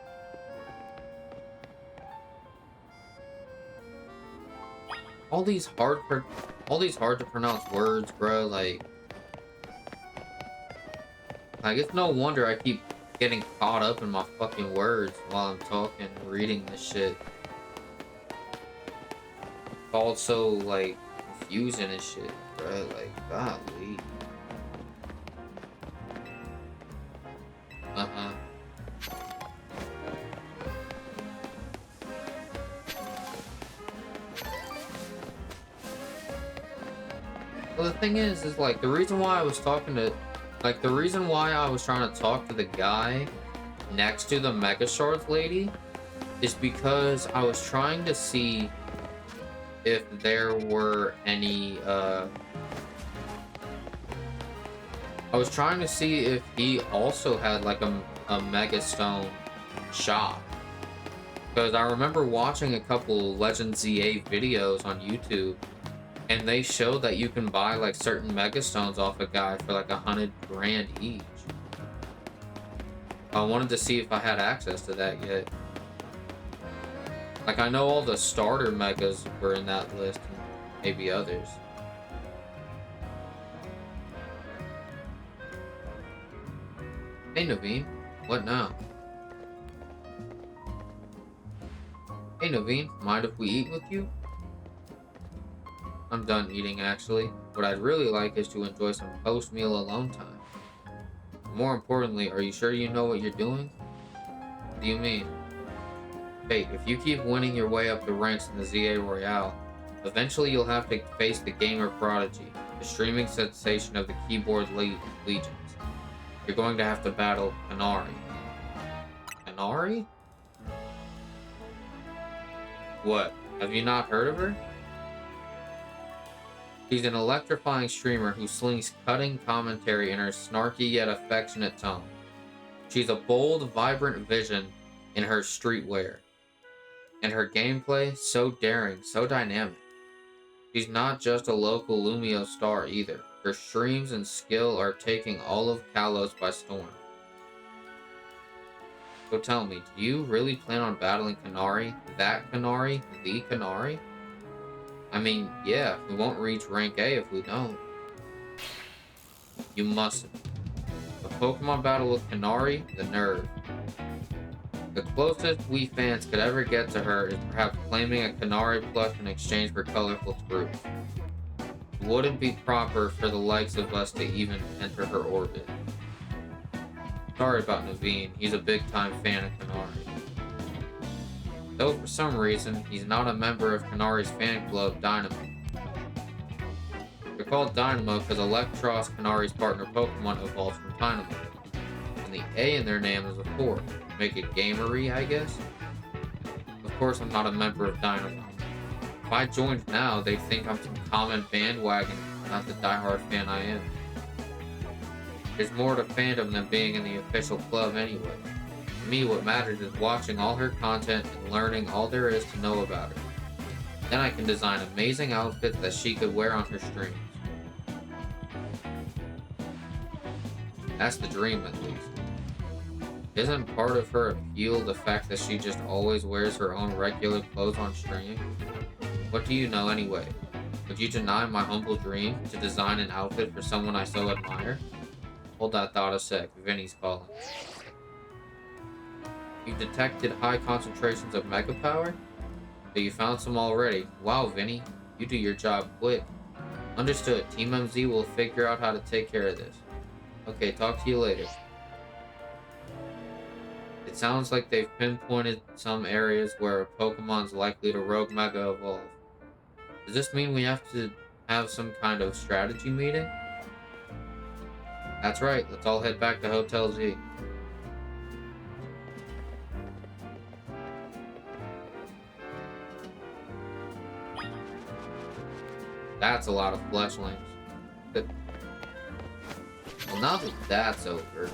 All these hard to pronounce words, bro. Like it's no wonder I keep getting caught up in my fucking words while I'm talking and reading this shit. It's all so, like, confusing and shit, bro. Like, golly. Uh-huh. Well, the thing is like, the reason why I was talking to, like, the reason why I was trying to talk to the guy next to the Mega Shards lady is because I was trying to see if there were any, I was trying to see if he also had, like, a Mega Stone shop. Because I remember watching a couple Legend ZA videos on YouTube, and they show that you can buy, like, certain Mega Stones off a guy for, like, 100 grand each. I wanted to see if I had access to that yet. Like, I know all the starter Megas were in that list, and maybe others. Hey, Naveen. What now? Hey, Naveen. Mind if we eat with you? I'm done eating, actually. What I'd really like is to enjoy some post-meal alone time. More importantly, are you sure you know what you're doing? What do you mean? Hey, if you keep winning your way up the ranks in the ZA Royale, eventually you'll have to face the gamer prodigy, the streaming sensation of the keyboard legions. You're going to have to battle Kanari. Kanari? What? Have you not heard of her? She's an electrifying streamer who slings cutting commentary in her snarky yet affectionate tone. She's a bold, vibrant vision in her streetwear, and her gameplay so daring, so dynamic. She's not just a local Lumio star either. Her streams and skill are taking all of Kalos by storm. So tell me, do you really plan on battling Kanari? That Kanari? The Kanari? I mean, yeah, we won't reach rank A if we don't. You mustn't. A Pokemon battle with Kanari? The nerve. The closest we fans could ever get to her is perhaps claiming a Kanari plush in exchange for colorful spruce. It wouldn't be proper for the likes of us to even enter her orbit. Sorry about Naveen, he's a big-time fan of Kanari. Though for some reason, he's not a member of Kanari's fan club, Dynamo. They're called Dynamo because Electros, Kanari's partner Pokemon, evolves from Dynamo. And the A in their name is a 4. Make it gamery, I guess? Of course I'm not a member of Dynamo. If I joined now, they'd think I'm some common bandwagon, not the diehard fan I am. There's more to fandom than being in the official club anyway. To me, what matters is watching all her content and learning all there is to know about her. Then I can design amazing outfits that she could wear on her streams. That's the dream, at least. Isn't part of her appeal the fact that she just always wears her own regular clothes on stream? What do you know anyway? Would you deny my humble dream to design an outfit for someone I so admire? Hold that thought a sec, Vinny's calling. You detected high concentrations of Mega Power? So you found some already. Wow, Vinny, you do your job quick. Understood, Team MZ will figure out how to take care of this. Okay, talk to you later. It sounds like they've pinpointed some areas where a Pokemon's likely to rogue Mega Evolve. Does this mean we have to have some kind of strategy meeting? That's right, let's all head back to Hotel Z. That's a lot of fletchlings. Well, now that that's over...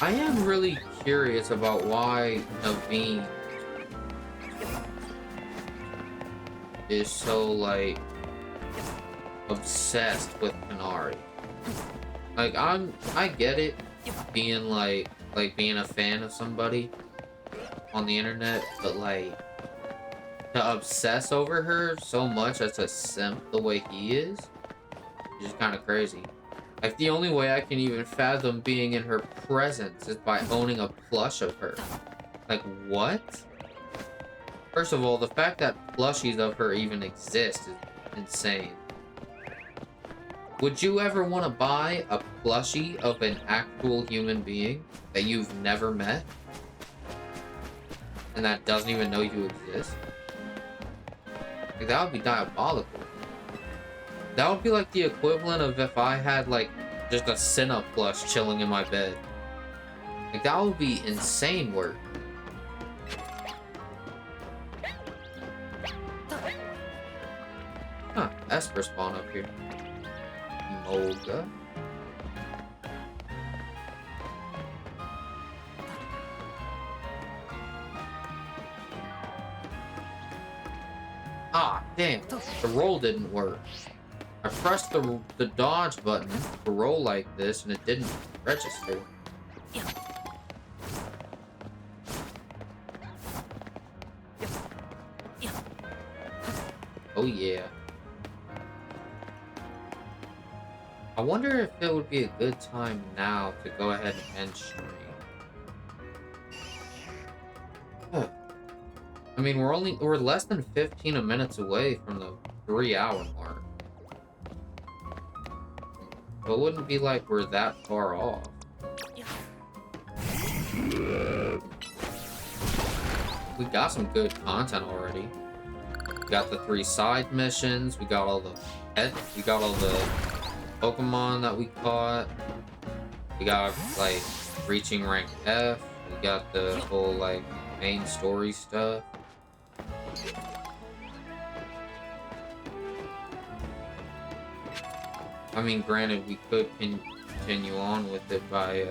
I am really curious about why Naveen is so, like, obsessed with Kanari. Like, I get it, being, like being a fan of somebody, on the internet, but like to obsess over her so much as to simp the way he is just kind of crazy. Like the only way I can even fathom being in her presence is by owning a plush of her. Like what? First of all, the fact that plushies of her even exist is insane. Would you ever want to buy a plushie of an actual human being that you've never met? And that doesn't even know you exist? Like, that would be diabolical. That would be like the equivalent of if I had, like, just a Cinna plush chilling in my bed. Like, that would be insane work. Huh, Esper spawn up here. Olga. Ah, damn. The roll didn't work. I pressed the dodge button to roll like this and it didn't register. Oh yeah. I wonder if it would be a good time now to go ahead and end stream. Huh. I mean, we're less than 15 minutes away from the 3-hour mark. But it wouldn't be like we're that far off. We got some good content already. We got the 3 side missions, we got all the pets, we got all the Pokemon that we caught. We got, like, reaching rank F. We got the whole, like, main story stuff. I mean, granted, we could continue on with it by,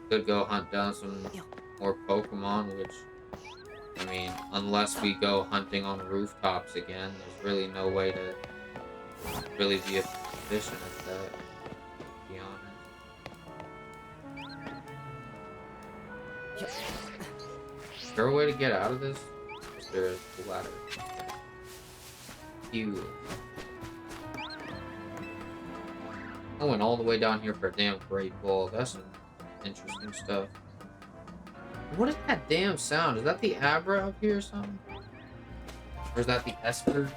could go hunt down some more Pokemon, which, I mean, unless we go hunting on rooftops again, there's really no way to really be efficient at that, to be honest. Is there a way to get out of this? There is a ladder. Ew. I went all the way down here for a damn great ball. That's some interesting stuff. What is that damn sound? Is that the Abra up here or something? Or is that the Esper?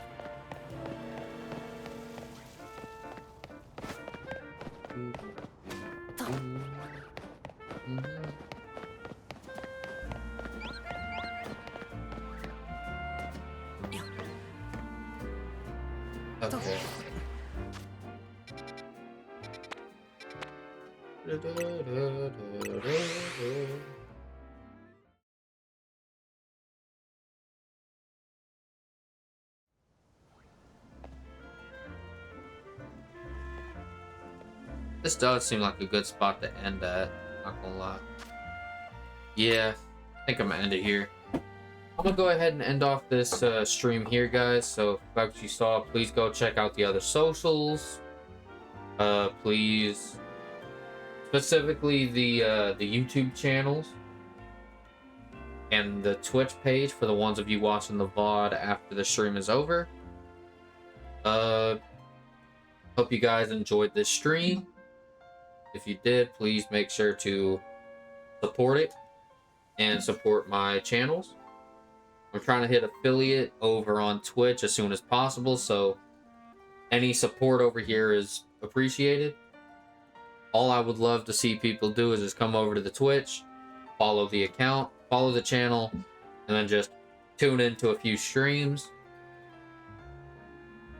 Okay. This does seem like a good spot to end at, not gonna lie. Yeah, I think I'm gonna end it here. I'm gonna go ahead and end off this stream here, guys. So, like you saw, please go check out the other socials. Please, specifically the YouTube channels and the Twitch page for the ones of you watching the VOD after the stream is over. Hope you guys enjoyed this stream. If you did, please make sure to support it and support my channels. I'm trying to hit affiliate over on Twitch as soon as possible, so any support over here is appreciated. All I would love to see people do is just come over to the Twitch, follow the account, follow the channel, and then just tune into a few streams.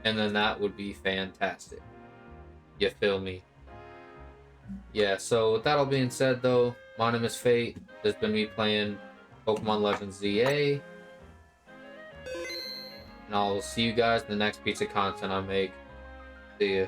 And then that would be fantastic. You feel me? Yeah, so with that all being said, though, my name is Fate. This has been me playing Pokemon Legends ZA. And I'll see you guys in the next piece of content I make. See ya.